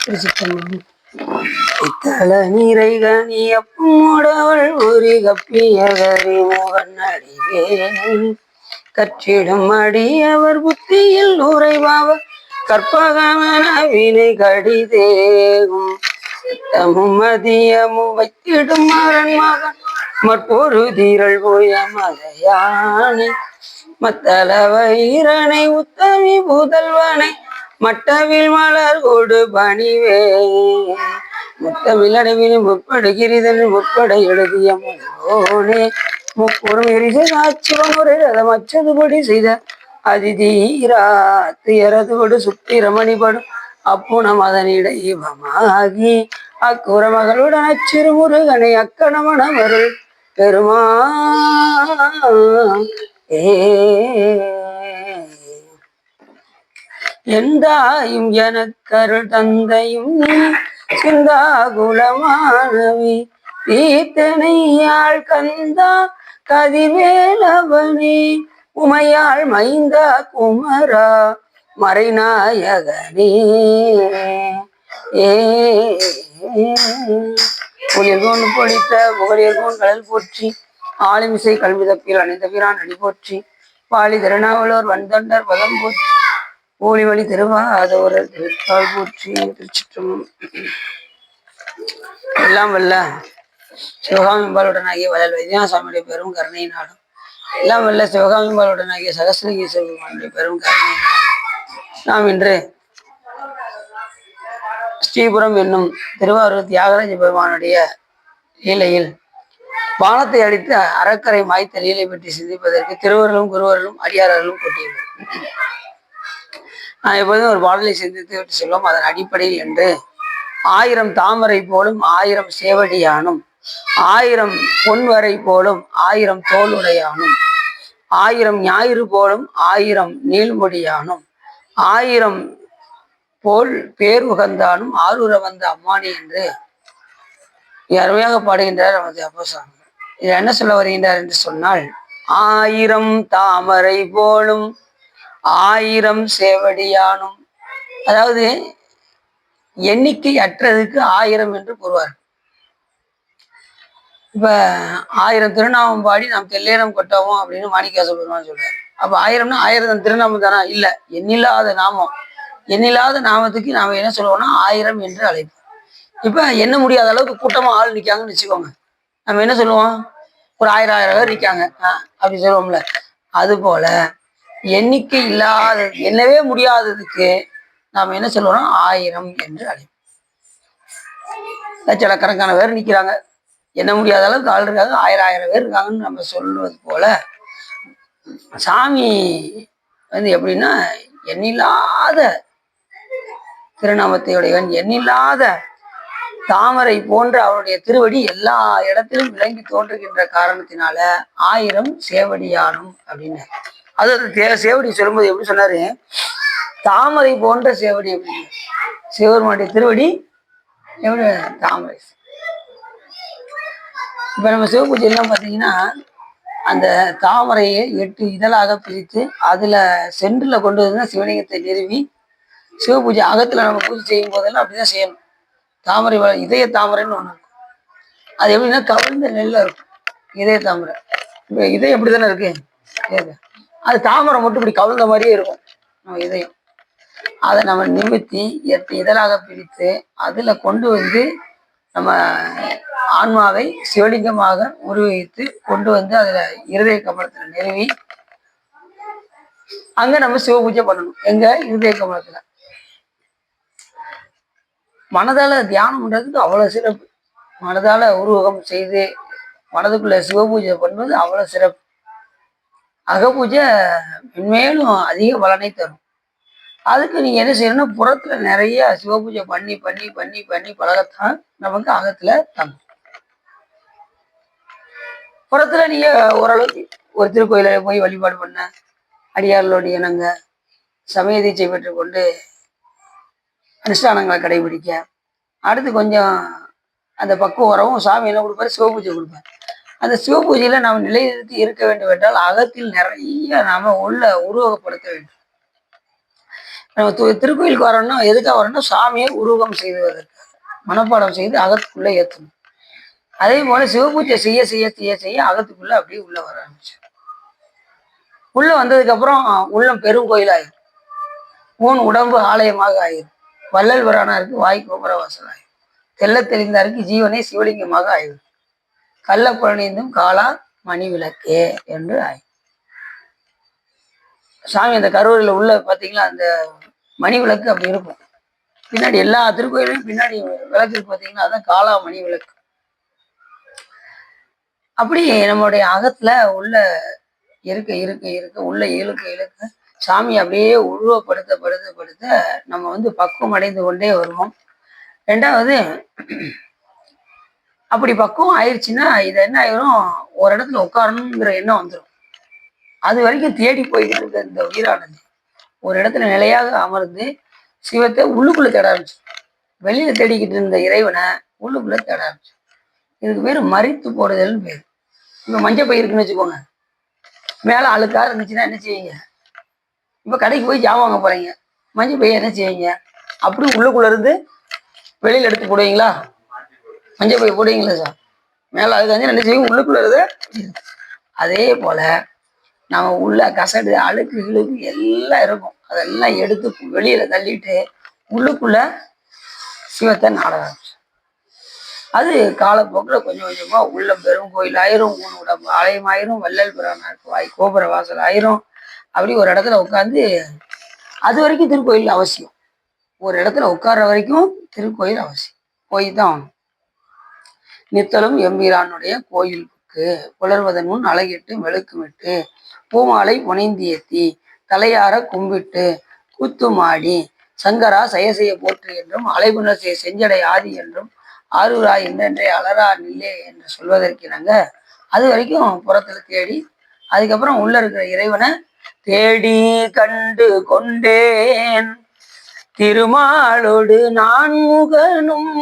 திருச்சிற்றம்பலம். இத்தல நீரை கனியப்போடவள் ஒரு கப்பிய கரிமுகன் அடிவேன் கற்றிடும் அடியவர் புத்தியில் உறைவாவ கற்பகமன வினை கடிதேகும் தமும் மதியமும் வைத்திடும் மகன் மகன் மற்பொரு தீரள் போய மலையானை மத்தள வைரனை உத்தமி புதல்வனை மட்டவில் மலர் கொடு பணிவே முத்தமிழ் அடைவின் முற்படுகிறதன் முற்பட எழுதிய முன்னோனே முப்புறம் எரிசை ஆச்சுவன் ஒரு ரதம் அச்சதுபடி செய்த அதிதீரா துயரதோடு சுத்திரமணிபடும் அப்புணம் அதனிடைவமாகி அக்குற மகளுடன் அச்சிறு முருகனை அக்கணமணவருள் பெருமா எந்தாயும் எனக்கருள் தந்தையும் நீ சிந்தாகுலமானவி தீத்தனையாள் கந்தா கதிர்வேலவனே உமையாள் மைந்தா குமரா மறைநாயகனே புலியர்கோன் பொழித்த புகழியர்கோன் கடல் போற்றி ஆளுமிசை கல்வி தப்பில் அணைந்த பிரான் அடி போற்றி பாலி திருநாவலூர் வந்தொண்டர் பதம் போற்றி ஓலி வழி திருவாதோரர் திருத்தாள் போற்றி. திருச்சிற்றும். எல்லாம் வல்ல சிவகாமிபாலுடனாகிய வள்ளல் வைத்தியநாசாமியுடைய பெரும் கருணை நாடும் எல்லாம் வல்ல சிவகாமிபாலுடனாகிய சகஸ்ரகீஸ்வரனுடைய பெரும் கருணை நாடும் நாம் இன்று ஸ்ரீபுரம் என்னும் திருவாரூர் தியாகராஜ பெருமானுடைய லீலையில் பானத்தை அடித்து அறக்கரை மாய்த்த லீலை பற்றி சிந்திப்பதற்கு திருவர்களும் குருவர்களும் அடியாரர்களும் கொட்டியுள்ளது. நான் எப்போதும் ஒரு பாடலை சிந்தித்து விட்டு சொல்லுவோம். அதன் அடிப்படையில் என்று 1000 தாமரை போலும் 1000 சேவடியானும் 1000 பொன்வரை போலும் 1000 தோளுடையானும் 1000 ஞாயிறு போலும் 1000 நீள்முடியானும் 1000 போல் பேர் உகந்தானும் ஆரூர வந்த அம்மானி என்று அருமையாக பாடுகின்றார் நமது அப்போஸ்தலர். இதில் என்ன சொல்ல வருகின்றார் என்று சொன்னால் 1000 தாமரை போலும் 1000 சேவடியானும், அதாவது எண்ணிக்கை அற்றதுக்கு 1000 என்று கூறுவார். இப்ப 1000 திருநாமம் பாடி நாம் தெல்லேரம் கொட்டவும் அப்படின்னு மாணிக்காச பெருமான் சொல்றாரு. அப்ப 1000னா 1000 திருநாமம் தானா? இல்ல, எண்ணில்லாத நாமம். எண்ணில்லாத நாமத்துக்கு நாம என்ன சொல்லுவோம்னா 1000 என்று அழைப்போம். இப்ப எண்ண முடியாத அளவுக்கு கூட்டமா ஆள் நிற்காங்கன்னு வச்சுக்கோங்க. நம்ம என்ன சொல்லுவோம்? ஒரு 1000 பேர் நிற்காங்க அப்படி சொல்லுவோம்ல. அது போல எண்ணிக்கை இல்லாத எண்ணவே முடியாததுக்கு நாம் என்ன சொல்லுவோம்னா 1000 என்று அழைப்போம். லட்சக்கணக்கான பேர் நிற்கிறாங்க, எண்ண முடியாத அளவுக்கு ஆள் இருக்காங்க, 1000 பேர் இருக்காங்கன்னு நம்ம சொல்லுவது போல சாமி எப்படின்னா எண்ணில்லாத திருநாமத்தையுடையவன், எண்ணில்லாத தாமரை போன்ற அவருடைய திருவடி எல்லா இடத்திலும் விளங்கி தோன்றுகின்ற காரணத்தினால 1000 சேவடியானும் அப்படின்னு. அது சேவடி சொல்லும்போது எப்படி சொன்னாரு? தாமரை போன்ற சேவடி அப்படின்னு. சிவபெருமானுடைய திருவடி எப்படி? தாமரை. இப்ப நம்ம சிவபூஜை எல்லாம் பார்த்தீங்கன்னா அந்த தாமரையை 8 இதழாக பிரித்து அதுல சென்றுல கொண்டு வந்து சிவலிங்கத்தை நிறுவி சிவபூஜை அகத்துல நம்ம பூஜை செய்யும் போதெல்லாம் அப்படிதான் செய்யணும். தாமரை இதய தாமரைன்னு ஒண்ணு இருக்கும். அது எப்படின்னா கவிழ்ந்த நெல்ல இருக்கும் இதய தாமரை. இப்ப இதயம் எப்படித்தானே இருக்கு, அது தாமரை மட்டும் இப்படி கவிழ்ந்த மாதிரியே இருக்கும் நம்ம இதயம். அதை நம்ம நிமித்தி 8 இதழாக பிரித்து அதுல கொண்டு வந்து நம்ம ஆன்மாவை சிவலிங்கமாக உருவகித்து கொண்டு வந்து அதுல இருதய கமலத்துல நிறுவி அங்க நம்ம சிவபூஜை பண்ணணும். எங்க? இருதய கமலத்துல. மனதால தியானம் பண்றதுக்கு அவ்வளவு சிறப்பு. மனதால உருவகம் செய்து மனதுக்குள்ள சிவபூஜை பண்ணுவது அவ்வளவு சிறப்பு. அகபூஜை மென்மேலும் அதிக பலனை தரும். அதுக்கு நீங்க என்ன செய்யணும்னா புறத்துல நிறைய சிவபூஜை பண்ணி பண்ணி பண்ணி பண்ணி பழகத்தான் நமக்கு அகத்துல தங்கும். புறத்துல நீங்க ஓரளவுக்கு ஒரு திருக்கோயில போய் வழிபாடு பண்ண, அடியார்களோடு இணங்க, சமய தீட்சை பெற்றுக்கொண்டு அனுஷ்டானங்களை கடைபிடிக்க, அடுத்து கொஞ்சம் அந்த பக்குவம் வரவும் சாமி என்ன கொடுப்பாரு? சிவபூஜை கொடுப்பார். அந்த சிவபூஜையில நாம் நிலைநிறுத்தி இருக்க வேண்டும் என்றால் அகத்தில் நிறைய நாம உள்ள உருவகப்படுத்த வேண்டும். நம்ம திருக்கோயிலுக்கு வரோம்னா எதுக்காக வரோம்னா சாமியை உருவகம் செய்வதற்கு மனப்பாடம் செய்து அகத்துக்குள்ள ஏற்றணும். அதே போல சிவபூஜை செய்ய செய்ய செய்ய செய்ய அகத்துக்குள்ள அப்படியே உள்ள வர ஆரம்பிச்சு. உள்ள வந்ததுக்கு அப்புறம் உள்ளம் பெரும் கோயிலாயிரும். ஊன் உடம்பு ஆலயமாக ஆயிரும். வள்ளல் பிரானாருக்கு வாய் கோபுர வாசல் ஆயிரும். தெல்ல தெளிந்தாருக்கு ஜீவனே சிவலிங்கமாக ஆயிரும். கள்ள புலனைந்தும் காலா மணி விளக்கே என்று ஆயிரும். சாமி அந்த கருவறையில உள்ள பாத்தீங்களா, அந்த மணி விளக்கு அப்படி இருக்கும். பின்னாடி எல்லா திருக்கோயிலையும் பின்னாடி விளக்கு பார்த்தீங்கன்னா அதான் காலா மணி விளக்கு. அப்படி நம்மளுடைய அகத்துல உள்ள இருக்க இருக்க இருக்க உள்ள இழுக்க இழுக்க சாமி அப்படியே உருவப்படுத்த படுத்த படுத்த நம்ம வந்து பக்குவம் அடைந்து கொண்டே வருவோம். ரெண்டாவது, அப்படி பக்குவம் ஆயிடுச்சுன்னா இது என்ன ஆயிரும், ஒரு இடத்துல உட்காரணுங்கிற எண்ணம் வந்துடும். அது வரைக்கும் தேடி போய்கிட்டு இருக்க இந்த உயிரானது ஒரு இடத்துல நிலையாக அமர்ந்து சிவத்தை உள்ளுக்குள்ள தேட ஆரம்பிச்சு. வெளியில தேடிக்கிட்டு இருந்த இறைவனை உள்ளுக்குள்ள தேட ஆரம்பிச்சு. இதுக்கு பேர் மறித்து போடுதல்னு பேர். இப்ப மஞ்சள் பை இருக்குன்னு வச்சுக்கோங்க, மேல அழுக்கா இருந்துச்சுன்னா என்ன செய்வீங்க? இப்ப கடைக்கு போய் ஜாமான் வாங்க போறீங்க, மஞ்சள் பைய என்ன செய்வீங்க? அப்படி உள்ளுக்குள்ள இருந்து வெளியில எடுத்து போடுவீங்களா? மஞ்சள் பை போடுவீங்களா சார்? மேல அழுக்காஞ்சு என்ன செய்வீங்க? உள்ளுக்குள்ள இருந்து. அதே போல நம்ம உள்ள கசடு அழுக்கு இழுக்கு எல்லாம் இருக்கும், அதெல்லாம் எடுத்து வெளியில தள்ளிட்டு உள்ளுக்குள்ள சிவத்தை நாட ஆரம்பிச்சு. அது காலப்போக்கில் கொஞ்சம் கொஞ்சமா உள்ள பெரும் கோயில் ஆயிரும், ஊன் உடம்பு ஆலயம் ஆயிரும், வள்ளல் பிரானாருக்கு வாய் கோபுர வாசல் ஆயிரும். அப்படி ஒரு இடத்துல உட்காந்து, அது வரைக்கும் திருக்கோயில் அவசியம். ஒரு இடத்துல உட்கார்ற வரைக்கும் திருக்கோயில் அவசியம், போய் தான் நித்தலும் எம்பீரானுடைய கோயிலுக்கு புலர்வதன் முன் அழகிட்டு மெழுக்குமிட்டு பூமாலை புனைந்து ஏத்தி தலையார கும்பிட்டு கூத்துமாடி சங்கரா செய்ய போற்று என்றும் அலைபுணர் செஞ்சடை ஆதி என்றும் ஆரூரா என்றென்றே அலரா நில்லே என்று சொல்வதற்கினாங்க அது வரைக்கும் புறத்துல தேடி, அதுக்கப்புறம் உள்ள இருக்கிற இறைவனை தேடி கண்டு கொண்டேன் திருமாலோடு நான் முகனும்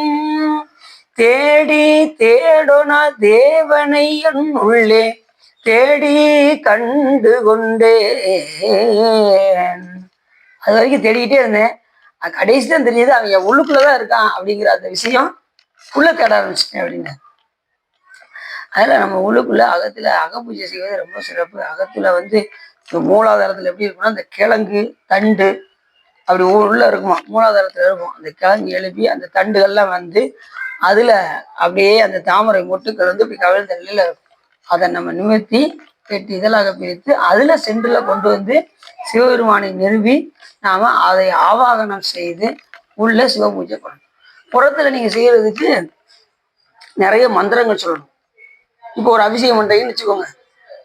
தேடி தேடோனா தேவனை என் உள்ளே தேடி கண்டு கொண்டேன். அது வரைக்கும் தேடிக்கிட்டே இருந்தேன். கடைசி தான் தெரியுது அவன் என் உள்ளுக்குள்ளதான் இருக்கான் அப்படிங்கிற அந்த விஷயம் உள்ள தேட ஆரம்பிச்சிட்டேன் அப்படின்னு. அதுல நம்ம உள்ளுக்குள்ள அகத்துல அகப்பூஜை செய்வது ரொம்ப சிறப்பு. அகத்துல வந்து மூலாதாரத்துல எப்படி இருக்குன்னா, அந்த கிழங்கு தண்டு அப்படி உள்ள இருக்குமா, மூலாதாரத்துல இருக்கும். அந்த கிழங்கு எழுப்பி அந்த தண்டுகள்லாம் வந்து அதுல அப்படியே அந்த தாமரை மொட்டுக்கள் வந்து இப்படி கவிழ்ந்த நிலையில இருக்கும். அதை நம்ம நிமிர்த்தி 8 இதழாக பிரித்து அதுல சென்றுல கொண்டு வந்து சிவபெருமானை நிறுவி நாம அதை ஆவாகனம் செய்து உள்ள சிவபூஜை பண்ணணும். புறத்துல நீங்க செய்யறதுக்கு நிறைய மந்திரங்கள் சொல்லணும். இப்போ ஒரு அபிஷேகம் பண்றீங்கன்னு வச்சுக்கோங்க,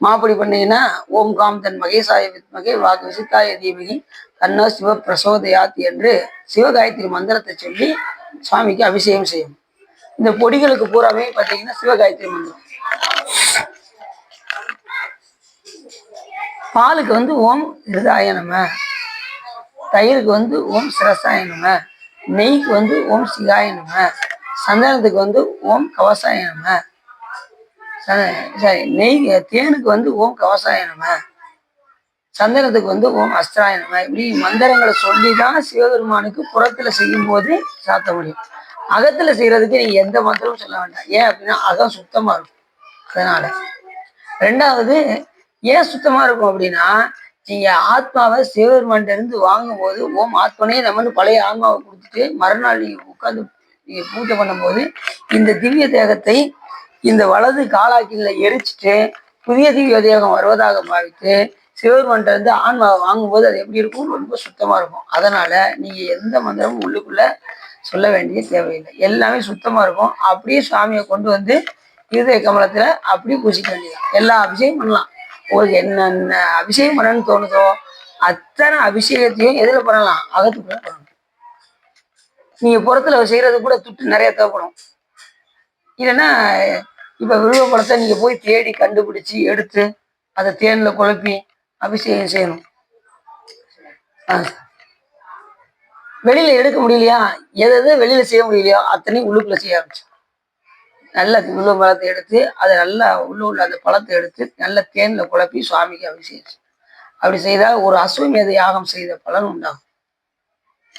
மாப்படி பண்ணீங்கன்னா ஓம் காம் தன் மகேசாய வித்மகே வாக்கு விசித்தாய தீபகி தன்னோ சிவ பிரசோதயாத் என்று சிவகாயத்ரி மந்திரத்தை சொல்லி சுவாமிக்கு அபிஷேகம் செய்யணும். இந்த பொடிகளுக்கு பூராமே பார்த்தீங்கன்னா சிவகாயத்ரி மந்திரம். பாலுக்கு வந்து ஓம் ஹிருதாய நம, தயிருக்கு வந்து ஓம் சிரசாய நம, நெய்க்கு வந்து ஓம் சிகாய நம, சந்தனத்துக்கு வந்து ஓம் கவசாய நம, தேனுக்கு வந்து ஓம் கவசாய நம, சந்தனத்துக்கு வந்து ஓம் அஸ்திராய நம. இப்படி மந்திரங்களை சொல்லிதான் சிவபெருமானுக்கு புறத்துல செய்யும் போது சாத்த முடியும். அகத்துல செய்யறதுக்கு நீங்க எந்த மந்திரமும் சொல்ல வேண்டாம். ஏன் அப்படின்னா அகம் சுத்தமா இருக்கும். அதனால ரெண்டாவது, ஏன் சுத்தமா இருக்கும் அப்படின்னா, நீங்க ஆத்மாவை சிவபெருமான்ட்ட இருந்து வாங்கும் போது ஓம் ஆத்மனே நம்மன்னு பழைய ஆத்மாவை கொடுத்துட்டு மறுநாள் நீங்க உட்காந்து நீங்க பூஜை பண்ணும்போது இந்த திவ்ய தேகத்தை இந்த வலது காலாக்கில எரிச்சிட்டு புதிய திவ்ய தேகம் வருவதாக பாவித்து சிவபெருமான்ட்ட இருந்து ஆன்மாவை வாங்கும்போது அது எப்படி இருக்கும், ரொம்ப சுத்தமா இருக்கும். அதனால நீங்க எந்த மந்திரமும் உள்ளுக்குள்ள சொல்ல வேண்டிய தேவையில்லை, எல்லாமே சுத்தமா இருக்கும். அப்படியே சுவாமியை கொண்டு வந்து இருதய கமலத்துல அப்படியே பூசிக்க வேண்டியதான். எல்லா அபிஷேகம் பண்ணலாம். உங்களுக்கு என்னென்ன அபிஷேகம் பண்ணணும்னு தோணுதோ அத்தனை அபிஷேகத்தையும் எதுல பண்ணலாம், அகத்துக்குள்ள பண்ணணும். நீங்க புறத்துல செய்யறது கூட துட்டு நிறைய தேவைப்படும். இல்லைன்னா இப்ப விருவப்படத்தை நீங்க போய் தேடி கண்டுபிடிச்சு எடுத்து அதை தேன்ல குழப்பி அபிஷேகம் செய்யணும். வெளியில எடுக்க முடியலையா, எதை வெளியில செய்ய முடியலையோ அத்தனையும் உள்ளுக்குள்ள செய்ய ஆரம்பிச்சு நல்ல உள்ள பழத்தை எடுத்து அதை நல்லா உள்ள அந்த பழத்தை எடுத்து நல்ல தேன்ல குழப்பி சுவாமிக்கு அபிஷேகம். அப்படி செய்தால் ஒரு அஸ்வமேத யாகம் செய்த பலன் உண்டாகும்.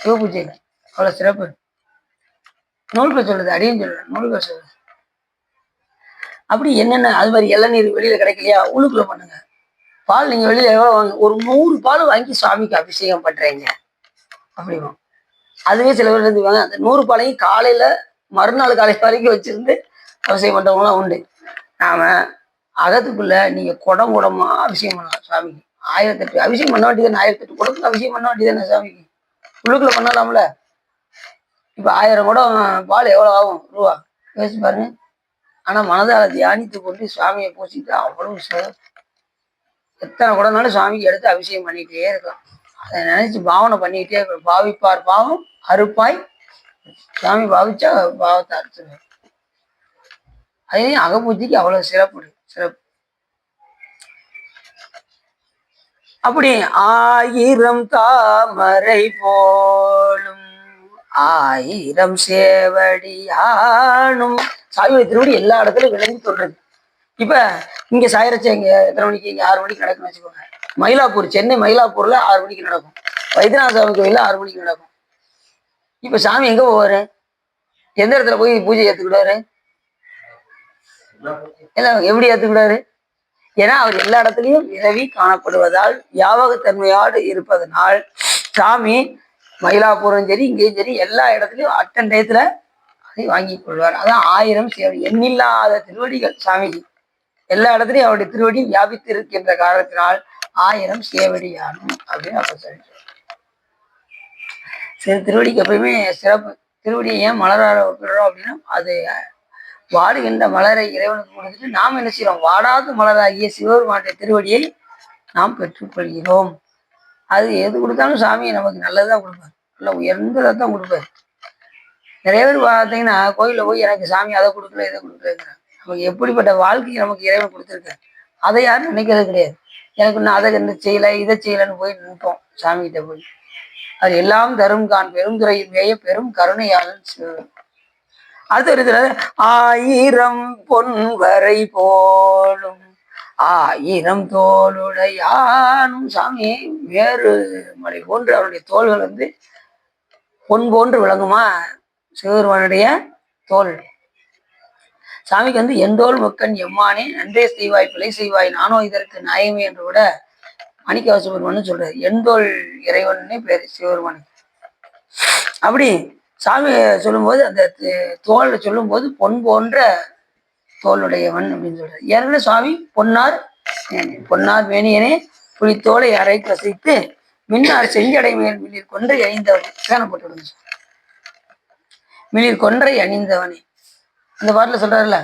சிவ பூஜையில அவ்வளவு சிறப்பு. நூல்கள் சொல்லுது, அடியும் சொல்லுறேன், நூல்கள் சொல்லுது. அப்படி என்னென்ன அது மாதிரி இளநீர் வெளியில கிடைக்கலையா, உள்ளுக்குள்ள பண்ணுங்க. பால் நீங்க வெளியில எவ்வளவு வாங்க, ஒரு 100 பால் வாங்கி சுவாமிக்கு அபிஷேகம் பண்றீங்க அப்படிமா. அதுவே சில பேர் இருந்துவாங்க, அந்த 100 பாலையும் காலையில மறுநாள் காலை வரைக்கும் வச்சிருந்து அபிஷேகம் பண்றவங்களாம் உண்டு. நாம அகத்துக்குள்ள நீங்க குடம் குடமா அபிஷேகம் பண்ணலாம் சுவாமிக்கு. 1008 அபிஷேகம் பண்ண வேண்டியது, 1008 குடத்துக்கு அபிஷேகம் பண்ண வேண்டியது சுவாமிக்கு. உள்ளுக்குள்ள பண்ணலாம்ல. இப்ப 1000 குடம் பால் எவ்வளவு ஆகும் ரூபா யோசிச்சு பாருங்க. ஆனா மனதால தியானித்து கொண்டு சுவாமியை பூசிட்டு அவ்வளவு எத்தனை குடம்னாலும் சுவாமிக்கு எடுத்து அபிஷேகம் பண்ணிட்டே இருக்கலாம். அதை நினைச்சு பாவனை பண்ணிக்கிட்டே இருக்கலாம். பாவிப்பார் பாவம் அறுப்பாய். சுவாமி பாவிச்சா பாவத்தை அறுத்துருவார். அதுலேயும் அகப்பூஜைக்கு அவ்வளவு சிறப்பு. அப்படி 1000 தாமரை போலும் 1000 சேவடியானும் சாமியோட திருவடி எல்லா இடத்துலயும் விளங்கி சொல்றது. இப்ப இங்க சாயரச்சா இங்க எத்தனை மணிக்கு, இங்க 6 மணிக்கு நடக்கும்னு வச்சுக்கோங்க. மயிலாப்பூர், சென்னை மயிலாப்பூர்ல 6 மணிக்கு நடக்கும். வைத்தியநாத சாமி கோயில்ல 6 மணிக்கு நடக்கும். இப்ப சாமி எங்க போவாரு, எந்த இடத்துல போய் பூஜை ஏத்துக்கிட்டாரு, எல்லாம் எப்படி ஏத்துக்கிட்டாரு? ஏன்னா அவர் எல்லா இடத்துலையும் விரவி காணப்படுவதால், வியாபகத்தன்மையோடு இருப்பதனால் சாமி மயிலாப்பூரும் சரி இங்கேயும் சரி எல்லா இடத்துலையும் அட்டன் டயத்துல அதை வாங்கி கொள்வார். அதான் 1000 சேவடி, எண்ணில்லாத திருவடிகள் சாமிக்கு. எல்லா இடத்துலையும் அவருடைய திருவடி வியாபித்து இருக்கின்ற காரணத்தினால் 1000 சேவடியானும் அப்படின்னு அப்ப சொல்லி. சரி, திருவடிக்கு எப்பயுமே சிறப்பு. திருவடியை ஏன் மலராக விட்டுறோம் அப்படின்னா, அது வாடுகின்ற மலரை இறைவனுக்கு கொடுத்துட்டு நாம் என்ன செய்யறோம், வாடாத மலராகிய சிவபெருமானுடைய திருவடியை நாம் பெற்றுக்கொள்கிறோம். அது எது கொடுத்தாலும் சாமி நமக்கு நல்லதுதான் கொடுப்பார், நல்ல உயர்ந்ததை தான் கொடுப்பார். நிறைய பேர் பார்த்தீங்கன்னா கோயிலில் போய் எனக்கு சாமி அதை கொடுக்கல இதை கொடுக்கலங்கிறாங்க. நமக்கு எப்படிப்பட்ட வாழ்க்கையை நமக்கு இறைவன் கொடுத்துருக்காரு, அதை யாரும் நினைக்கிறது கிடையாது. எனக்கு இன்னும் அதை என்ன செய்யலை இதை செய்யலைன்னு போய் நிற்போம் சாமிகிட்ட போய். அது எல்லாம் தரும் கான் பெருந்துறையில் மேய பெரும் கருணையாளன் சிவன். அது இருக்கிறது 1000 பொன் வரை போலும் 1000 தோளுடையானும். சாமி வேறு மலை போன்று அவருடைய தோள்கள் பொன் போன்று விளங்குமா சிவபெருமானுடைய தோல். சாமிக்கு எந்தோல் மக்கன் எம்மானே நன்றே செய்வாய் பிழை செய்வாய் நானோ இதற்கு நாயமே என்று கூட மாணிக்க சுப்பிரமணியன் சொல்றாரு. எந்தோல் இறைவனே பேரு சிவபெருமானுக்கு. அப்படி சாமி சொல்லும்போது அந்த தோல் சொல்லும் போது பொன் போன்ற தோளுடையவன் அப்படின்னு சொல்றாரு. ஏற்கனவே சுவாமி பொன்னார் மேனியனே புலித்தோலை அரை கசைத்து மின்னார் செஞ்சடை மேல் மிளிர் கொன்றை அணிந்தவனே பேனப்பட்டு மிளிர் கொன்றை அணிந்தவனே. அந்த பாட்டுல சொல்றாருல்ல,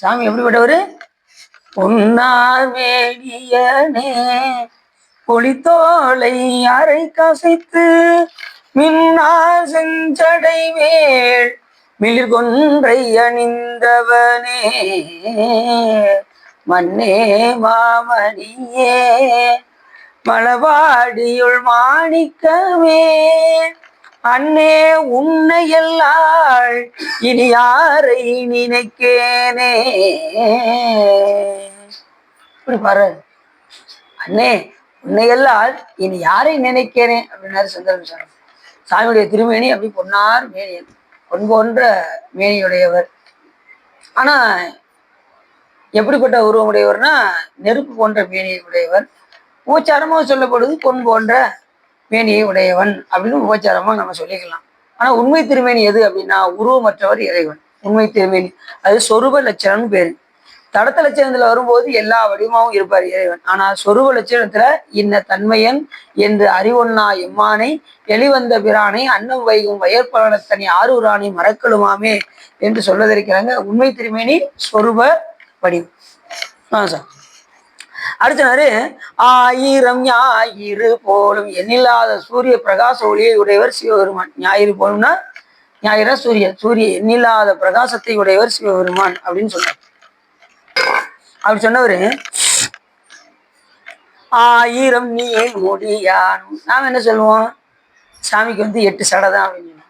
சாமி எப்படிப்பட்டவரு, பொன்னார் மேனியனே புலித்தோலை அரை கசைத்து மின்னார் செஞ்சடை மேல் மிளிர் கொன்றை அணிந்தவனே மன்னே மாமணியே மலவாடியுள் மாணிக்கமே அன்னே உன்னை எல்லாள் இனி யாரை நினைக்கேனே. இப்படி பாரு, அண்ணே உன்னை எல்லாள் இனி யாரை நினைக்கிறேனே அப்படின்னாரு சுந்தரம் சாமி. சாமியுடைய திருமேனி அப்படி பொன்னார் மேனியன், பொன் போன்ற மேனியுடையவர். ஆனா எப்படிப்பட்ட உருவமுடையவர்னா நெருப்பு போன்ற மேனியை உடையவர். உபச்சாரமாக சொல்லப்படுவது பொன் போன்ற மேனியை உடையவன் அப்படின்னு உபச்சாரமா நம்ம சொல்லிக்கலாம். ஆனா உண்மை திருமேனி எது அப்படின்னா, உருவமற்றவர் இறைவன். உண்மை திருமேனி அது சொரூப லட்சணம்னு பேரு. தடத்த லட்சணத்துல வரும்போது எல்லா வடிவமாகவும் இருப்பார் இறைவன். ஆனா சொரூப லட்சணத்துல இன்ன தன்மையன் என்று அறிவொன்னா எம்மானை எளிவந்த பிரானை அன்னம் வைகும் வயற்பலனத்தனி ஆரூராணி மறக்கலுமாமே என்று சொல்வதற்கிறாங்க. உண்மை திருமேனி சொரூப வடிவம். சார் அடுத்தனாரு 1000 ஞாயிறு போலும் எண்ணில்லாத சூரிய பிரகாச ஒளியை உடையவர் சிவபெருமான். ஞாயிறு போலும்னா ஞாயிறா சூரிய எண்ணில்லாத பிரகாசத்தை உடையவர் சிவபெருமான் அப்படின்னு சொன்னார். அப்படி சொன்னவரு 1000 நீள் முடியானும். நாம் என்ன சொல்லுவோம், சாமிக்கு 8 சடை தான் அப்படின்னு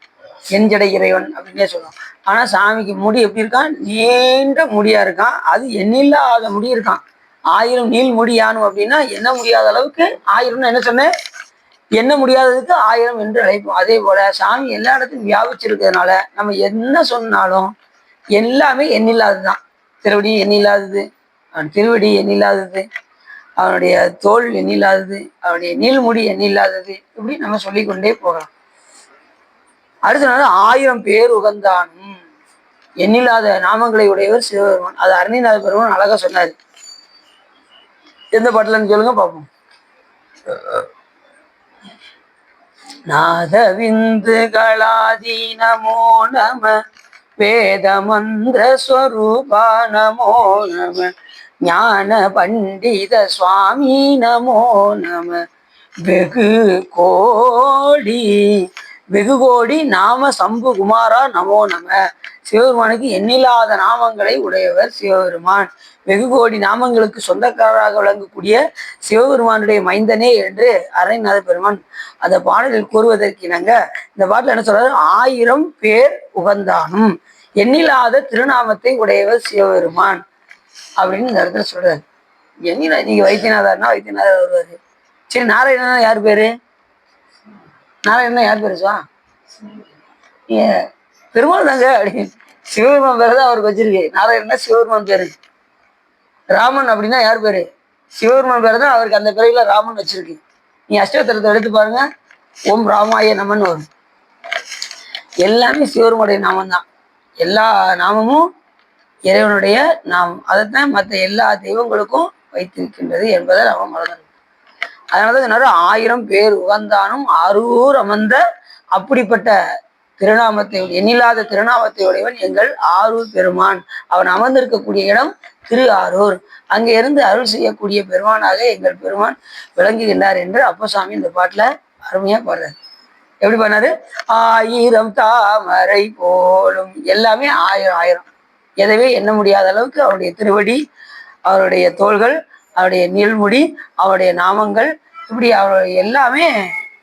என் ஜடை இறைவன் அப்படின்னே சொல்லுவோம். ஆனா சாமிக்கு முடி எப்படி இருக்கான், நீண்ட முடியா இருக்கான். அது எண்ணில்லாத முடி இருக்கான். 1000 நீள் முடியானும் அப்படின்னா என்ன முடியாத அளவுக்கு 1000 என்ன சொன்னேன், எண்ண முடியாததுக்கு ஆயிரம் என்று அழைப்போம். அதே போல சாமி எல்லா இடத்துலையும் வியாபிச்சிருக்கிறதுனால நம்ம என்ன சொன்னாலும் எல்லாமே எண்ணில்லாததுதான். திருவடி எண்ணில்லாதது, அவன் திருவடி எண்ணில்லாதது, அவனுடைய தோல் எண்ணில்லாதது, அவனுடைய நீள்முடி எண்ணில்லாதது, இப்படி நம்ம சொல்லிக்கொண்டே போகலாம். அடுத்த நாள் 1000 பேர் உகந்தானும் எண்ணில்லாத நாமங்களை உடையவர் சிவபெருமான். அது அருணிநாத பெருமான் அழகா சொன்னாரு. எந்த பாட்டுலன்னு சொல்லுங்க பார்ப்போம். நாதவிந்துகளாதி நமோ நம, வேத மந்திர ஸ்வரூபா நமோ நம, ஞான பண்டித சுவாமி நமோ நம, வெகு கோடி வெகு கோடி நாம சம்பு குமாரா நமோ நம. சிவபெருமானுக்கு எண்ணில்லாத நாமங்களை உடையவர் சிவபெருமான். வெகு கோடி நாமங்களுக்கு சொந்தக்காரராக விளங்கக்கூடிய சிவபெருமானுடைய மைந்தனே என்று அருணிநாத பெருமான் அந்த பாடலில் கூறுவதற்கு இணங்க இந்த பாட்டில் என்ன சொல்றாரு? 1000 பேர் உகந்தானும் எண்ணில்லாத திருநாமத்தை உடையவர் சிவபெருமான் அப்படின்னு இந்த இடத்துல சொல்றாரு. எண்ணிலா நீங்க வைத்தியநாதர்னா வைத்தியநாதர் வருவாரு. சரி, நாராயணனா யார் பேரு? நாராயணனா யார் பேருச்சா? பெருமாள் தாங்க அப்படின்னு சிவபெருமான் பேரு தான் அவருக்கு வச்சிருக்கு. நாராயணனா சிவபெருமான் பேரு. ராமன் அப்படின்னா யார் பேரு? சிவபெருமான் பேரு தான் அவருக்கு அந்த பிறவில ராமன் வச்சிருக்கு. நீ அஷ்டோத்திரத்தை எடுத்து பாருங்க, ஓம் ராமாய நமன் வரும். எல்லாமே சிவபெருமானுடைய நாமம் தான். எல்லா நாமமும் இறைவனுடைய நாமம். அதைத்தான் மற்ற எல்லா தெய்வங்களுக்கும் வைத்திருக்கின்றது என்பதை நம்ம மறந்துடும். அதனாலதான் சொன்னாரு 1000 பேர் உகந்தானும் அரூர் அமர்ந்த அப்படிப்பட்ட திருநாமத்தை எண்ணில்லாத திருநாமத்தை உடையவன் எங்கள் ஆரூர் பெருமான். அவன் அமர்ந்திருக்கக்கூடிய இடம் திரு ஆரூர். அங்கே இருந்து அருள் செய்யக்கூடிய பெருமானாக எங்கள் பெருமான் விளங்குகின்றார் என்று அப்பசாமி இந்த பாட்டுல அருமையா பாடுறாரு. எப்படி பண்ணாரு? 1000 தாமரை போலும், எல்லாமே 1000 எதவே எண்ண முடியாத அளவுக்கு அவருடைய திருவடி, அவருடைய தோள்கள், அவருடைய நீள்முடி, அவருடைய நாமங்கள், இப்படி அவருடைய எல்லாமே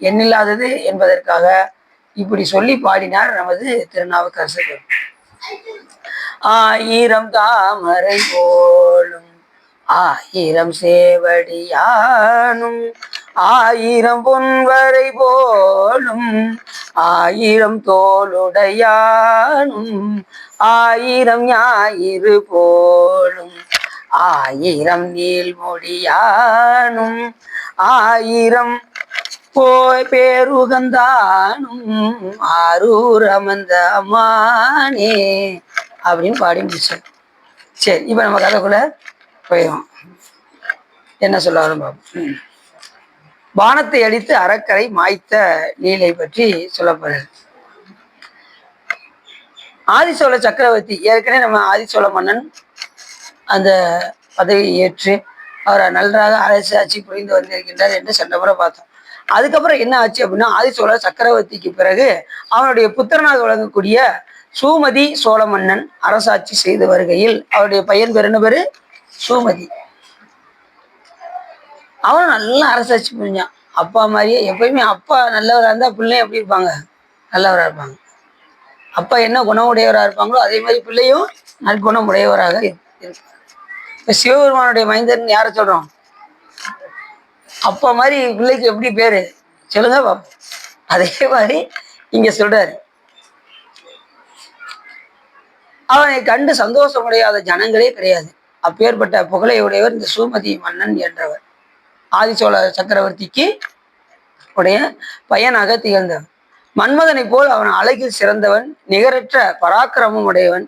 எண்ணில்லாதது என்பதற்காக இப்படி சொல்லி பாடினார் நமது திருநாவுக்கரசர். 1000 தாமரை போலும் 1000 சேவடியானும் 1000 பொன்வரை போலும் 1000 தோளுடையானும் 1000 ஞாயிறு போலும் 1000 நீள்மொழியானும் 1000 பேருகந்தானும் ஆரூர் அமர்ந்த அம்மானே அப்படின்னு பாடி முடிச்சார். சரி, இப்ப நம்ம கதைக்குள்ள போயிடும். என்ன சொல்ல வரும் பாப்போம். பானத்தை அடித்து அறக்கரை மாய்த்த லீலை பற்றி சொல்ல போறாரு. ஆதிசோழ சக்கரவர்த்தி, ஏற்கனவே நம்ம ஆதிசோழ மன்னன் அந்த பதவியை ஏற்று அவரை நன்றாக அரசு ஆட்சி புரிந்து வந்திருக்கின்றார் என்று சென்ற முறை பார்த்தோம். அதுக்கப்புறம் என்ன ஆச்சு அப்படின்னா, ஆதிசோழ சக்கரவர்த்திக்கு பிறகு அவனுடைய புத்திரனாக வழங்கக்கூடிய சூமதி சோழ மன்னன் அரசாட்சி செய்து வருகையில் அவருடைய பையன் பேர் என்ன பேரு? சூமதி. அவனும் நல்லா அரசாட்சி புரிஞ்சான். அப்பா மாதிரியே எப்பயுமே அப்பா நல்லவராக இருந்தா பிள்ளையும் எப்படி இருப்பாங்க? நல்லவராக இருப்பாங்க. அப்பா என்ன குணம் உடையவராக இருப்பாங்களோ அதே மாதிரி பிள்ளையும் நற்குணம் உடையவராக இருப்பாங்க. இப்ப சிவபெருமானுடைய மைந்தன் யாரை சொல்றோம்? அப்பா மாதிரி பிள்ளைக்கு எப்படி பேரு சொல்லுங்க பாப்போம். அதே மாதிரி இங்க சொல்றாரு, அவனை கண்டு சந்தோஷமுடையாத ஜனங்களே கிடையாது. அப்பேற்பட்ட புகழையுடையவர் இந்த சூமதி மன்னன் என்றவர். ஆதிசோழ சக்கரவர்த்திக்கு உடைய பையனாக திகழ்ந்தவன். மன்மதனை போல் அவன் அழகில் சிறந்தவன், நிகரற்ற பராக்கிரமம் உடையவன்,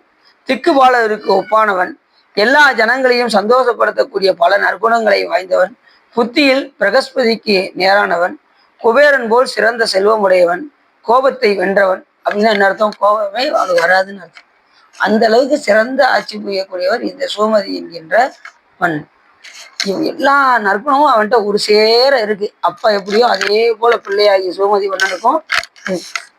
திக்குபாலருக்கு ஒப்பானவன், எல்லா ஜனங்களையும் சந்தோஷப்படுத்தக்கூடிய பல நற்குணங்களை வாய்ந்தவன், புத்தியில் பிரகஸ்பதிக்கு நேரானவன், குபேரன் போல் சிறந்த செல்வம் உடையவன், கோபத்தை வென்றவன். அப்படின்னா என்ன அர்த்தம்? கோபமே அவனுக்கு வராதுன்னு அர்த்தம். அந்த அளவுக்கு சிறந்த ஆட்சி புரியக்கூடியவர் இந்த சூமதி என்கின்ற மன்னன். இவங்க எல்லா நற்குணமும் அவன்கிட்ட ஒரு சேர இருக்கு. அப்பா எப்படியோ அதே போல பிள்ளையாகி சூமதி மன்னனுக்கும்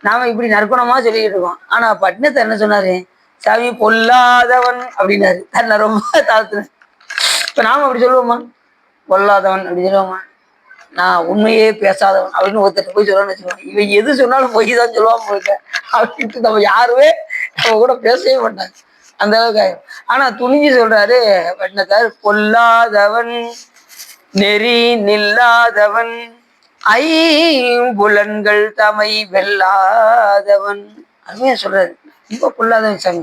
நாம இப்படி நற்குணமா சொல்லிட்டு இருக்கோம். ஆனா பட்டினத்தை என்ன சொன்னாரு? சாமி பொல்லாதவன் அப்படின்னாரு. தன்னை ரொம்ப தாழ்த்துன. இப்ப நாம அப்படி சொல்லுவோமா? பொல்லாதவன் அப்படி சொல்லுவோமா? நான் உண்மையே பேசாதவன் அப்படின்னு ஒருத்தர் போய் சொல்லணும்னு வச்சுக்கோங்க, இவன் எது சொன்னாலும் போய் தான் சொல்லுவான் போயிட்ட அப்படின்ட்டு நம்ம யாருமே நம்ம கூட பேசவே மாட்டாங்க. அந்த அளவுக்கு. ஆனா துணிஞ்சு சொல்றாரு பட்டினத்தார், பொல்லாதவன் நெறி நில்லாதவன் ஐம்புலன்கள் தமை வெல்லாதவன். அருமையா சொல்றாரு. ரொம்ப பொல்லாதவன் சாமி,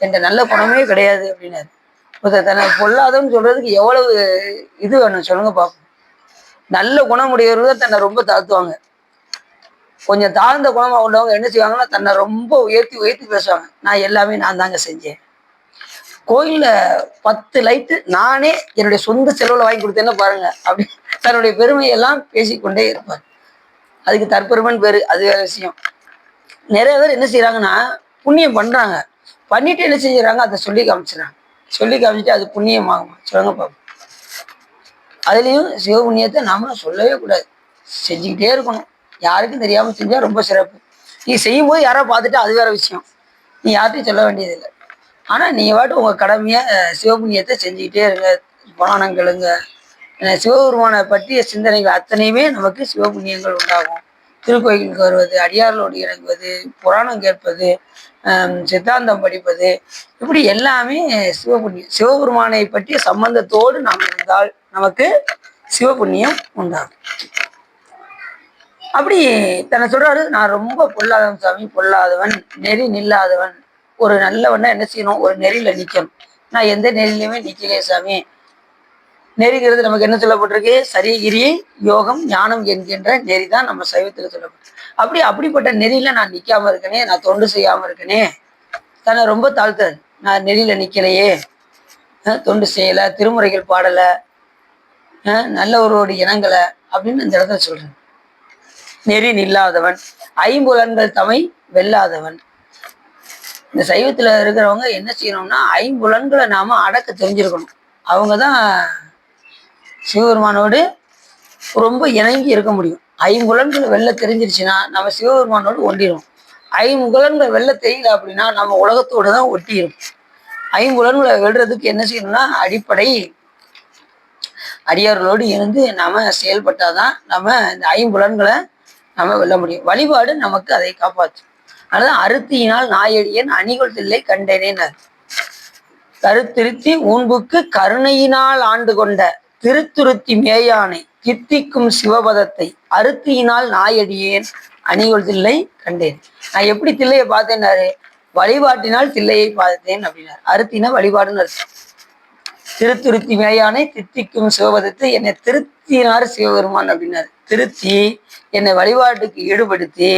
என்ற நல்ல குணமே கிடையாது அப்படின்னாரு. தன்னை பொல்லாதவன் சொல்றதுக்கு எவ்வளவு இது வேணும் சொல்லுங்க பார்ப்போம். நல்ல குணமுடையவர்கள் தான் தன்னை ரொம்ப தாழ்த்துவாங்க. கொஞ்சம் தாழ்ந்த குணமா உள்ளவங்க என்ன செய்வாங்கன்னா தன்னை ரொம்ப உயர்த்தி உயர்த்தி பேசுவாங்க. நான் எல்லாமே நான் தாங்க செஞ்சேன். கோயில்ல 10 லைட்டு நானே என்னுடைய சொந்த செலவுல வாங்கி கொடுத்தேன்னு பாருங்க அப்படி தன்னுடைய பெருமையெல்லாம் பேசிக்கொண்டே இருப்பார். அதுக்கு தற்பெருமைன்னு பேரு, அது வேற விஷயம். நிறைய பேர் என்ன செய்யறாங்கன்னா புண்ணியம் பண்றாங்க, பண்ணிட்டு என்ன செஞ்சுறாங்க அதை சொல்லி காமிச்சுறாங்க. சொல்லி காமிச்சிட்டு அது புண்ணியமாகுமா சொல்லுங்க பார்ப்போம். அதுலேயும் சிவபுண்ணியத்தை நாமளும் சொல்லவே கூடாது, செஞ்சுக்கிட்டே இருக்கணும். யாருக்கும் தெரியாமல் செஞ்சால் ரொம்ப சிறப்பு. நீ செய்யும்போது யாரோ பார்த்துட்டு அது வேற விஷயம், நீ யார்ட்டையும் சொல்ல வேண்டியதில்லை. ஆனால் நீங்கள் பாட்டு உங்கள் கடமையை சிவபுண்ணியத்தை செஞ்சுக்கிட்டே இருங்க. புராணம் கேளுங்க, சிவபெருமானை பற்றிய சிந்தனைகள் அத்தனையுமே நமக்கு சிவபுண்ணியங்கள் உண்டாகும். திருக்கோயிலுக்கு வருவது, அடியார்களோடு இறங்குவது, புராணம் கேட்பது, சித்தாந்தம் படிப்பது, இப்படி எல்லாமே சிவபுண்ணியம். சிவபெருமானை பற்றிய சம்பந்தத்தோடு நாம் இருந்தால் நமக்கு சிவபுண்ணியம் உண்டாகும். அப்படி தன்னை சொல்றாரு, நான் ரொம்ப பொல்லாதவன் சாமி, பொல்லாதவன், நெறி நில்லாதவன். ஒரு நல்லவன்னா என்ன செய்யணும், ஒரு நெறியில நிற்கணும். நான் எந்த நெறியிலுமே நிற்கலையே சாமி. நெறிங்கிறது நமக்கு என்ன சொல்லப்பட்டிருக்கு, சரி கிரியை யோகம் ஞானம் என்கின்ற நெறி தான் நம்ம சைவத்தில் சொல்லப்பட்டிருக்கு. அப்படிப்பட்ட நெறியில நான் நிற்காம இருக்கனே, நான் தொண்டு செய்யாம இருக்கனே, தன்னை ரொம்ப தாழ்த்தாது. நான் நெறியில நிற்கலையே, தொண்டு செய்யலை, திருமுறைகள் பாடலை, நல்லவரோடு இனங்களை அப்படின்னு இந்த இடத்துல சொல்றேன். நெறி நில்லாதவன், ஐம்புலன்கள் தமை வெல்லாதவன். இந்த சைவத்துல இருக்கிறவங்க என்ன செய்யணும்னா ஐம்புலன்களை நாம அடக்க தெரிஞ்சிருக்கணும். அவங்கதான் சிவபெருமானோடு ரொம்ப இணங்கி இருக்க முடியும். ஐம்புலன்களை வெல்ல தெரிஞ்சிருச்சுன்னா நம்ம சிவபெருமானோடு ஒண்டிடும். ஐம்புலன்கள் வெல்ல தெரியல அப்படின்னா நம்ம உலகத்தோடு தான் ஒட்டிடும். ஐம்புலன்களை வெல்றதுக்கு என்ன செய்யணும்னா அடிப்படை அடியார்களோடு இருந்து நாம செயல்பட்டாதான் நம்ம இந்த ஐம்புலன்களை நம்ம வெல்ல முடியும். வழிபாடு நமக்கு அதை காப்பாற்றும். அதுதான் அறுத்தியினால் நாயடியன் அணிகொள் தில்லை கண்டேனேனார். கருத்திருத்தி ஊன்புக்கு கருணையினால் ஆண்டு கொண்ட திருத்துருத்தி மேயானை தித்திக்கும் சிவபதத்தை அறுத்தியினால் நாயடியேன் அணிகொள் தில்லை கண்டேன். நான் எப்படி தில்லையை பார்த்தேன்னாரு, வழிபாட்டினால் தில்லையை பார்த்தேன் அப்படின்னாரு. அறுத்தினா வழிபாடுன்னு அர்த்தம். திருத்துருத்தி மேயானை தித்திக்கும் சிவபதத்தை என்னை திருத்தினார் சிவபெருமான் அப்படின்னாரு. திருத்தி என்னை வழிபாட்டுக்கு ஈடுபடுத்தி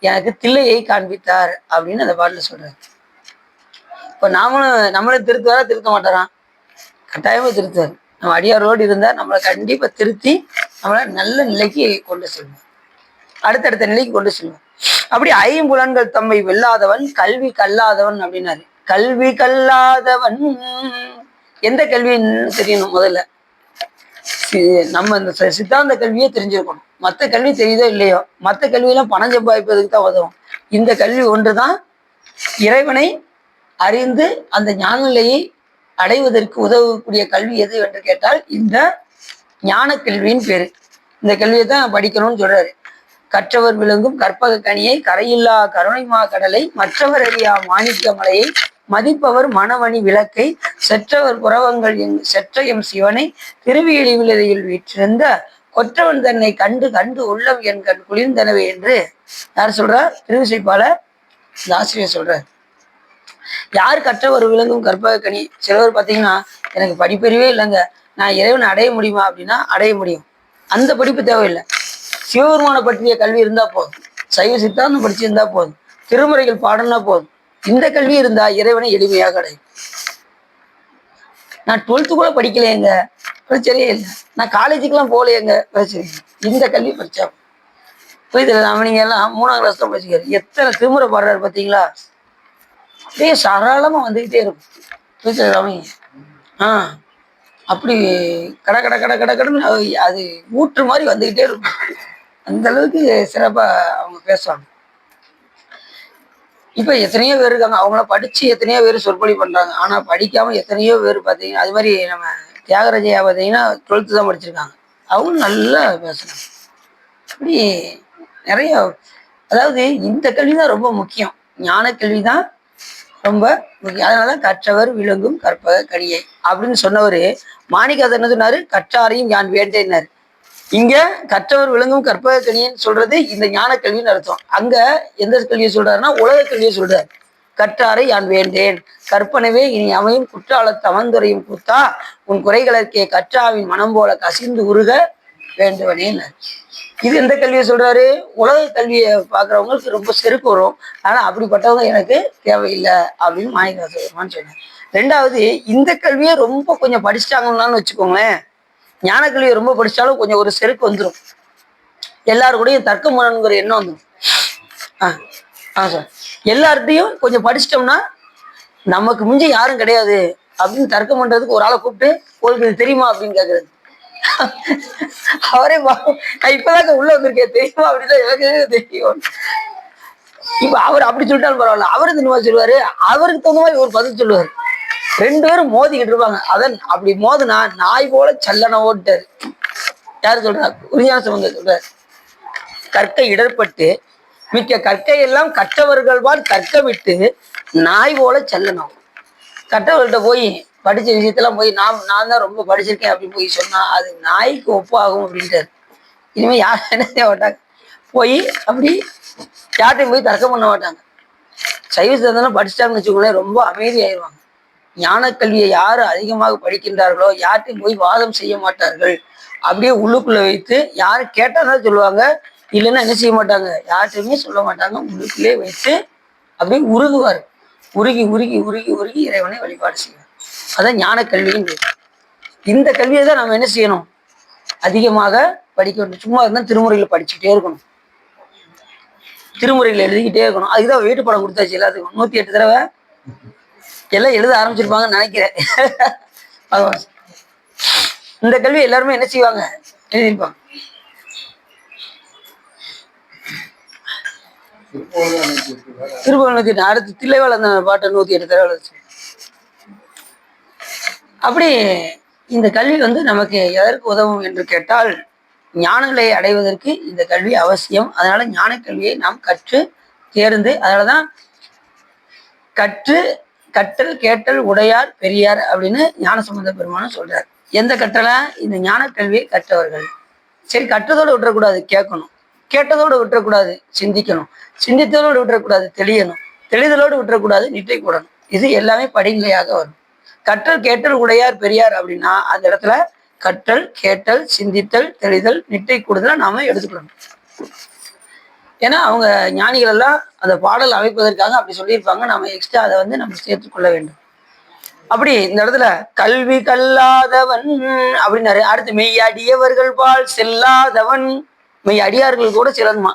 எனக்கு தில்லையை காண்பித்தார் அப்படின்னு அந்த பாட்டில் சொல்றாரு. இப்போ நம்மளை திருத்துவாரா திருத்த மாட்டாராம்? கட்டாயமா திருத்துவார். நம்ம அடியாரோடு இருந்தால் நம்மளை கண்டிப்பா திருத்தி நம்மளை நல்ல நிலைக்கு கொண்டு செல்வோம், அடுத்தடுத்த நிலைக்கு கொண்டு செல்வோம். அப்படி ஐம்புலன்கள் தம்மை வெல்லாதவன் கல்வி கல்லாதவன் அப்படின்னாரு. கல்வி கல்லாதவன் எந்த கல்வின்னு தெரியணும். முதல்ல நம்ம இந்த சித்தாந்த கல்வியே தெரிஞ்சிருக்கணும். மற்ற கல்வி தெரியுதோ இல்லையோ, மற்ற கல்வியெல்லாம் பணம் சம்பாதிப்பதுக்கு தான் உதவும். இந்த கல்வி ஒன்றுதான் இறைவனை அறிந்து அந்த ஞான நிலையை அடைவதற்கு உதவக்கூடிய கல்வி எது என்று கேட்டால் இந்த ஞான கல்வியின் பேரு. இந்த கல்வியை தான் படிக்கணும்னு சொல்றாரு. கற்றவர் விளங்கும் கற்பக கனியை கரையில்லா கருணைமா கடலை மற்றவர் அறியா மாணிக்க மலையை மதிப்பவர் மணவணி விளக்கை செற்றவர் புறவங்கள் செற்றையும் சிவனை திருவியலி விளையில் வீற்றிருந்த கொற்றவன் தன்னை கண்டு கண்டு உள்ளம் என் கண் குளிர்ந்தனவே என்று யார் சொல்றார்? திருவிசைப்பாளர் ஆசிரியர் சொல்றார். யார் கற்றவர் விளங்கும் கற்பக கனி? சிலவர் பார்த்தீங்கன்னா எனக்கு படிப்பறிவே இல்லைங்க, நான் இறைவனை அடைய முடியுமா அப்படின்னா அடைய முடியும். அந்த படிப்பு தேவையில்லை. சிவபெருமானை பற்றிய கல்வி இருந்தா போதும், சைவ சித்தாந்தம் படிச்சிருந்தா போதும், திருமுறைகள் பாடம்னா போதும். இந்த கல்வி இருந்தா இறைவனை எளிமையாக அடையும். நான் 12th கூட படிக்கலையேங்க, பிரச்சனையே இல்லை. நான் காலேஜுக்கெல்லாம் போகலையேங்க, பிரச்சனை இல்லை. இந்த கல்வி படிச்சா புரியுது. நம்ம நீங்க எல்லாம் 3ஆம் கிளாஸ் தான் படிச்சுக்காரு. எத்தனை திருமுறை பாடுறாரு பார்த்தீங்களா? அப்படியே சரளமா வந்துகிட்டே இருக்கும். புரியுது. அப்படி கட கட கட கட கடன்னு அது ஊற்று மாதிரி வந்துகிட்டே இருக்கும். அந்த அளவுக்கு சிறப்பா அவங்க பேசுவாங்க. இப்ப எத்தனையோ பேர் இருக்காங்க, அவங்கள படிச்சு எத்தனையோ பேர் சொற்பொழி பண்றாங்க. ஆனா படிக்காம எத்தனையோ பேர் பார்த்தீங்கன்னா, அது மாதிரி நம்ம தியாகராஜையா பார்த்தீங்கன்னா 12th தான் படிச்சிருக்காங்க, அவங்களும் நல்லா பேசுறாங்க. அப்படி நிறைய, அதாவது இந்த கல்வி தான் ரொம்ப முக்கியம். ஞான கல்வி தான் ரொம்ப முக்கியம். அதனாலதான் கற்றவர் விளங்கும் கற்பக கனியை அப்படின்னு சொன்னவரு மாணிக்கவாசகர் என்ன சொன்னாரு? கற்றாரையும் யான் வேண்டேன்னாரு. இங்க கற்றவர் விளங்கும் கற்பக கணியன்னு சொல்றது இந்த ஞான கல்வின்னு அர்த்தம். அங்க எந்த கல்வியை சொல்றாருன்னா உலக கல்வியை சொல்றாரு. கற்றாரை யான் வேண்டேன் கற்பனவே இனி அமையும் குற்றால தவந்துரையும் கூத்தா உன் குறைகளுக்கே கற்றாவின் மனம் போல கசிந்து உருக வேண்டுவனேன்னு. இது எந்த கல்வியை சொல்றாரு? உலக கல்வியை பாக்குறவங்களுக்கு ரொம்ப செருக்கு வரும். ஆனா அப்படிப்பட்டவங்க எனக்கு தேவையில்லை அப்படின்னு மாணிக்கவாசகர் சொன்னார். ரெண்டாவது, இந்த கல்வியை ரொம்ப கொஞ்சம் படிச்சிட்டாங்கன்னு வச்சுக்கோங்களேன், ஞான கல்வியை ரொம்ப படிச்சாலும் கொஞ்சம் ஒரு செருக்கு வந்துடும். எல்லாரு கூடயும் தர்க்கம் பண்ணணுங்கிற எண்ணம் வந்துடும். சார், எல்லார்ட்டையும் கொஞ்சம் படிச்சிட்டோம்னா நமக்கு மிஞ்சி யாரும் கிடையாது அப்படின்னு தர்க்கம் பண்றதுக்கு ஒரு ஆளை கூப்பிட்டு உங்களுக்கு இது தெரியுமா அப்படின்னு கேட்கறது. அவரே இப்பதான் உள்ள வந்திருக்கேன் தெரியுமா அப்படின்னா எனக்கு தெரியும். இப்ப அவர் அப்படி சொல்லிட்டாலும் பரவாயில்ல, அவரு தெரியுமா சொல்லுவாரு, அவருக்கு தகுந்த மாதிரி ஒரு பதில் சொல்லுவாரு. ரெண்டு பேரும் மோதிக்கிட்டு இருப்பாங்க. அதன் அப்படி மோதுனா நாய் போல சல்லன ஓட்டாரு. யாரு சொல்றா? உரியான சம்பந்தர் சொல்றாரு. கற்கை இடர்பட்டு மிக்க கற்கை எல்லாம் கற்றவர்கள்பால் கற்க விட்டு நாய் போல செல்லணும். கற்றவர்கள்ட்ட போய் படிச்ச விஷயத்தெல்லாம் போய் நான் தான் ரொம்ப படிச்சிருக்கேன் அப்படின்னு போய் சொன்னா அது நாய்க்கு ஒப்பாகும் அப்படின்ட்டாரு. இனிமே யாரும் என்ன செய்ய மாட்டாங்க, போய் அப்படி யார்ட்டையும் போய் தர்க்கம் பண்ண மாட்டாங்க. சைவ சித்தாந்தம் படிச்சிட்டாங்கன்னு வச்சுக்கோங்களேன், ரொம்ப அமைதியாயிருவாங்க. ஞான கல்வியை யாரு அதிகமாக படிக்கின்றார்களோ யார்ட்டையும் போய் வாதம் செய்ய மாட்டார்கள். அப்படியே உள்ளுக்குள்ள வைத்து யாரு கேட்டாதான் சொல்லுவாங்க, இல்லைன்னா என்ன செய்ய மாட்டாங்க, யார்கிட்டையுமே சொல்ல மாட்டாங்க. உள்ளுக்குள்ளே வைத்து அப்படியே உருகுவார். உருகி உருகி உருகி உருகி இறைவனை வழிபாடு செய்வார். அதான் ஞான கல்வின்னு. இந்த கல்வியை தான் நம்ம என்ன செய்யணும், அதிகமாக படிக்க வேண்டும். சும்மா இருந்தால் திருமுறைகளை படிச்சுக்கிட்டே இருக்கணும், திருமுறைகளை எழுதிக்கிட்டே இருக்கணும். அதுக்குதான் வீட்டு படம் கொடுத்தாச்சு எல்லாத்துக்கும். 108 தடவை எல்லாம் எழுத ஆரம்பிச்சிருப்பாங்கன்னு நினைக்கிறேன். இந்த கல்வி எல்லாருமே என்ன செய்வாங்க, எழுதியிருப்பாங்க. திருப்பூர் அடுத்து தில்லைவாழ் அந்த பாட்டை 108 தடவை. அப்படி இந்த கல்வி நமக்கு எதற்கு உதவும் என்று கேட்டால், ஞானங்களை அடைவதற்கு இந்த கல்வி அவசியம். அதனால ஞான கல்வியை நாம் கற்று தேர்ந்து, அதனாலதான் கற்று கற்றல் கேட்டல் உடையார் பெரியார் அப்படின்னு ஞானசம்பந்த பெருமானும் சொல்றார். எந்த கற்றலா? இந்த ஞான கல்வியை கற்றவர்கள். சரி, கற்றதோடு விட்டுறக்கூடாது, கேட்கணும். கேட்டதோடு விட்டுறக்கூடாது, சிந்திக்கணும். சிந்தித்ததோடு விட்டுறக்கூடாது, தெளியணும். தெளிதலோடு விட்டுறக்கூடாது, நிட்டை கூடணும். இது எல்லாமே படிநிலையாக வரும். கற்றல் கேட்டல் உடையார் பெரியார் அப்படின்னா அந்த இடத்துல கற்றல் கேட்டல் சிந்தித்தல் தெளிதல் நிட்டை கூடுதலை நாம எடுத்துக்கணும். ஏன்னா அவங்க ஞானிகள் எல்லாம் அந்த பாடல் அமைப்பதற்காக அப்படி சொல்லியிருப்பாங்க. நம்ம எக்ஸ்ட்ரா அதை நம்ம சேர்த்துக்கொள்ள வேண்டும். அப்படி இந்த இடத்துல கல்வி கல்லாதவன் அப்படின்னாரு. அடுத்து மெய் அடியவர்கள் பால் செல்லாதவன். மெய் அடியார்கள் கூட சிலன்மா,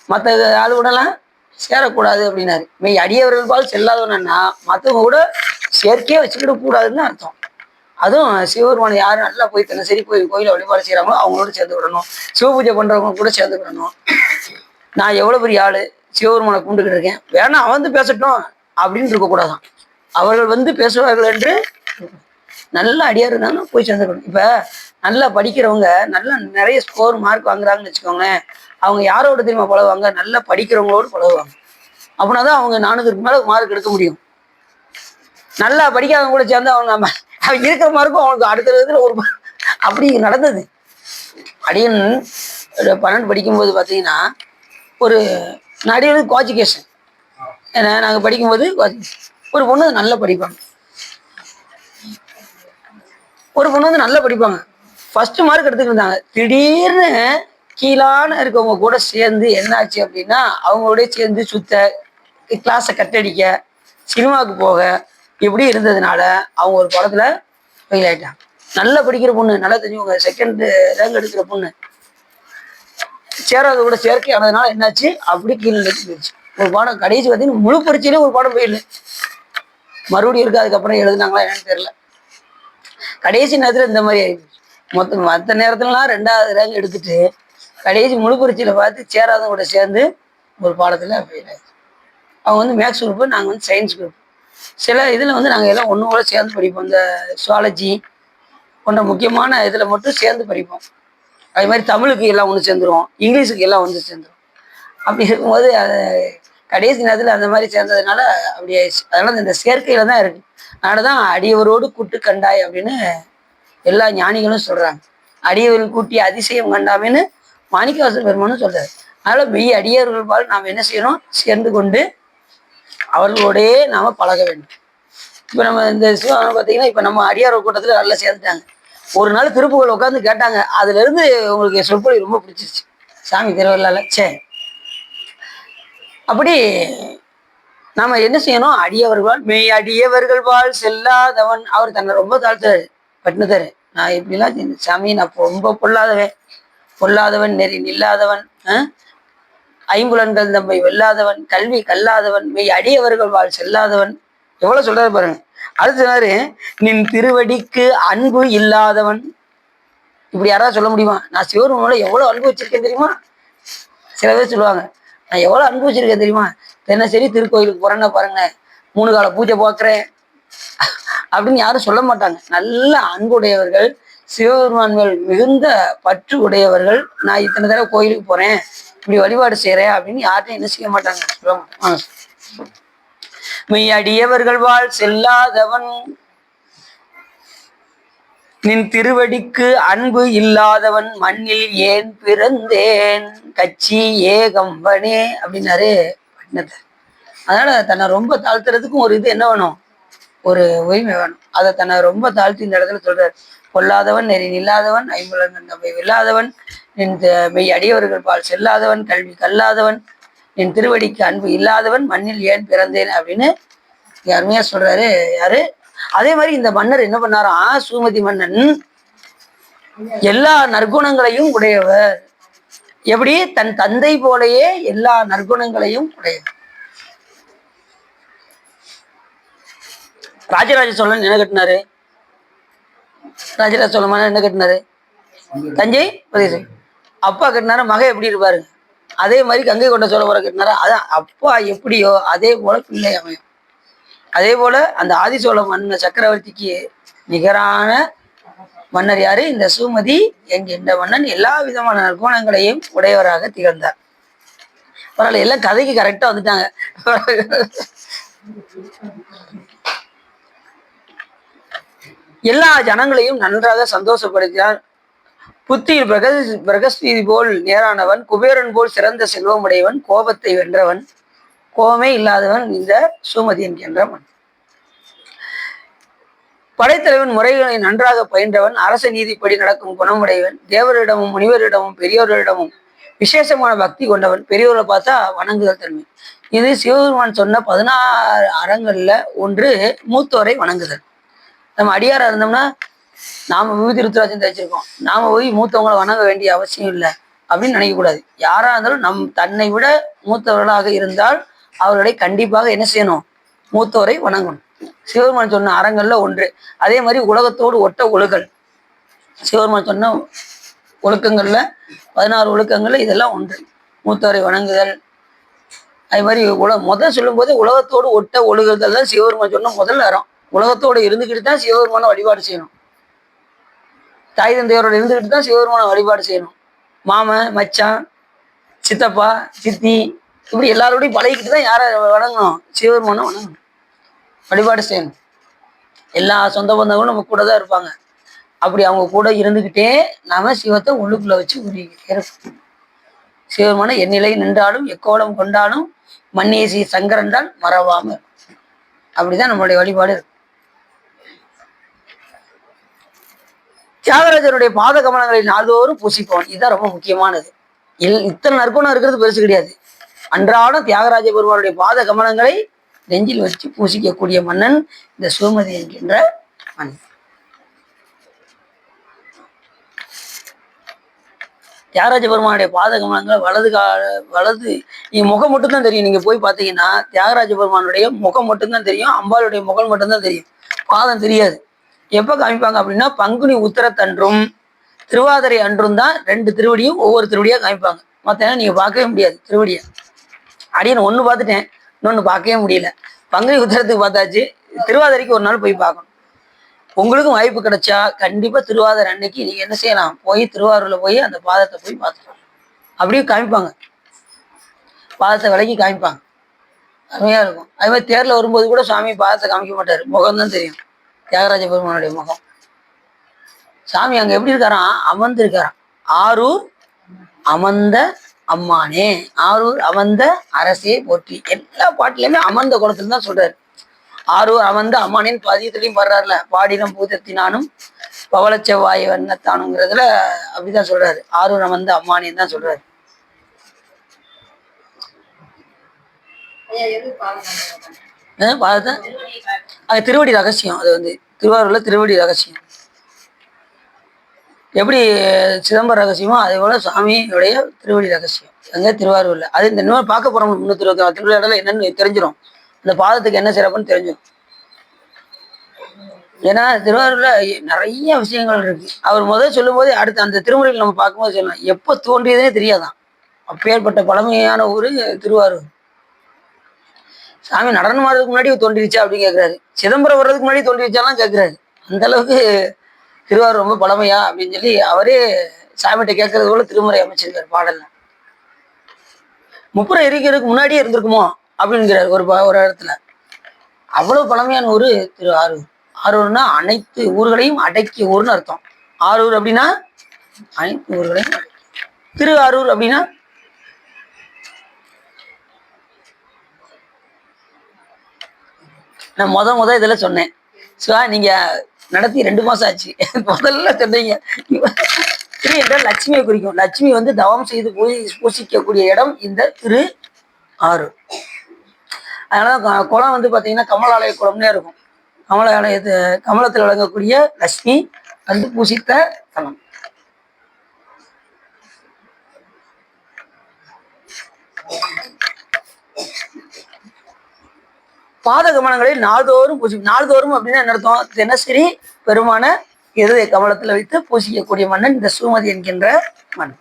மற்ற ஆளு கூடலாம் சேரக்கூடாது அப்படின்னாரு. மெய் அடியவர்கள் பால் செல்லாதவன்னா மற்றவங்க கூட சேர்க்கையே வச்சுக்கிட கூடாதுன்னு அர்த்தம். அதுவும் சிவபெருமான யாரும் நல்லா போய் தினசரி கோயிலை வழிபாடு செய்யறாங்களோ அவங்களோட சேர்ந்து விடணும். சிவபூஜை பண்றவங்க கூட சேர்ந்து விடணும். நான் எவ்வளவு பெரிய ஆளு, சிவபெருமானை கும்பிட்டுக்கிட்டு இருக்கேன், வேணா அவன் பேசட்டும் அப்படின்னு இருக்கக்கூடாதான். அவர்கள் பேசுவார்கள் என்று நல்ல அடியார் இருந்தாலும் போய் சேர்ந்துக்கணும். இப்ப நல்லா படிக்கிறவங்க நல்லா நிறைய ஸ்கோர் மார்க் வாங்குறாங்கன்னு வச்சுக்கோங்களேன், அவங்க யாரோட தெரியுமா பழகுவாங்க, நல்லா படிக்கிறவங்களோடு பழகுவாங்க. அப்படின்னாதான் அவங்க 400க்கு மேல மார்க் எடுக்க முடியும். நல்லா படிக்காதவங்க கூட சேர்ந்து அவங்க இருக்கிற மார்க்கும் அவனுக்கு அடுத்த விதத்துல ஒரு அப்படி நடந்தது. அடியன் 12 படிக்கும்போது பார்த்தீங்கன்னா ஒரு நடிகர் குவாலிஃபிகேஷன், ஏன்னா நாங்கள் படிக்கும்போது ஒரு பொண்ணு நல்லா படிப்பாங்க, ஒரு பொண்ணு நல்லா படிப்பாங்க, ஃபர்ஸ்ட் மார்க் எடுத்துக்கிட்டு இருந்தாங்க. திடீர்னு கீழான இருக்கவங்க கூட சேர்ந்து என்னாச்சு அப்படின்னா அவங்களோட சேர்ந்து சுத்த, கிளாஸை கட்டடிக்க, சினிமாவுக்கு போக, இப்படி இருந்ததுனால அவங்க ஒரு படத்துல ஃபெயில் ஆயிட்டாங்க. நல்லா படிக்கிற பொண்ணு, நல்லா தெரிஞ்சவங்க, செகண்ட் ரேங்க் எடுக்கிற பொண்ணு சேராத கூட சேர்க்கை ஆனதுனால என்னாச்சு, அப்படி கீழே போயிடுச்சு. ஒரு பாடம் கடைசி பார்த்தீங்கன்னா முழு பரீட்சையிலே ஒரு பாடம் போயிடல, மறுபடியும் இருக்கு. அதுக்கப்புறம் எழுதுனாங்களா என்னன்னு தெரியல. கடைசி நேரத்துல இந்த மாதிரி ஆயிடுச்சு. மற்ற நேரத்துலலாம் 2வது ரேங்க் எடுத்துட்டு கடைசி முழு பரீட்சையில பார்த்து சேராதவங்க கூட சேர்ந்து ஒரு பாடத்துல ஃபெயில் ஆயிடுச்சு. அவங்க மேக்ஸ் குரூப்பு, நாங்கள் சயின்ஸ் குரூப். சில இதில் நாங்கள் எல்லாம் ஒன்று கூட சேர்ந்து படிப்போம். இந்த சுவாலஜி போன்ற முக்கியமான இதில் மட்டும் சேர்ந்து படிப்போம். அது மாதிரி தமிழுக்கு எல்லாம் ஒன்று சேர்ந்துருவோம், இங்கிலீஷுக்கு எல்லாம் வந்து சேர்ந்துரும். அப்படி இருக்கும்போது அது கடைசி நேரத்தில் அந்த மாதிரி சேர்ந்ததுனால அப்படி ஆயிடுச்சு. அதனால இந்த சேர்க்கையில தான் இருக்கு. அதனால தான் அடியவரோடு கூட்டு கண்டாய் அப்படின்னு எல்லா ஞானிகளும் சொல்றாங்க. அடியவர்கள் கூட்டிய அதிசயம் கண்டாமேன்னு மாணிக்கவாசகர் பெருமானும் சொல்றாரு. அதனால மெய் அடியவர்கள் நாம் என்ன செய்யணும், சேர்ந்து கொண்டு அவர்களோடே நாம பழக வேண்டும். இப்ப நம்ம இந்த சிவம் பார்த்தீங்கன்னா, இப்ப நம்ம அடியார் கூட்டத்துல நல்லா சேர்ந்துட்டாங்க. ஒரு நாள் திருப்புகழ் உட்காந்து கேட்டாங்க. அதுல இருந்து உங்களுக்கு சொற்பொழி ரொம்ப பிடிச்சிருச்சு. சாமி திருவள்ளால சரி. அப்படி நாம என்ன செய்யணும், அடியவர்கள் மெய் அடியவர்கள் வாழ் செல்லாதவன். அவர் தன்னை ரொம்ப தாழ்த்தாரு, பட்டினத்தாரு. நான் இப்படிலாம் சாமி, நான் ரொம்ப பொல்லாதவன் நெறி நில்லாதவன், ஐம்புலன்கள் தம்மை வெல்லாதவன், கல்வி கல்லாதவன், மெய் அடியவர்கள் வாழ் செல்லாதவன். எவ்வளவு சொல்றாரு பாருங்க. அடுத்து சொன்னாரு, நின் திருவடிக்கு அன்பு இல்லாதவன். இப்படி யாராவது சொல்ல முடியுமா? நான் சிவருமோட எவ்வளவு அன்பு வச்சிருக்கேன் தெரியுமா? சில பேர் சொல்லுவாங்க, நான் எவ்வளவு அன்பு வச்சிருக்கேன் தெரியுமா, தினசரி திருக்கோயிலுக்கு போறேன்னா பாருங்க, 3 கால பூஜை பார்க்குறேன் அப்படின்னு யாரும் சொல்ல மாட்டாங்க. நல்ல அன்புடையவர்கள், சிவபெருமான் மேல் மிகுந்த பற்று உடையவர்கள். நான் இத்தனை தடவை கோயிலுக்கு போறேன், இப்படி வழிபாடு செய்யறேன் அப்படின்னு யார்ட்டும் என்ன செய்ய மாட்டாங்க, சொல்ல மாட்டாங்க. மெய் அடியவர்கள் வாழ் செல்லாதவன், நின் திருவடிக்கு அன்பு இல்லாதவன், மண்ணில் ஏன் பிறந்தேன் கட்சி ஏகம்பனே அப்படின்னாரு பட்டினத்தார். அதனால தன்னை ரொம்ப தாழ்த்துறதுக்கும் ஒரு இது என்ன வேணும், ஒரு உரிமை வேணும். அதை தன்னை ரொம்ப தாழ்த்தி இந்த இடத்துல சொல்றாரு. பொல்லாதவன் நெறி நில்லாதவன், ஐம்புலன்கள் தம்மை வெல்லாதவன், நின் மெய் அடியவர்கள் பால் செல்லாதவன், கல்வி கல்லாதவன், என் திருவடிக்கு அன்பு இல்லாதவன், மண்ணில் ஏன் பிறந்தேன் அப்படின்னு அருமையா சொல்றாரு. யாரு? அதே மாதிரி இந்த மன்னர் என்ன பண்ணாராம், சுமதி மன்னன் எல்லா நற்குணங்களையும் உடையவர். எப்படி? தன் தந்தை போலயே எல்லா நற்குணங்களையும் உடையவர். ராஜராஜ சோழன் என்ன கட்டினாரு? ராஜராஜ சோழன் என்ன கட்டினாரு? தஞ்சை பிரதேசம். அப்பா கட்டினாரு, மகன் எப்படி இருப்பாரு? அதே மாதிரி கங்கை கொண்ட சோழபுரம் கட்டினாரா? அதான் அப்பா எப்படியோ அதே போல பிள்ளை அமையும். அதே போல அந்த ஆதிசோழ மன்னர் சக்கரவர்த்திக்கு நிகரான மன்னர் யாரு? இந்த சுமதி என்கின்ற மன்னன் எல்லா விதமான நற்குணங்களையும் உடையவராக திகழ்ந்தார். பரவாயில்ல, எல்லாம் கதைக்கு கரெக்டா வந்துட்டாங்க. எல்லா ஜனங்களையும் நன்றாக சந்தோஷப்படுத்தினார். புத்தியில் பிரகஸ்பதி போல் நேரானவன், குபேரன் போல் சிறந்த செல்வமுடையவன், கோபத்தை வென்றவன், கோபமே இல்லாதவன் இந்த சுமதி என்கின்றவன். படைத்தலைவன் முறைகளை நன்றாக பயின்றவன், அரச நீதிப்படி நடக்கும் குணமுடையவன், தேவரிடமும் முனிவரிடமும் பெரியோர்களிடமும் விசேஷமான பக்தி கொண்டவன், பெரியோரை பார்த்தா வணங்குதல் தன்மை. இது சிவபெருமான் சொன்ன 16 அறங்கள்ல ஒன்று மூத்தோரை வணங்குதல். நம்ம அடியாரா இருந்தோம்னா நாம விபூதி ருத்ராட்சம் தைச்சிருக்கோம், நாம போய் மூத்தவங்களை வணங்க வேண்டிய அவசியம் இல்லை அப்படின்னு நினைக்கக்கூடாது. யாரா இருந்தாலும் தன்னை விட மூத்தவர்களாக இருந்தால் அவர்களை கண்டிப்பாக என்ன செய்யணும், மூத்தோரை வணங்கணும். சிவபெருமான் சொன்ன அறங்கள்ல ஒன்று. அதே மாதிரி உலகத்தோடு ஒட்ட ஒழுகல், சிவபெருமான் சொன்ன ஒழுக்கங்கள்ல 16 ஒழுக்கங்கள்ல இதெல்லாம் ஒன்று. மூத்தோரை வணங்குதல். அதே மாதிரி முதல் சொல்லும் போது உலகத்தோடு ஒட்ட ஒழுகுதல் தான் சிவபெருமான் சொன்ன முதல் அறம். உலகத்தோடு இருந்துக்கிட்டு தான் சிவபெருமான வழிபாடு செய்யணும். தாய் தந்தையரோட இருந்துக்கிட்டு தான் சிவபெருமான வழிபாடு செய்யணும். மாமன், மச்சான், சித்தப்பா, சித்தி, இப்படி எல்லாரோடையும் பழகிக்கிட்டு தான் யாரை வணங்கணும், சிவபெருமான வணங்கணும், வழிபாடு செய்யணும். எல்லா சொந்த பந்தங்களும் நம்ம கூட தான் இருப்பாங்க. அப்படி அவங்க கூட இருந்துக்கிட்டே நாம சிவத்தை உள்ளுக்குள்ள வச்சு உருகிக்கிட்டே இருப்போம். சிவபெருமான எந்நிலை நின்றாலும் எக்கோலம் கொண்டாலும் மன்னேசி சங்கரன்றால் மறவாம. அப்படிதான் நம்மளுடைய வழிபாடு இருக்கு. தியாகராஜருடைய பாத கமலங்களை நாள்தோறும் பூசிப்போம். இதுதான் ரொம்ப முக்கியமானது. இத்தனை நற்குணம் இருக்கிறது பெருசு கிடையாது. அன்றாடம் தியாகராஜ பெருமானுடைய பாத கமலங்களை நெஞ்சில் வச்சு பூசிக்கக்கூடிய மன்னன் இந்த சுமதி என்கின்ற மன்னன். தியாகராஜ பெருமானுடைய பாத கமலங்களை வலது முகம் மட்டும்தான் தெரியும். நீங்க போய் பார்த்தீங்கன்னா தியாகராஜ பெருமானுடைய முகம் மட்டும்தான் தெரியும், அம்பாளுடைய முகம் மட்டும்தான் தெரியும், பாதம் தெரியாது. எப்ப காமிப்பாங்க அப்படின்னா பங்குனி உத்திரத்தன்றும் திருவாதிரை அன்றும் தான் 2 திருவடியும் ஒவ்வொரு திருவடியா காமிப்பாங்க. மற்ற நீங்க பார்க்கவே முடியாது திருவடியை. அடியன்னு ஒன்று பார்த்துட்டேன், இன்னொன்று பார்க்கவே முடியல. பங்குனி உத்திரத்துக்கு பார்த்தாச்சு, திருவாதிரைக்கு ஒரு நாள் போய் பார்க்கணும். உங்களுக்கும் வாய்ப்பு கிடைச்சா கண்டிப்பா திருவாதிரை அன்னைக்கு நீங்க என்ன செய்யலாம், போய் திருவாரூர்ல போய் அந்த பாதத்தை போய் பார்த்துக்கலாம். அப்படியே காமிப்பாங்க, பாதத்தை விலகி காமிப்பாங்க, அருமையா இருக்கும். அதே மாதிரி தேர்ல வரும்போது கூட சுவாமி பாதத்தை காமிக்க மாட்டாரு, முகம்தான் தெரியும், தியாகராஜ பெருமானுடைய முகம். சாமி அங்க எப்படி இருக்காராம்? அமர்ந்து இருக்காராம். ஆரூர் அமர்ந்த அம்மானே, ஆரூர் அமர்ந்த அரசே போற்றி. எல்லா பாட்டிலுமே அமர்ந்த குணத்துல தான் சொல்றாரு. ஆரூர் அமர்ந்த அம்மானேன்னு பதியத்திலையும் பாடுறாருல, பாடினம் பூதத்தினானும் பவள செவ்வாய் வண்ணத்தானுங்கிறதுல அப்படிதான் சொல்றாரு. ஆரூர் அமர்ந்த அம்மானேன்னு தான் சொல்றாரு. அது திருவடி ரகசியம். அது வந்து திருவாரூர்ல திருவடி ரகசியம். எப்படி சிதம்பர ரகசியமோ அதே போல சுவாமியுடைய திருவடி ரகசியம் அங்க திருவாரூர்ல. அது இந்த இன்னொரு பார்க்க போறோம். 326 திருவிழாவில் என்னன்னு தெரிஞ்சிடும். இந்த பாதத்துக்கு என்ன சிறப்புன்னு தெரிஞ்சிடும். ஏன்னா திருவாரூர்ல நிறைய விஷயங்கள் இருக்கு. அவர் முதல் சொல்லும் போது அடுத்து அந்த திருமுறைகள் நம்ம பார்க்கும்போது சொல்லலாம், எப்ப தோன்றியதுன்னே தெரியாதான். அப்பேற்பட்ட பழமையான ஊரு திருவாரூர். சாமி நடனம் ஆடுறதுக்கு முன்னாடி தோன்றிடுச்சா அப்படின்னு கேட்கிறாரு. சிதம்பரம் வர்றதுக்கு முன்னாடி தோன்றிடுச்சாலாம் கேட்கிறாரு. அந்த அளவுக்கு திருவாரூர் ரொம்ப பழமையா அப்படின்னு சொல்லி அவரே சாமிகிட்ட கேட்கறது போல திருமுறை அமைச்சிருக்காரு பாடல்ல. முப்புறம் எரிக்கிறதுக்கு முன்னாடியே இருந்திருக்குமோ அப்படிங்கிறார் ஒரு இடத்துல. அவ்வளவு பழமையான ஊரு திரு ஆரூர். ஆரூர்னா அனைத்து ஊர்களையும் அடக்கிய ஊர்னு அர்த்தம். ஆரூர் அப்படின்னா அனைத்து ஊர்களையும் திரு ஆரூர் அப்படின்னா நான் முத இதுல சொன்னேன். நீங்க நடத்தி 2 மாசம் ஆச்சு. முதல்ல சொன்னீங்க திரு என்றால் லட்சுமியை குறிக்கும். லட்சுமி வந்து தவம் செய்து பூசிக்கக்கூடிய இடம் இந்த திரு ஆரூர். அதனால குளம் வந்து பாத்தீங்கன்னா கமலாலய குளம்னே இருக்கும். கமலத்தில் விளங்கக்கூடிய லட்சுமி வந்து பூசித்த தலம். பாதகமனங்களை நாள்தோறும் நாள்தோறும் அப்படின்னா என்ன அர்த்தம்? தினசரி பெருமான இருதய கமலத்துல வைத்து பூசிக்கக்கூடிய மன்னன் இந்த சுமதி என்கின்ற மன்னன்.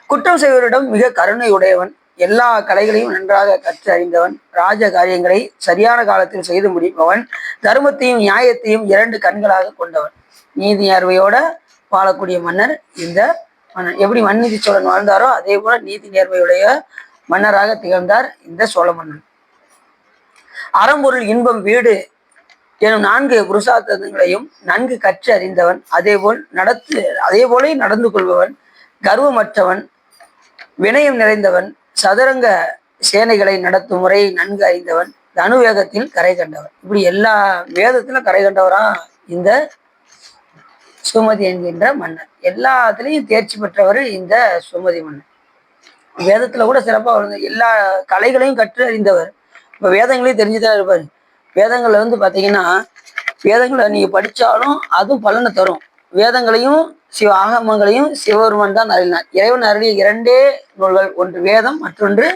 குற்றம் செய்வரிடம் மிக கருணை உடையவன், எல்லா கலைகளையும் நன்றாக கற்று அறிந்தவன், ராஜ காரியங்களை சரியான காலத்தில் செய்து முடிப்பவன், தர்மத்தையும் நியாயத்தையும் 2 கண்களாக கொண்டவன். நீதி நேர்மையோட வாழக்கூடிய மன்னர் இந்த மன்னன். எப்படி மன்நீதி சோழன் வாழ்ந்தாரோ அதே போல நீதி நேர்மையுடைய மன்னராக திகழ்ந்தார் இந்த சோழ மன்னன். அறம்பொருள் இன்பம் வீடு எனும் 4 புருஷார்த்தங்களையும் நன்கு கற்று அறிந்தவன், அதே போல நடந்து கொள்பவன், கர்வமற்றவன், வினயம் நிறைந்தவன், சதுரங்க சேனைகளை நடத்தும் முறையை நன்கு அறிந்தவன், தனுவேகத்தில் கரை கண்டவன். இப்படி எல்லா வேதத்துல கரை கண்டவரா இந்த சுமதி என்கின்ற மன்னர். எல்லாத்துலேயும் தேர்ச்சி பெற்றவர் இந்த சுமதி மன்னர். வேதத்துல கூட சிறப்பாக எல்லா கலைகளையும் கற்று அறிந்தவர். இப்போ வேதங்களையும் தெரிஞ்சுதான் இருப்பாரு. வேதங்களை வந்து பார்த்தீங்கன்னா வேதங்களை நீங்க படிச்சாலும் அதுவும் பலனை தரும். வேதங்களையும் ஆகமங்களையும் சிவபெருமான் தான் அருளினார். இறைவன் அருளிய 2 நூல்கள், ஒன்று வேதம், மற்றொன்று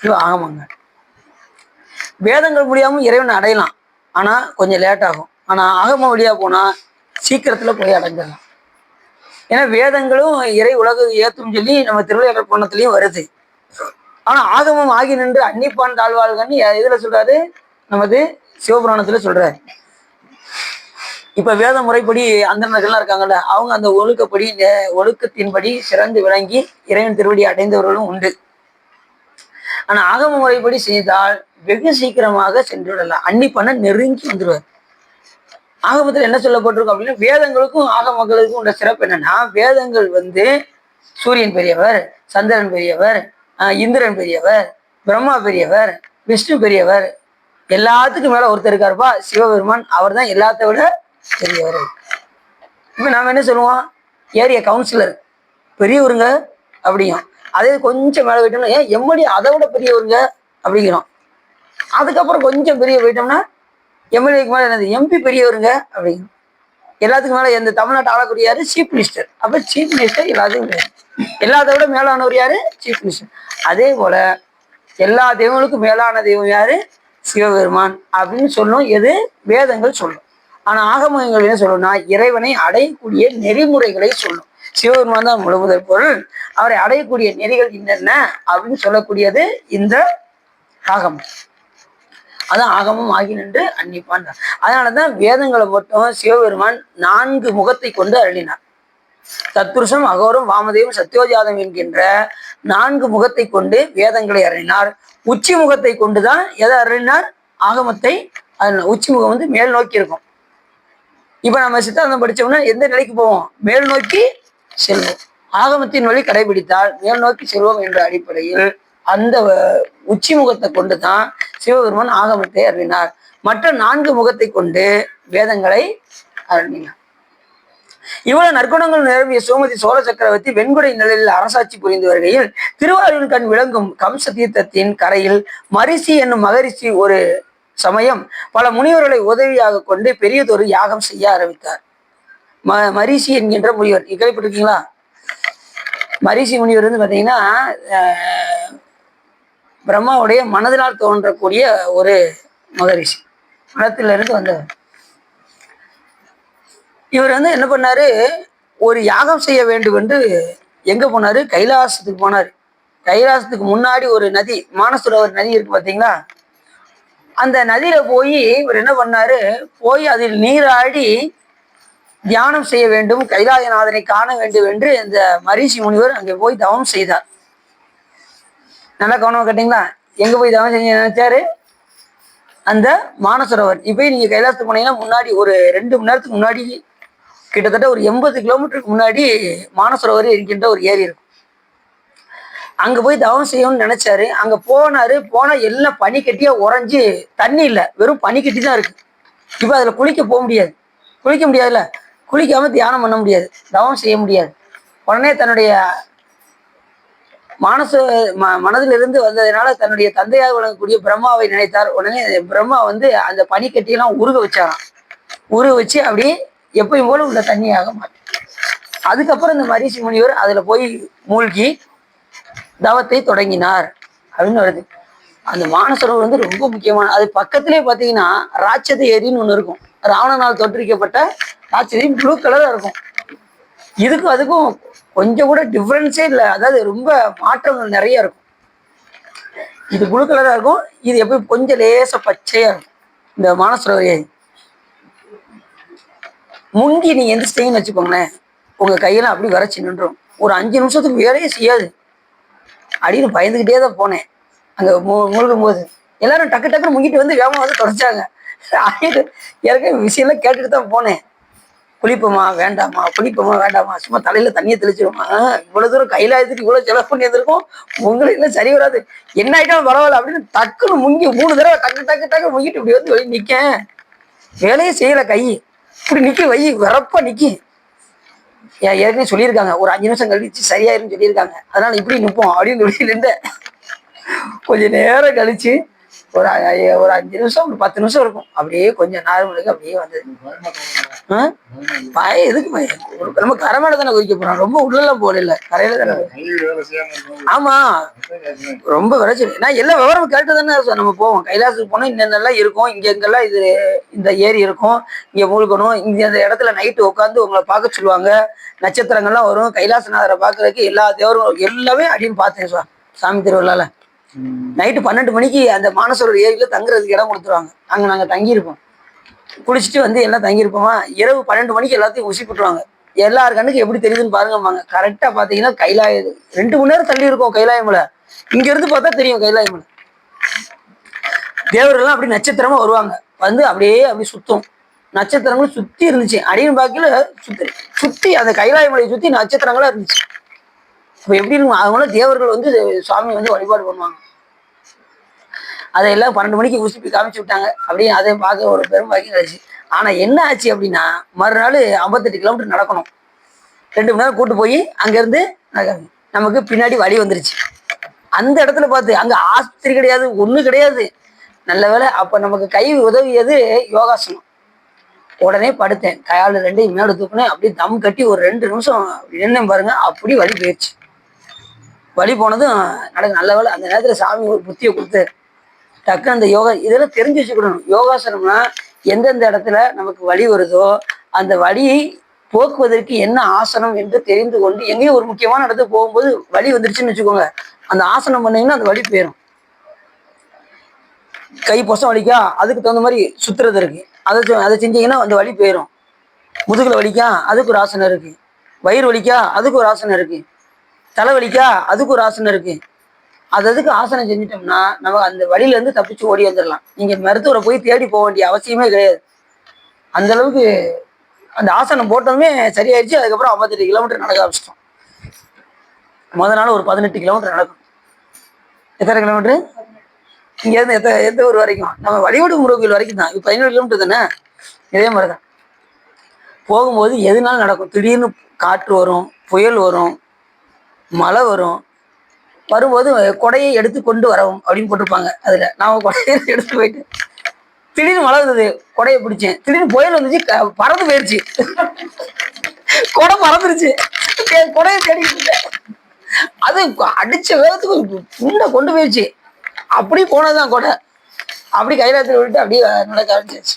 சிவ ஆகமங்கள். வேதங்கள் முடியாமல் இறைவன் அடையலாம், ஆனா கொஞ்சம் லேட் ஆகும். ஆனா ஆகம வழியா போனா சீக்கிரத்துல போய் அடைஞ்சிடலாம். ஏன்னா வேதங்களும் இறை உலக ஏத்தும் சொல்லி நம்ம திருவிளையாடல் புராணத்திலையும் வருது. ஆனா ஆகமம் ஆகி நின்று அன்னிப்பான் தாழ்வாள்கன்னு இதுல சொல்றாரு, நமது சிவபுராணத்துல சொல்றாரு. இப்ப வேத முறைப்படி அந்தணர்கள்லாம் இருக்காங்கல்ல, அவங்க அந்த ஒழுக்கத்தின்படி சிறந்து விளங்கி இறைவன் திருவடி அடைந்தவர்களும் உண்டு. ஆனா ஆகம முறைப்படி செய்தால் வெகு சீக்கிரமாக சென்று விடலாம். அன்னிப்பான நெருங்கி வந்துடுவார். ஆகமத்தில் என்ன சொல்லப்பட்டிருக்கும் அப்படின்னா, வேதங்களுக்கும் ஆகமங்களுக்கும் உள்ள சிறப்பு என்னன்னா, வேதங்கள் வந்து சூரியன் பெரியவர், சந்திரன் பெரியவர், இந்திரன் பெரியவர், பிரம்மா பெரியவர், விஷ்ணு பெரியவர், எல்லாத்துக்கும் மேல ஒருத்தர் இருக்காருப்பா சிவபெருமான். அவர் தான் எல்லாத்த விட பெரியவர். இப்ப நாம என்ன சொல்லுவோம்? ஏரியா கவுன்சிலர் பெரியவருங்க அப்படிங்கும். அதே கொஞ்சம் மேல போயிட்டோம்னா எம்எல்ஏ அதை விட பெரியவருங்க அப்படிங்கிறோம். அதுக்கப்புறம் கொஞ்சம் பெரிய போயிட்டோம்னா எம்எல்ஏக்கு மேல என்னது எம்பி பெரியவருங்க அப்படிங்கும். எல்லாத்துக்கும் மேல எந்த தமிழ்நாட்டை ஆளக்கூடிய யாரு? Chief minister. அப்ப சீஃப் மினிஸ்டர் எல்லாத்துக்கும் எல்லாத்த விட மேலானவர் யாரு? Chief minister. அதே போல எல்லா தெய்வங்களுக்கும் மேலான தெய்வம் யாரு? சிவபெருமான் அப்படின்னு சொல்லும். எது வேதங்கள் சொல்லும். ஆனா ஆகமங்கள் என்ன சொல்லணும்னா இறைவனை அடையக்கூடிய நெறிமுறைகளை சொல்லும். சிவபெருமான் தான் முழுமுதல் பொருள். அவரை அடையக்கூடிய நெறிகள் என்னென்ன அப்படின்னு சொல்லக்கூடியது இந்த ஆகமம். அதான் ஆகமம் ஆகி நின்று அன்னிப்பான். அதனாலதான் வேதங்களை மட்டும் சிவபெருமான் 4 முகத்தை கொண்டு அருளினார். தத்புருஷம், அகோரம், வாமதேவம், சத்யோஜாதம் என்கின்ற 4 முகத்தை கொண்டு வேதங்களை அருளினார். உச்சி முகத்தை கொண்டுதான் எதை அருளினார்? ஆகமத்தை. உச்சி முகம் வந்து மேல் நோக்கி இருக்கும். இப்ப நம்ம சித்தாந்தம் படிச்சோம்னா எந்த நிலைக்கு போவோம்? மேல் நோக்கி செல்வோம். ஆகமத்தின் வழி கடைபிடித்தால் மேல் நோக்கி செல்வோம் என்ற அடிப்படையில் அந்த உச்சி முகத்தை கொண்டுதான் சிவபெருமான் ஆகமத்தை அருளினார். மற்ற 4 முகத்தை கொண்டு வேதங்களை அருளினார். இவ்வளவு நற்குணங்கள் நிரம்பிய சுமதி சோழ சக்கரவர்த்தி வெண்குடை நிலையில் அரசாட்சி புரிந்து வருகையில் திருவாரூர் கண் விளங்கும் கம்ச தீர்த்தத்தின் கரையில் மரிசி என்னும் மகரிஷி ஒரு சமயம் பல முனிவர்களை உதவியாக கொண்டு பெரியதொரு யாகம் செய்ய ஆரம்பித்தார். மரிசி என்கின்ற முனிவர் கேள்விப்பட்டிருக்கீங்களா? மரிசி முனிவர் வந்து பாத்தீங்கன்னா பிரம்மாவுடைய மனதினால் தோன்றக்கூடிய ஒரு மகரிஷி, மனத்திலிருந்து வந்தவர். இவர் வந்து என்ன பண்ணாரு, ஒரு யாகம் செய்ய வேண்டும் என்று எங்க போனாரு? கைலாசத்துக்கு போனாரு. கைலாசத்துக்கு முன்னாடி ஒரு நதி, மானசரோவர் நதி இருக்கு பாத்தீங்களா? அந்த நதியில போய் இவர் என்ன பண்ணாரு, போய் அதில் நீராடி தியானம் செய்ய வேண்டும், கைலாயநாதனை காண வேண்டும் என்று இந்த மரிஷி முனிவர் அங்கே போய் தவம் செய்தார். நல்லா கவனமா கேட்டீங்களா? எங்க போய் தவம் செஞ்சு நினைச்சாரு? அந்த மானசரோவர். இப்ப நீங்க கைலாசத்துக்கு போனீங்கன்னா முன்னாடி ஒரு 2 மணி நேரத்துக்கு முன்னாடி கிட்டத்தட்ட ஒரு 80 கிலோமீட்டருக்கு முன்னாடி மானசரோவர் இருக்கின்ற ஒரு ஏரி இருக்கும். அங்க போய் தவம் செய்யணும்னு நினைச்சாரு. அங்க போனாரு. போனா எல்லாம் பனிக்கட்டியா உறைஞ்சு தண்ணி இல்லை, வெறும் பனிக்கட்டி தான் இருக்கு. இப்ப அதுல குளிக்க போக முடியாது, குளிக்க முடியாதுல்ல, குளிக்காம தியானம் பண்ண முடியாது, தவம் செய்ய முடியாது. உடனே தன்னுடைய மனதிலிருந்து வந்ததுனால தன்னுடைய தந்தையாக விளங்கக்கூடிய பிரம்மாவை நினைத்தார். உடனே பிரம்மா வந்து அந்த பனிக்கட்டியெல்லாம் உருக வச்சாராம். உருக வச்சு அப்படியே எப்பயும் போல உள்ள தண்ணியாக மாற்றி, அதுக்கப்புறம் இந்த மரிஷி முனிவர் அதுல போய் மூழ்கி தவத்தை தொடங்கினார் அப்படின்னு வருது. அந்த மானசரோவர் வந்து ரொம்ப முக்கியமான, அது பக்கத்திலே பார்த்தீங்கன்னா ராட்சத ஏரின்னு ஒன்று இருக்கும். ராவணனால் தோற்றுவிக்கப்பட்ட ராட்சதி ப்ளூ கலராக இருக்கும். இதுக்கும் அதுக்கும் கொஞ்சம் கூட டிஃப்ரென்ஸே இல்லை, அதாவது ரொம்ப மாற்றங்கள் நிறைய இருக்கும். இது ப்ளூ கலராக இருக்கும், இது எப்பயும் கொஞ்சம் லேச பச்சையாக இருக்கும். இந்த மானசரோவர் ஏரி முங்கி நீங்க எந்திரிச்சிட்டீங்கன்னு வச்சுக்கோங்களேன், உங்க கையெல்லாம் அப்படி வரைச்சி நின்றும். ஒரு 5 நிமிஷத்துக்கு வேலையே செய்யாது. அப்படின்னு பயந்துக்கிட்டே தான் போனேன். அங்க முழுகும் போது எல்லாரும் டக்கு டக்குன்னு முங்கிட்டு வந்து வேகமா வந்து தொடச்சாங்க. ஏற்கனவே விஷயம்லாம் கேட்டுட்டு தான் போனேன். குளிப்போமா வேண்டாமா, குளிப்போமா வேண்டாமா, சும்மா தலையில தண்ணியை தெளிச்சிருமா, இவ்வளவு தூரம் கைலாயத்துக்கு இவ்வளவு செலவு பண்ணி வந்திருக்கோம், உங்களுக்கு எல்லாம் சரி வராது, என்ன ஆயிட்டாலும் பரவாயில்ல அப்படின்னு டக்குன்னு முங்கி 3 தடவை டக்கு டக்கு டக்கு முங்கிட்டு இப்படி வந்து வெளியே நிக்க. வேலையே செய்யல, கை இப்படி நிக்க, வை வரப்பா நிக்கி. ஏற்கனவே சொல்லியிருக்காங்க ஒரு 5 நிமிஷம் கழிச்சு சரியாயிருன்னு சொல்லியிருக்காங்க, அதனால இப்படி நிற்போம் அப்படின்னு சொல்லி நின்று கொஞ்ச நேரம் கழிச்சு ஒரு 5 நிமிஷம் ஒரு 10 நிமிஷம் இருக்கும், அப்படியே கொஞ்சம் நார்மலுக்கு அப்படியே வந்தது. பயம் எதுக்கு? பயம் நம்ம கரை மேல தானே குதிக்க போறோம், ரொம்ப உள்ளெல்லாம் போல இல்ல, கரையில தானே. ஆமா, ரொம்ப விளைச்சல். நான் எல்லா விவரமும் கேட்டு தானே நம்ம போவோம். கைலாசத்துக்கு போனா இன்னென்னெல்லாம் இருக்கும், இங்க எங்கெல்லாம் இது இந்த ஏரி இருக்கும், இங்க மூழ்கணும், இங்க இந்த இடத்துல நைட்டு உட்காந்து உங்களை பார்க்க சொல்லுவாங்க, நட்சத்திரங்கள்லாம் வரும், கைலாசநாதரை பார்க்கறதுக்கு எல்லா தேவரும் எல்லாமே அப்படின்னு பார்த்தேன் சாமி திருவிழால. நைட்டு 12 மணிக்கு அந்த மானசரோவர் ஏரியில தங்குறதுக்கு இடம் கொடுத்துருவாங்க. அங்க நாங்க தங்கியிருப்போம், குளிச்சுட்டு வந்து எல்லாம் தங்கியிருப்போமா. இரவு 12 மணிக்கு எல்லாத்தையும் உசிப்பிட்டுருவாங்க. எல்லாரு கண்ணுக்கு எப்படி தெரியுதுன்னு பாருங்கம்பாங்க. கரெக்டா பாத்தீங்கன்னா கைலாய 2 மணி நேரம் தள்ளி இருக்கும் கைலாயமலை. இங்க இருந்து பார்த்தா தெரியும் கைலாயமலை. தேவர்கள்லாம் அப்படி நட்சத்திரமா வருவாங்க, வந்து அப்படியே அப்படி சுத்தும். நட்சத்திரங்களும் சுத்தி இருந்துச்சு. அடியும் பாக்கில சுத்தி அந்த கைலாயமலையை சுத்தி நட்சத்திரங்களா இருந்துச்சு. இப்ப எப்படி இருக்கும்? அதனால தேவர்கள் வந்து சுவாமி வந்து வழிபாடு பண்ணுவாங்க. அதையெல்லாம் 12 மணிக்கு உசுப்பி காமிச்சு விட்டாங்க. அப்படியே அதை பார்க்க ஒரு பெரும் பாக்கியம் கிடைச்சு. ஆனா என்ன ஆச்சு அப்படின்னா, மறுநாள் 58 கிலோமீட்டர் நடக்கணும். 2 மணி நேரம் கூட்டு போய் அங்கிருந்து நமக்கு பின்னாடி வழி வந்துருச்சு. அந்த இடத்துல பார்த்து அங்க ஆஸ்பத்திரி கிடையாது, ஒண்ணு கிடையாது. நல்ல வேலை அப்ப நமக்கு கை உதவியது யோகாசனம். உடனே படுத்தேன், கையாளு 2 மேல தூக்குனேன், அப்படியே தம் கட்டி ஒரு 2 நிமிஷம் என்ன பாருங்க, அப்படி வழி போயிடுச்சு. வழி போனதும் நல்ல வேலை அந்த நேரத்துல சாமி ஒரு புத்தியை கொடுத்து டக்கு அந்த யோகா இதெல்லாம் தெரிஞ்சு வச்சுக்கிடணும். யோகாசனம்னா எந்தெந்த இடத்துல நமக்கு வலி வருதோ அந்த வலியை போக்குவதற்கு என்ன ஆசனம் என்று தெரிந்து கொண்டு, எங்கேயும் ஒரு முக்கியமான இடத்துக்கு போகும்போது வலி வந்துருச்சுன்னு வச்சுக்கோங்க, அந்த ஆசனம் பண்ணீங்கன்னா அந்த வலி போயிடும். கை பொசம் வலிக்கா, அதுக்கு தகுந்த மாதிரி சுத்துறது இருக்கு, அதை செஞ்சீங்கன்னா அந்த வலி போயிடும். முதுகுல வலிக்கா, அதுக்கு ஒரு ஆசனம் இருக்கு. வயிறு வலிக்கா, அதுக்கு ஒரு ஆசனம் இருக்கு. தலை வலிக்கா, அதுக்கு ஒரு ஆசனம் இருக்கு. அதுக்கு ஆசனம் செஞ்சிட்டோம்னா நம்ம அந்த வழியில இருந்து தப்பிச்சு ஓடி வந்துடலாம். நீங்க மருத்துவரை போய் தேடி போக வேண்டிய அவசியமே கிடையாது. அந்த அளவுக்கு அந்த ஆசனம் போட்டதுமே சரியாயிடுச்சு. அதுக்கப்புறம் 58 கிலோமீட்டர் நடக்க ஆரம்பிச்சிட்டோம். முதல் நாள் ஒரு 18 கிலோமீட்டர் நடக்கும். எத்தனை கிலோமீட்டரு? இங்கேருந்து எந்த ஊர் வரைக்கும்? நம்ம வடிவடு முருகன் வரைக்கும் தான். இப்போ 17 கிலோமீட்டர் தானே. இதே மாதிரி தான் போகும்போது எதுனாலும் நடக்கும். திடீர்னு காற்று வரும், புயல் வரும், மழை வரும். வரும்போது கொடையை எடுத்து கொண்டு வரவும் அப்படின்னு போட்டிருப்பாங்க. அதில் நான் கொடையை எடுத்து போயிட்டு திடீர்னு மழை வந்தது, கொடையை பிடிச்சேன். திடீர்னு புயல் வந்துச்சு, பறந்து போயிடுச்சு. கொடை பறந்துருச்சு. கொடையை தேடிக்கிட்டு அது அடிச்ச வேகத்துக்கு உண்டை கொண்டு போயிடுச்சு. அப்படி போனதுதான் கொடை. அப்படி கைலாயத்தில் விட்டுட்டு அப்படியே நடக்க ஆரம்பிச்சிருச்சு.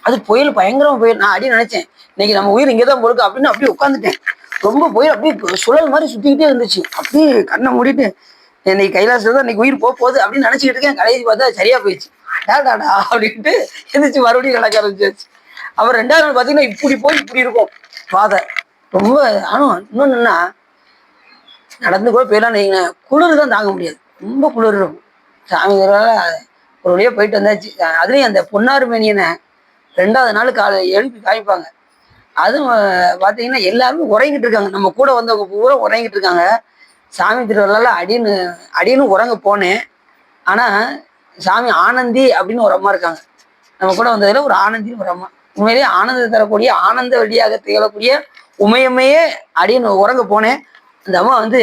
அது புயல், பயங்கரமா புயல். நான் அடி நினைச்சேன், இன்னைக்கு நம்ம உயிர் இங்கேதான் போடுக்கு அப்படின்னு அப்படியே உட்காந்துட்டேன். ரொம்ப புயல் அப்படியே சுழல் மாதிரி சுத்திக்கிட்டே இருந்துச்சு. அப்படியே கண்ணை மூடிட்டு இன்னைக்கு கைலாசத்துல தான் இன்னைக்கு உயிர் போகுது அப்படின்னு நினைச்சுக்கிட்டு இருக்கேன். கடைசி பார்த்தா சரியா போயிடுச்சு. டாடா அப்படின்ட்டு எந்திரிச்சு மறுபடியும் நடக்க ஆரம்பிச்சிருச்சு. அப்புறம் 2வது நாள் பார்த்தீங்கன்னா இப்படி போய் இப்படி இருக்கும் பாதை. ரொம்ப ஆனால் இன்னொன்னுன்னா நடந்து கூட போயிடலாம். நீங்க குளிர் தான் தாங்க முடியாது, ரொம்ப குளிர் இருக்கும். சாமிங்கிறதால ஒரு வழியாக போயிட்டு வந்தாச்சு. அதுலேயும் அந்த பொன்னார் மேனியனை 2வது நாள் காலை எழுப்பி காமிப்பாங்க. அதுவும் பார்த்தீங்கன்னா எல்லாருமே உறங்கிட்டு இருக்காங்க. நம்ம கூட வந்தவங்க பூரா உறங்கிட்டு இருக்காங்க. சாமி திருவிழால அடின்னு உறங்க போனேன். ஆனால் சாமி ஆனந்தி அப்படின்னு ஒரு அம்மா இருக்காங்க. நம்ம கூட வந்ததில் ஒரு ஆனந்தின்னு ஒரு அம்மா. உண்மையிலேயே ஆனந்தம் தரக்கூடிய, ஆனந்த வழியாக திகழக்கூடிய உமையம்மையே அடின்னு உறங்க போனேன். அந்த அம்மா வந்து,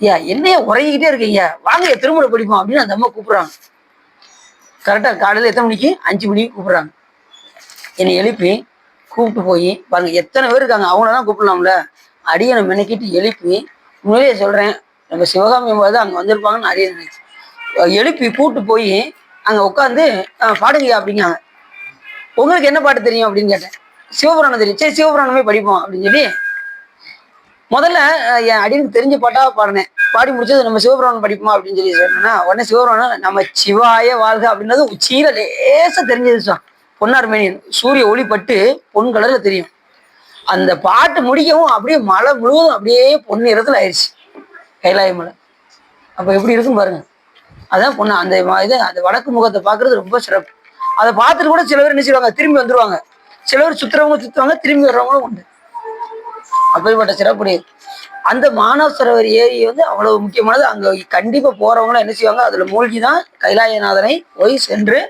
ஐயா என்னைய உறங்கிக்கிட்டே இருக்கீங்க, வாங்க திருமணம் படிப்போம் அப்படின்னு அந்த அம்மா கூப்பிடுறாங்க. கரெக்டாக காலையில் எத்தனை மணிக்கு? 5 மணிக்கு கூப்பிடுறாங்க. என்னை எழுப்பி கூப்பிட்டு போய் பாருங்க, எத்தனை பேர் இருக்காங்க, அவங்களெல்லாம் கூப்பிடலாம்ல. அடியனை மெனக்கிட்டு எழுப்பி, உண்மையிலேயே சொல்கிறேன், நம்ம சிவகாமி அம்மா தான் அங்கே வந்திருப்பாங்கன்னு அடியை நினைச்சு எழுப்பி கூப்பிட்டு போய் அங்கே உட்காந்து பாடுங்கய்யா அப்படிங்காங்க. உங்களுக்கு என்ன பாட்டு தெரியும் அப்படின்னு கேட்டேன். சிவபுராணம் தெரியும். சரி சிவபுராணமே படிப்போம் அப்படின்னு சொல்லி முதல்ல என் அடியனுக்கு தெரிஞ்ச பாட்டாக பாடினேன். பாடி முடிச்சது நம்ம சிவபுராணம் படிப்போமா அப்படின்னு சொல்லி சொன்னேன்னா, உடனே சிவபுராணம் நம்ம சிவாய வாழ்க அப்படின்றது உச்சியில லேசா தெரிஞ்சது. பொன்னார் மேனியன் சூரிய ஒளிப்பட்டு பொன் கலர்ல தெரியும். அந்த பாட்டு முடிக்கவும் அப்படியே மழை முழுவதும் அப்படியே பொன் நிறத்துல ஆயிடுச்சு கைலாய மலை. அப்ப எப்படி இருக்குன்னு பாருங்க. அதான் பொண்ணு அந்த இது அந்த வடக்கு முகத்தை பார்க்கறது ரொம்ப சிறப்பு. அதை பார்த்துட்டு கூட சில பேர் என்ன செய்வாங்க, திரும்பி வந்துருவாங்க. சில பேர் சுத்துவாங்க, திரும்பி வர்றவங்களும் உண்டு. அப்படிப்பட்ட சிறப்புடைய அந்த மானசரோவர் ஏரி வந்து அவ்வளவு முக்கியமானது. அங்க கண்டிப்பா போறவங்களும் என்ன செய்வாங்க, அதுல மூழ்கிதான் கைலாயநாதனை போய் சென்று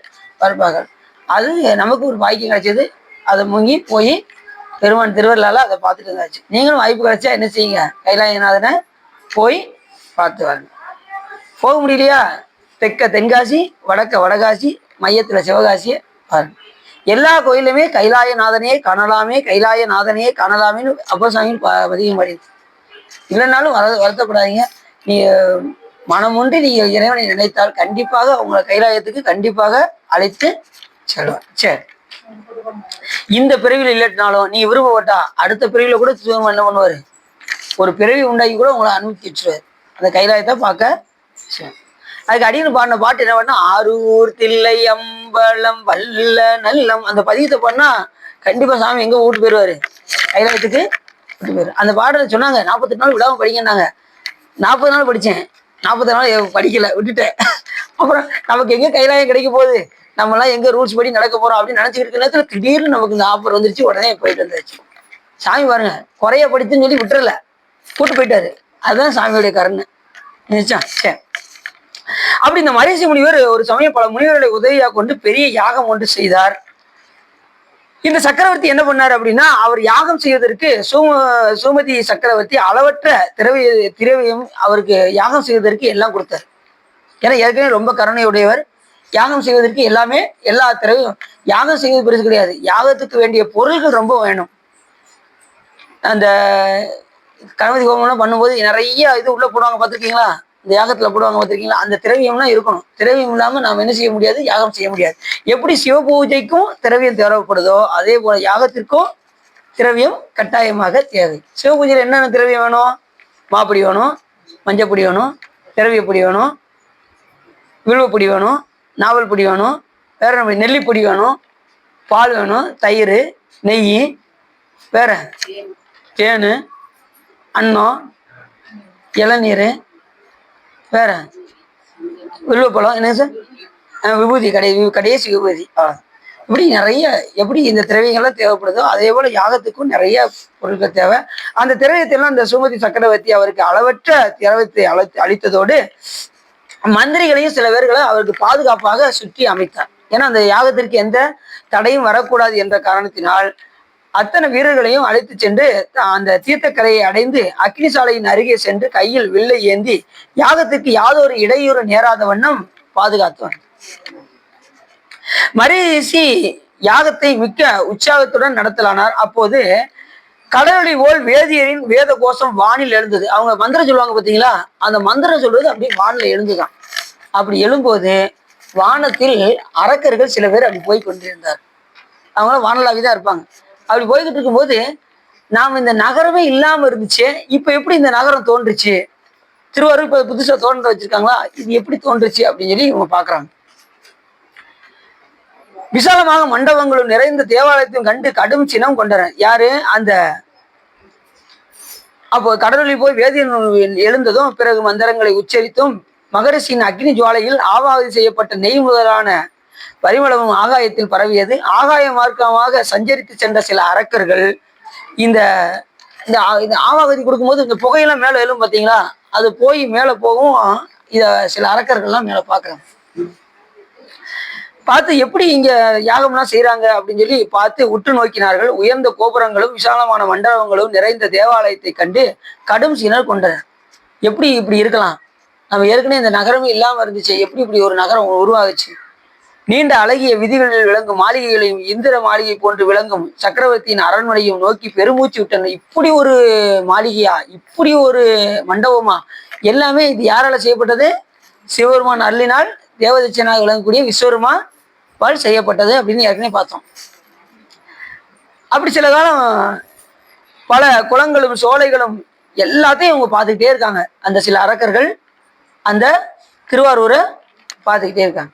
பார்ப்பார்கள். அது நமக்கு ஒரு பாக்கியம் கிடைச்சது. அதை முங்கி போய் பெருமான் திருவள்ளால அதை பார்த்துட்டு இருந்தாச்சு. நீங்களும் வாய்ப்பு கிடைச்சா என்ன செய்யுங்க, கைலாயநாதனை போய் பார்த்து வாங்க. போக முடியலையா, தென்காசி, வடகாசி, மையத்துல சிவகாசியை பாருங்க. எல்லா கோயிலுமே கைலாயநாதனே காணலாமே, கைலாயநாதனே காணலாமேன்னு அப்பசாமின்னு பதிகம் பாடி. இல்லைன்னாலும் வருத்தப்படாதீங்க. நீ மனமொன்றி நீங்க இறைவனை நினைத்தால் கண்டிப்பாக உங்களை கைலாயத்துக்கு கண்டிப்பாக அழைத்து செல்வார். சரி, இந்த பிறவியில் இல்லட்டினாலும் நீ விருப்பப்பட்டா அடுத்த பிறவியில கூட என்ன பண்ணுவாரு, ஒரு பிறவி உண்டாக்கி கூட உங்களை அனுமதி வச்சுருவாரு அந்த கைலாயத்தை பார்க்க. சரி, அதுக்கு அடின்னு பாடின பாட்டு என்ன பண்ணா, ஆரூர் தில்லை அம்பலம் வல்ல நல்லம், அந்த பதியத்தை பண்ணா கண்டிப்பா சாமி எங்க விட்டு போயிடுவாரு, கைலாயத்துக்கு விட்டு போயிரு. அந்த பாடல சொன்னாங்க 48 நாள் விடாம படிங்கன்னாங்க. 40 நாள் படிச்சேன், 40 நாள் படிக்கல, விட்டுட்டேன். அப்புறம் நமக்கு எங்க கைலாயம் கிடைக்க போகுது, நம்மளாம் எங்க ரூல்ஸ் படி நடக்க போறோம் அப்படின்னு நினைச்சுக்கிட்டு இருக்க நேரத்துல திடீர்னு நமக்கு இந்த ஆஃபர் வந்துருச்சு. உடனே போயிட்டு வந்தாச்சு. சாமி பாருங்க, குறைய படித்துன்னு சொல்லி விட்டுறல, கூட்டு போயிட்டாரு. அதுதான் சாமியுடைய கருணை. நினைச்சான். சரி, அப்படி இந்த மரிசி முனிவர் ஒரு சமயம் பல முனிவர்களை உதவியாக கொண்டு பெரிய யாகம் ஒன்று செய்தார். இந்த சக்கரவர்த்தி என்ன பண்ணாரு அப்படின்னா, அவர் யாகம் செய்வதற்கு சுமதி சக்கரவர்த்தி அளவற்ற திரவியம் அவருக்கு யாகம் செய்வதற்கு எல்லாம் கொடுத்தார். ஏன்னா ஏற்கனவே ரொம்ப கருணையுடையவர். யாகம் செய்வதற்கு எல்லாமே, எல்லா திரவியம், யாகம் செய்வது பெருசு கிடையாது, யாகத்துக்கு வேண்டிய பொருள்கள் ரொம்ப வேணும். அந்த கணபதி ஹோமம்லாம் பண்ணும்போது நிறைய இது உள்ள போடுவாங்க பார்த்துருக்கீங்களா, இந்த யாகத்துல போடுவாங்க பார்த்துருக்கீங்களா, அந்த திரவியம்லாம் இருக்கணும். திரவியம் இல்லாம நாம என்ன செய்ய முடியாது, யாகம் செய்ய முடியாது. எப்படி சிவ பூஜைக்கும் திரவியம் தேவைப்படுதோ அதே போல யாகத்திற்கும் திரவியம் கட்டாயமாக தேவை. சிவ பூஜையில் என்னென்ன திரவியம் வேணும், மாப்பொடி வேணும், மஞ்சப்பொடி வேணும், திரவியப்பொடி வேணும், வில்வப்பொடி வேணும், நாவல் பொடி வேணும், வேற நம்ம நெல்லிப்பொடி வேணும், பால் வேணும், தயிர், நெய், வேற தேன், அன்னம், இளநீர், வேற வில்வப்பழம், என்ன சார், விபூதி, கடைசி விபூதி. இப்படி நிறைய எப்படி இந்த திரவியங்கள்லாம் தேவைப்படுதோ அதே போல யாகத்துக்கும் நிறைய பொருட்கள் தேவை. அந்த திரவியத்தை எல்லாம் இந்த சுமதி சக்கரவர்த்தி அவருக்கு அளவற்ற திரவியத்தை அளித்ததோடு மந்திரிகளையும் சில பேர்களை அவருக்கு பாதுகாப்பாக சுற்றி அமைத்தார். ஏன்னா அந்த யாகத்திற்கு எந்த தடையும் வரக்கூடாது என்ற காரணத்தினால் அத்தனை வீரர்களையும் அழைத்து சென்று அந்த தீர்த்தக்கரையை அடைந்து அக்னி சாலையின் அருகே சென்று கையில் வில்லை ஏந்தி யாகத்திற்கு யாதொரு இடையூறு நேராத வண்ணம் பாதுகாத்தவன். மரீசி யாகத்தை மிக்க உற்சாகத்துடன் நடத்தலானார். அப்போது கடலொளி போல் வேதியரின் வேத கோஷம் வானில் எழுந்தது. அவங்க மந்திரம் சொல்லுவாங்க பார்த்தீங்களா, அந்த மந்திரம் சொல்றது அப்படியே வானில் எழுந்துதான். அப்படி எழும்போது வானத்தில் அரக்கர்கள் சில பேர் அப்படி போய் கொண்டிருந்தார். அவங்களாம் வானலாவிதான் இருப்பாங்க. அப்படி போய்கிட்டு இருக்கும்போது நாம் இந்த நகரமே இல்லாம இருந்துச்சு, இப்ப எப்படி இந்த நகரம் தோன்றுச்சு, திருவாரூர் இப்ப புதுசா தோன்ற வச்சிருக்காங்களா, இது எப்படி தோன்றுச்சு அப்படின்னு சொல்லி இவங்க பாக்குறாங்க. விசாலமாக மண்டபங்களும் நிறைந்த தேவாலயத்தையும் கண்டு கடும் சினம் கொண்டனர். யாரு அந்த அப்போ கடலில் போய் வேதியன் எழுந்ததும் பிறகு மந்திரங்களை உச்சரித்தும் மகரிஷியின் அக்னி ஜுவாலையில் ஆவாதி செய்யப்பட்ட நெய் முதலான பரிமளமும் ஆகாயத்தில் பரவியது. ஆகாய மார்க்கமாக சஞ்சரித்து சென்ற சில அரக்கர்கள் இந்த இந்த ஆவாகதி கொடுக்கும்போது இந்த புகையெல்லாம் மேலே எழும் பார்த்தீங்களா, அது போய் மேலே போகும். இத சில அரக்கர்கள்லாம் மேலே பார்க்குறாங்க. பார்த்து எப்படி இங்க யாகம்லாம் செய்யறாங்க அப்படின்னு சொல்லி பார்த்து உற்று நோக்கினார்கள். உயர்ந்த கோபுரங்களும் விசாலமான மண்டபங்களும் நிறைந்த தேவாலயத்தை கண்டு கடும் சினர் கொண்டனர். எப்படி இப்படி இருக்கலாம், நம்ம ஏற்கனவே இந்த நகரமே இல்லாம இருந்துச்சு, எப்படி இப்படி ஒரு நகரம் உருவாகுச்சு. நீண்ட அழகிய விதிகளில் விளங்கும் மாளிகைகளையும் இந்திர மாளிகை போன்று விளங்கும் சக்கரவர்த்தியின் அரண்மனையும் நோக்கி பெருமூச்சு விட்டனர். இப்படி ஒரு மாளிகையா, இப்படி ஒரு மண்டபமா, எல்லாமே இது யாரால செய்யப்பட்டது, சிவபெருமான் அருளினால் தேவதட்சனாக விளங்கக்கூடிய விஸ்வருமா பால் செய்யப்பட்டது அப்படின்னு ஏற்கனவே பார்த்தோம். அப்படி சில காலம் பல குளங்களும் சோலைகளும் எல்லாத்தையும் அவங்க பார்த்துக்கிட்டே இருக்காங்க. அந்த சில அரக்கர்கள் அந்த திருவாரூரை பார்த்துக்கிட்டே இருக்காங்க.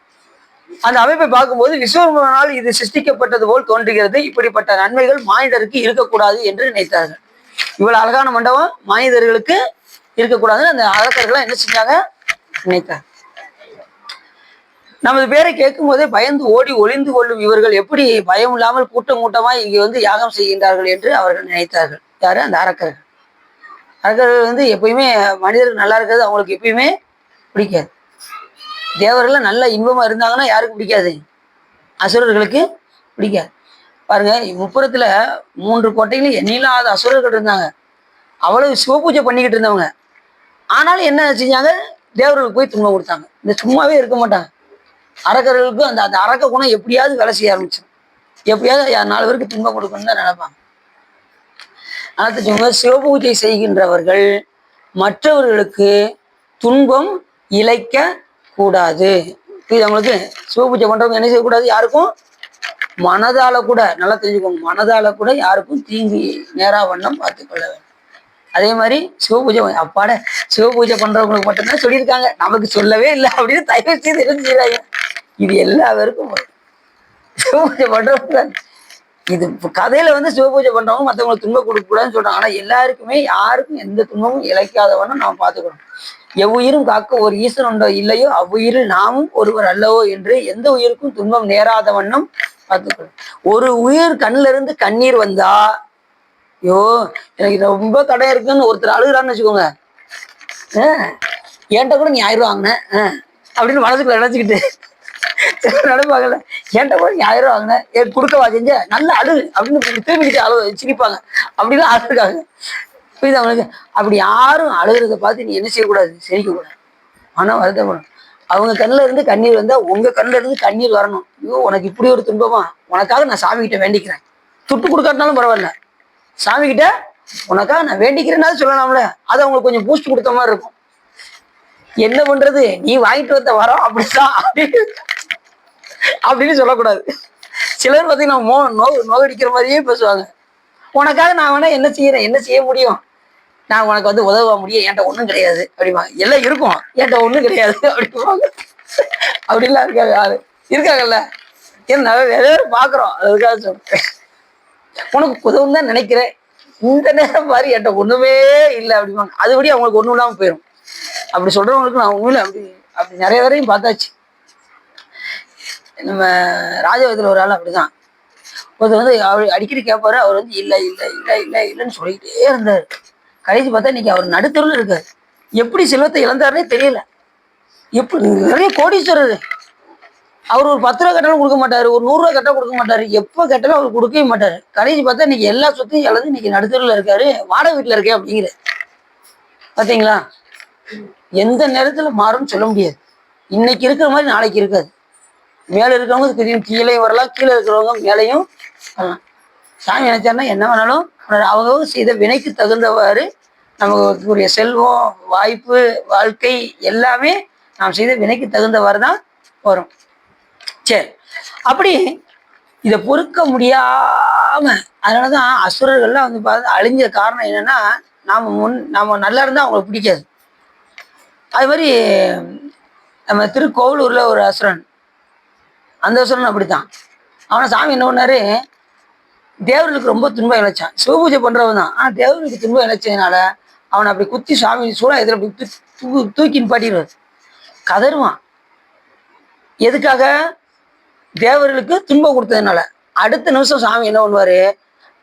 அந்த அமைப்பை பார்க்கும்போது விஸ்வரூபனால் இது சிருஷ்டிக்கப்பட்டது போல் தோன்றுகிறது. இப்படிப்பட்ட நன்மைகள் மானிடருக்கு இருக்கக்கூடாது என்று நினைத்தார்கள். இவ்வளவு அழகான மண்டபம் மானிடர்களுக்கு இருக்கக்கூடாதுன்னு அந்த அரக்கர்கள் என்ன செஞ்சாங்க, நினைத்தாங்க. நமது பேரை கேட்கும் போதே பயந்து ஓடி ஒளிந்து கொள்ளும் இவர்கள் எப்படி பயம் இல்லாமல் கூட்டம் கூட்டமாய் இங்கே யாகம் செய்கின்றார்கள் என்று அவர்கள் நினைத்தார்கள். யாரு, அந்த அரக்கர்கள். அரக்கர்கள் எப்பயுமே மனிதர்கள் நல்லா இருக்கிறது அவங்களுக்கு எப்பயுமே பிடிக்காது. தேவர்கள் நல்ல இன்பமா இருந்தாங்கன்னா யாருக்கு பிடிக்காது, அசுரர்களுக்கு பிடிக்காது. பாருங்க, முப்புறத்துல 3 கோட்டையிலும் எண்ணில்லாத அசுரர்கள் இருந்தாங்க. அவ்வளவு சிவபூஜை பண்ணிக்கிட்டு இருந்தவங்க. ஆனாலும் என்ன செஞ்சாங்க, தேவர்களுக்கு போய் துன்பம் கொடுத்தாங்க. இந்த சும்மாவே இருக்க மாட்டாங்க. அரக்கர்களுக்கு அந்த அந்த அரக்க குணம் எப்படியாவது வேலை செய்ய ஆரம்பிச்சு, எப்படியாவது 4 பேருக்கு துன்பம் கொடுக்கணும்னு தான் நினைப்பாங்க. ஆனால் சிவபூஜை செய்கின்றவர்கள் மற்றவர்களுக்கு துன்பம் இழைக்க கூடாது. இது அவங்களுக்கு சிவபூஜை பண்றவங்க என்ன செய்யக்கூடாது, யாருக்கும் மனதால கூட, நல்லா தெரிஞ்சுக்கோங்க, மனதால கூட யாருக்கும் தீங்கு நேரா வண்ணம் பார்த்துக்கொள்ள வேண்டும். அதே மாதிரி சிவபூஜை, அப்பாட சிவபூஜை பண்றவங்களுக்கு மட்டும்தான் சொல்லியிருக்காங்க, நமக்கு சொல்லவே இல்லை அப்படின்னு தயவு செய்து தெரிஞ்சுக்கிறாங்க. இது எல்லா பேருக்கும் சிவபூஜை பண்றவங்க, இது கதையில சிவபூஜை பண்றவங்க மற்றவங்களுக்கு துன்பம் கொடுக்க கூடாதுன்னு சொல்றாங்க. ஆனா எல்லாருக்குமே யாருக்கும் எந்த துன்பமும் இழைக்காதவனும் நாம் பார்த்துக்கணும். எவ்வுயிரும் காக்க ஒரு ஈசன் உண்டோ இல்லையோ அவ்வுயிரில் நாமும் ஒருவர் அல்லவோ என்று எந்த உயிருக்கும் துன்பம் நேராத வண்ணம் பார்த்துக்கணும். ஒரு உயிர் கண்ணுல இருந்து கண்ணீர் வந்தா, ஐயோ எனக்கு ரொம்ப கடை இருக்குன்னு ஒருத்தர் அழுகுறான்னு வச்சுக்கோங்க, என்கிட்ட கூட நீ 1000 ரூபா வாங்கின அப்படின்னு மனசுக்குள்ள நினைச்சுக்கிட்டு நடப்பாங்கல்ல, என்கிட்ட கூட நீ 1000 ரூபா வாங்கின, என் கொடுக்கவா செஞ்ச, நல்ல அழு அப்படின்னு திரும்பி சிரிப்பாங்க. அப்படிலாம் அழுதுருக்காங்க. புரியுது அவங்களுக்கு? அப்படி யாரும் அழுகிறத பார்த்து நீ என்ன செய்யக்கூடாது, சிரிக்கக்கூடாது, ஆனா வருத்தப்படும். அவங்க கண்ணுல இருந்து கண்ணீர் வந்தா உங்க கண்ணுல இருந்து கண்ணீர் வரணும். ஐயோ உனக்கு இப்படி ஒரு துன்பமா, உனக்காக நான் சாமி கிட்ட வேண்டிக்கிறேன், துட்டு கொடுக்காட்டினாலும் பரவாயில்ல, சாமி கிட்ட உனக்காக நான் வேண்டிக்கிறேன்னா சொல்லலாம்ல. அது அவங்களுக்கு கொஞ்சம் பூஸ்ட் கொடுத்த மாதிரி இருக்கும். என்ன பண்றது, நீ வாங்கிட்டு வந்த வரோம் அப்படிதான் அப்படின்னு சொல்லக்கூடாது. சிலர் பார்த்தீங்கன்னா நோகடிக்கிற மாதிரியே பேசுவாங்க. உனக்காக நான் வேணா என்ன செய்யறேன், என்ன செய்ய முடியும், நான் உனக்கு உதவ முடியும், என்கிட்ட ஒன்றும் கிடையாது அப்படிம்பாங்க. எல்லாம் இருக்கும், என்கிட்ட ஒன்றும் கிடையாது அப்படிம்பாங்க. அப்படிலாம் இருக்காங்க, யாரு இருக்காங்கல்ல, ஏன்னா நிறைய பேர் பார்க்குறோம். அதுக்காக சொல்றேன், உனக்கு உதவும் தான் நினைக்கிறேன், இந்த நேரம் மாதிரி என்கிட்ட ஒண்ணுமே இல்லை அப்படிம்பாங்க. அதுபடி அவங்களுக்கு ஒன்றும் இல்லாமல் போயிடும். அப்படி சொல்றவங்களுக்கு நான் ஒன்றும் இல்லை, அப்படி அப்படி நிறைய பேரையும் பார்த்தாச்சு. நம்ம ராஜவதத்தில் ஒரு ஆள் அப்படிதான். ஒருத்தர் வந்து அவர் அடிக்கடி கேட்பாரு. அவர் வந்து இல்லை இல்லை இல்லை இல்லை இல்லைன்னு சொல்லிக்கிட்டே இருந்தார். கடைசி பார்த்தா இன்னைக்கு அவர் நடுத்தருவில் இருக்காரு. எப்படி செல்வத்தை இழந்தாருன்னே தெரியல. எப்படி நிறைய கோடீஸ்வரர். அவர் ஒரு 10 ரூபா கட்டாலும் கொடுக்க மாட்டாரு, ஒரு 100 ரூபா கட்டா கொடுக்க மாட்டாரு, எப்போ கேட்டாலும் அவர் கொடுக்கவே மாட்டாரு. கடைசி பார்த்தா இன்னைக்கு எல்லா சொத்தையும் இழந்து இன்னைக்கு நடுத்தருவில் இருக்காரு, வாடகை வீட்டில் இருக்கேன் அப்படிங்கிற. பார்த்தீங்களா? எந்த நேரத்தில் மாறும்னு சொல்ல முடியாது. இன்னைக்கு இருக்கிற மாதிரி நாளைக்கு இருக்காது. மேலே இருக்கிறவங்க திடீர்னு கீழே வரலாம், கீழே இருக்கிறவங்க மேலேயும் வரலாம். சாமி நினைச்சாருன்னா என்ன வேணாலும் அவங்க செய்த வினைக்கு தகுந்தவாறு நமக்குரிய செல்வம், வாய்ப்பு, வாழ்க்கை எல்லாமே நாம் செய்த வினைக்கு தகுந்தவாறு தான் வரும். சரி, அப்படி இதை பொறுக்க முடியாம அதனாலதான் அசுரர்கள்லாம் வந்து பார்த்து அழிஞ்ச காரணம் என்னன்னா, நாம நல்லா இருந்தா அவங்களுக்கு பிடிக்காது. அது மாதிரி நம்ம திருக்கோவிலூர்ல ஒரு அசுரன், அந்த அசுரன் அப்படித்தான். அவனை சாமி என்ன பண்ணாரு, தேவர்களுக்கு ரொம்ப துன்பம் இழைச்சான். சிவபூஜை பண்றவன் தான், ஆனா தேவர்களுக்கு துன்பம் இழைச்சதுனால அவனை அப்படி குத்தி சாமி சூழா எதிர தூக்கி நிப்பாட்டிடுவார். கதறுவான். எதுக்காக? தேவர்களுக்கு துன்பம் கொடுத்ததுனால. அடுத்த நிமிஷம் சாமி என்ன பண்ணுவாரு,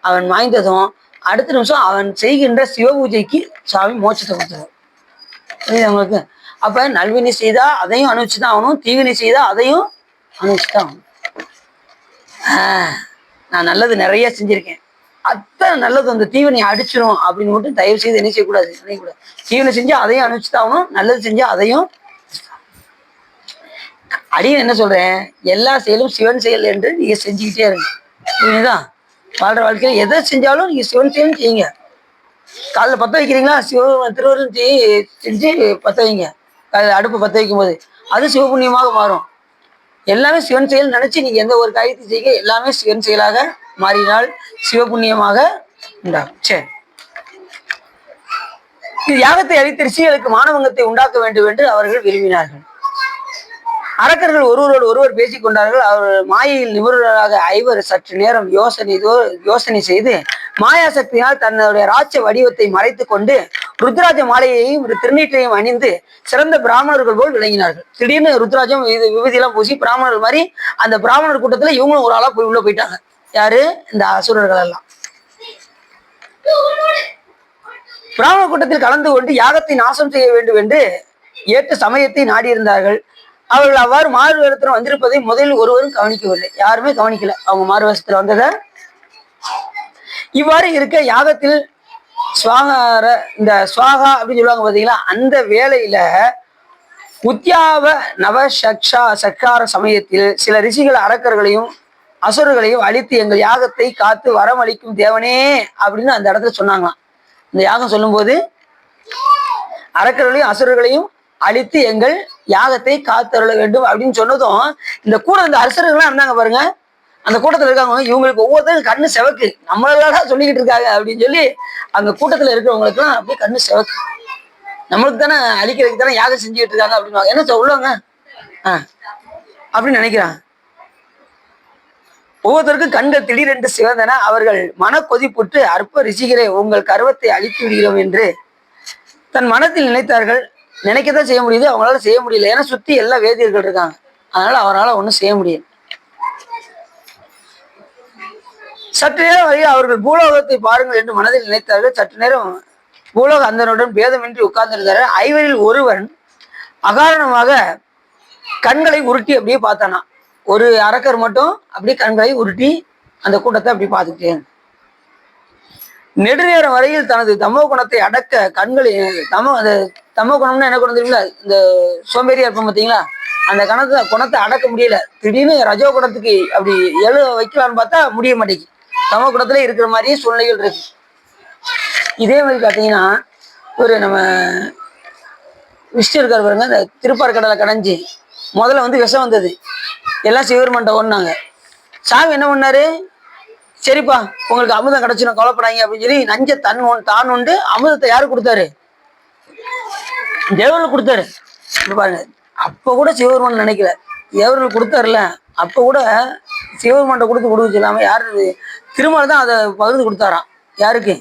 அவன் வாய்ந்ததும் அடுத்த நிமிஷம் அவன் செய்கின்ற சிவபூஜைக்கு சாமி மோட்சத்தை கொடுத்தாரு. அவங்களுக்கு அப்ப நல்வினை செய்தா அதையும் அனுபவிச்சுதான் ஆகணும், தீவினை செய்தா அதையும் அனுபவிச்சுதான் ஆகணும். நான் நல்லது நிறைய செஞ்சிருக்கேன், அத்தனை நல்லது அந்த தீவனை அடிச்சிடும் அப்படின்னு மட்டும் தயவு செய்து என்ன செய்யக்கூடாது, நினைக்கக்கூடாது. தீவனை செஞ்சா அதையும் அனுப்பிச்சுதான் ஆகணும், நல்லது செஞ்சா அதையும். அடின்னு என்ன சொல்றேன், எல்லா செயலும் சிவன் செயல் என்று நீங்க செஞ்சுக்கிட்டே இருங்க. புரியுதா? வாழ்ற வாழ்க்கையில எதை செஞ்சாலும் நீங்க சிவன் செயல் செய்யுங்க. காலைல பற்ற வைக்கிறீங்களா, திருவருள் செஞ்சு பற்ற வைங்க. காலையில் அடுப்பு பற்ற வைக்கும் போது அது சிவபுண்ணியமாக மாறும். எல்லாமே சிவன் செயல் நினைச்சு நீங்க எந்த ஒரு காரியத்தை செய்ய எல்லாமே சிவன் செயலாக மாறினால் சிவபுண்ணியமாக உண்டாகும். சரி, இது யாகத்தை அளித்த ரிஷிகளுக்கு மானவங்கத்தை உண்டாக்க வேண்டும் என்று அவர்கள் விரும்பினார்கள். அரக்கர்கள் ஒருவரோடு ஒருவர் பேசிக் கொண்டார்கள். அவர் மாயையில் நிபுணராக ஐவர் சற்று நேரம் யோசனை செய்து மாயா சக்தியினால் தன்னுடைய ராட்ச வடிவத்தை மறைத்து கொண்டு ருத்ராஜ மாலையையும் திருநீற்றையும் அணிந்து சிறந்த பிராமணர்கள் போல் விளங்கினார்கள். திடீர்னு ருத்ராஜம் இது விபூதியெல்லாம் பூசி பிராமணர்கள் மாதிரி அந்த பிராமணர் கூட்டத்துல இவங்களும் ஒரு ஆளா போய் உள்ள போயிட்டாங்க. யாரு? இந்த அசுரர்கள் எல்லாம் பிராமண கூட்டத்தில் கலந்து கொண்டு யாகத்தை நாசம் செய்ய வேண்டும் என்று ஏற்ற சமயத்தை நாடியிருந்தார்கள். அவர்கள் அவ்வாறு மாறு வேடத்தில் வந்திருப்பதை முதலில் ஒருவரும் கவனிக்கவில்லை. யாருமே கவனிக்கல அவங்க மாறு வேஷத்துல வந்ததை. இவ்வாறு இருக்க யாகத்தில் இந்த ஸ்வாகா அப்படின்னு சொல்லுவாங்க பாத்தீங்களா, அந்த வேளையில உத்யாவ சக்கார சமயத்தில் சில ரிஷிகள் அரக்கர்களையும் அசுரர்களையும் அழித்து எங்கள் யாகத்தை காத்து வரமளிக்கும் தேவனே அப்படின்னு அந்த இடத்துல சொன்னாங்களாம். இந்த யாகம் சொல்லும் போது அரக்கர்களையும் அசுரர்களையும் அழித்து எங்கள் யாகத்தை காத்தருள வேண்டும் அப்படின்னு சொன்னதும் இந்த கூட இந்த அரசர்கள்லாம் இருந்தாங்க பாருங்க, அந்த கூட்டத்துல இருக்காங்க, இவங்களுக்கு ஒவ்வொருத்தரும் கண்ணு செவக்கு, நம்மளால சொல்லிக்கிட்டு இருக்காங்க அப்படின்னு சொல்லி அந்த கூட்டத்துல இருக்கிறவங்களுக்கு எல்லாம் அப்படியே கண்ணு செவக்கு, நம்மளுக்கு தானே அழிக்கிறதுக்கு தானே யாகம் செஞ்சுக்கிட்டு இருக்காங்க அப்படின்னு என்ன சொல்லுவாங்க அப்படின்னு நினைக்கிறாங்க. ஒவ்வொருத்தருக்கும் கண்கள் திடீரென்று சிவந்தன. அவர்கள் மன கொதிப்புற்று அற்ப ரிஷிகளே உங்கள் கர்வத்தை அழித்து விடுகிறோம் என்று தன் மனத்தில் நினைத்தார்கள். நினைக்கத்தான் செய்ய முடியுது, அவங்களால செய்ய முடியல. ஏன்னா சுத்தி எல்லா வேதியர்கள் இருக்காங்க, அதனால அவரால் ஒன்றும் செய்ய முடியாது. சற்று நேரம் வரையில் அவர்கள் பூலோகத்தை பாருங்கள் என்று மனதில் நினைத்தார்கள். சற்று நேரம் பூலோக அந்தனுடன் பேதமின்றி உட்கார்ந்திருந்தார்கள். ஐவரில் ஒருவன் அகாரணமாக கண்களை உருட்டி அப்படியே பார்த்தானா. ஒரு அரக்கர் மட்டும் அப்படியே கண்களை உருட்டி அந்த கூட்டத்தை அப்படி பார்த்துக்கிட்டே. நெடுநேரம் வரையில் தனது தமோ குணத்தை அடக்க கண்களை அந்த தமோ குணம்னா என்ன குணம் தெரியுங்களா, இந்த சோம்பேறியா இருப்போம் பார்த்தீங்களா, அந்த குணத்தை அடக்க முடியல. திடீர்னு ரஜோ குணத்துக்கு அப்படி வைக்கலான்னு பார்த்தா முடிய மாட்டேங்குது. தமோ குணத்துல இருக்கிற மாதிரியே சூழ்நிலைகள் இருக்கு. இதே மாதிரி பார்த்தீங்கன்னா ஒரு நம்ம விஷ்ணு இருக்கார் பாருங்க, இந்த திருப்பார்கடலை கடைஞ்சி முதல்ல வந்து விஷம் வந்தது, எல்லாம் சிவருமன்ட்ட ஒன்னாங்க. சாமி என்ன பண்ணாரு, சரிப்பா உங்களுக்கு அமுதம் கிடைச்சிடும் கவலைப்படாங்க அப்படின்னு சொல்லி நஞ்ச தான் உண்டு அமுதத்தை யாரு கொடுத்தாரு, தேவர்கள் கொடுத்தாரு. பாருங்க, அப்ப கூட சிவபெருமான் நினைக்கல, தேவர்கள் கொடுத்தாருல அப்ப கூட சிவபெருமான்ட்ட கொடுக்க சொல்லாம யாரு திருமால் தான் அதை பகிர்ந்து கொடுத்தாராம். யாருக்கு?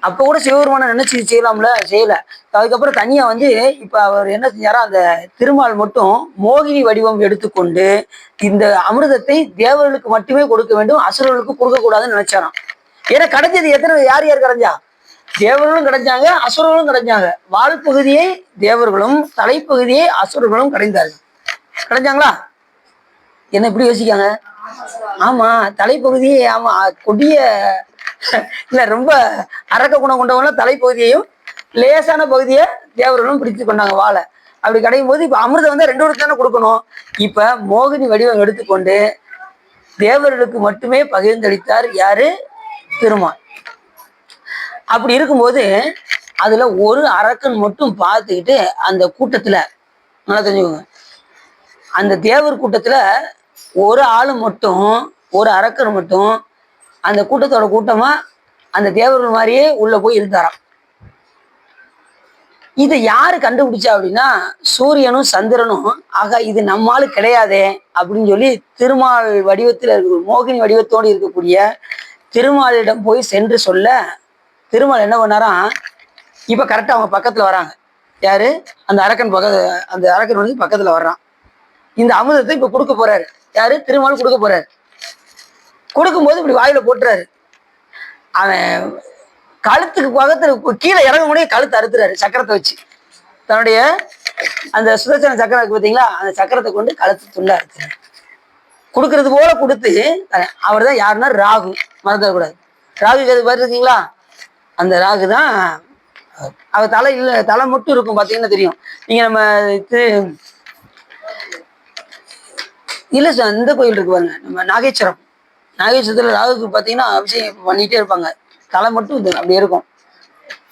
அப்ப கூட சிவபெருமான நினைச்சு செய்யலாம்ல, செய்யல. அதுக்கப்புறம் தனியா வந்து இப்ப அவர் என்ன செஞ்சாரா, அந்த திருமால் மட்டும் மோகினி வடிவம் எடுத்துக்கொண்டு இந்த அமிர்தத்தை தேவர்களுக்கு மட்டுமே கொடுக்க வேண்டும், அசுரர்களுக்கு கொடுக்க கூடாதுன்னு நினைச்சாராம். ஏன்னா கிடைச்சது எத்தனை, யார் யார் கிடைஞ்சா? தேவர்களும் கிடைச்சாங்க, அசுரர்களும் கிடைச்சாங்க. வால் பகுதியை தேவர்களும் தலைப்பகுதியை அசுரர்களும் கிடைந்தார்கள். கிடைச்சாங்களா? என்ன இப்படி யோசிக்காங்க? ஆமா, தலைப்பகுதியே, ஆமா கொடிய இல்ல ரொம்ப அரக்க குணம் கொண்டவங்க தலைப்பகுதியையும் லேசான பகுதியை தேவர்களும் பிடித்து கொண்டாங்க வாழை. அப்படி கிடைக்கும் போது இப்ப அமிர்தம் வந்து ரெண்டு பேருக்கு தானே கொடுக்கணும். இப்ப மோகினி வடிவம் எடுத்துக்கொண்டு தேவர்களுக்கு மட்டுமே பகிர்ந்தளித்தார் யாரு? திருமால். அப்படி இருக்கும்போது அதுல ஒரு அரக்கன் மட்டும் பார்த்துக்கிட்டு அந்த கூட்டத்துல, நல்லா தெரிஞ்சுக்கோங்க, அந்த தேவர் கூட்டத்துல ஒரு ஆளு மட்டும், ஒரு அரக்கர் மட்டும் அந்த கூட்டத்தோட கூட்டமா அந்த தேவர்கள் மாதிரியே உள்ள போய் இருந்தாராம். இதை யாரு கண்டுபிடிச்சா அப்படின்னா சூரியனும் சந்திரனும். ஆக இது நம்மால் கிடையாதே அப்படின்னு சொல்லி திருமால் வடிவத்தில் இருக்க, மோகினி வடிவத்தோடு இருக்கக்கூடிய திருமாலிடம் போய் சென்று சொல்ல, திருமால் என்ன பண்ணாராம், இப்ப கரெக்டா அவங்க பக்கத்துல வராங்க. யாரு? அந்த அரக்கன் அந்த அரக்கன் வந்து பக்கத்துல வர்றான். இந்த அமுதத்தை இப்ப கொடுக்க போறாரு. யாரு? திருமால் கொடுக்க போறாரு. கொடுக்கும்போது இப்படி வாயில போட்டுறாரு. அவன் கழுத்துக்கு பக்கத்துல கீழே இறங்க முடியும், கழுத்து அறுத்துறாரு சக்கரத்தை வச்சு. தன்னுடைய அந்த சுதர்சன சக்கரம் இருக்கு பார்த்தீங்களா, அந்த சக்கரத்தை கொண்டு கழுத்து துள்ள அறுத்துறாரு. கொடுக்கறது போல கொடுத்து, அவர் தான் யாருன்னா ராகு, மறந்துடக்கூடாது. ராகு எது பார்த்துருக்கீங்களா? அந்த ராகு தான். அவர் தலை இல்லை, தலை மட்டும் இருக்கும் பார்த்தீங்கன்னா தெரியும். நீங்க நம்ம இல்ல சார், இந்த கோயில் இருக்கு பாருங்க, நம்ம நாகேஸ்வரம். நாகேஸ்வரத்துல ராகுக்கு பார்த்தீங்கன்னா அபிஷேகம் பண்ணிட்டே இருப்பாங்க. தலை மட்டும் இது அப்படி இருக்கும்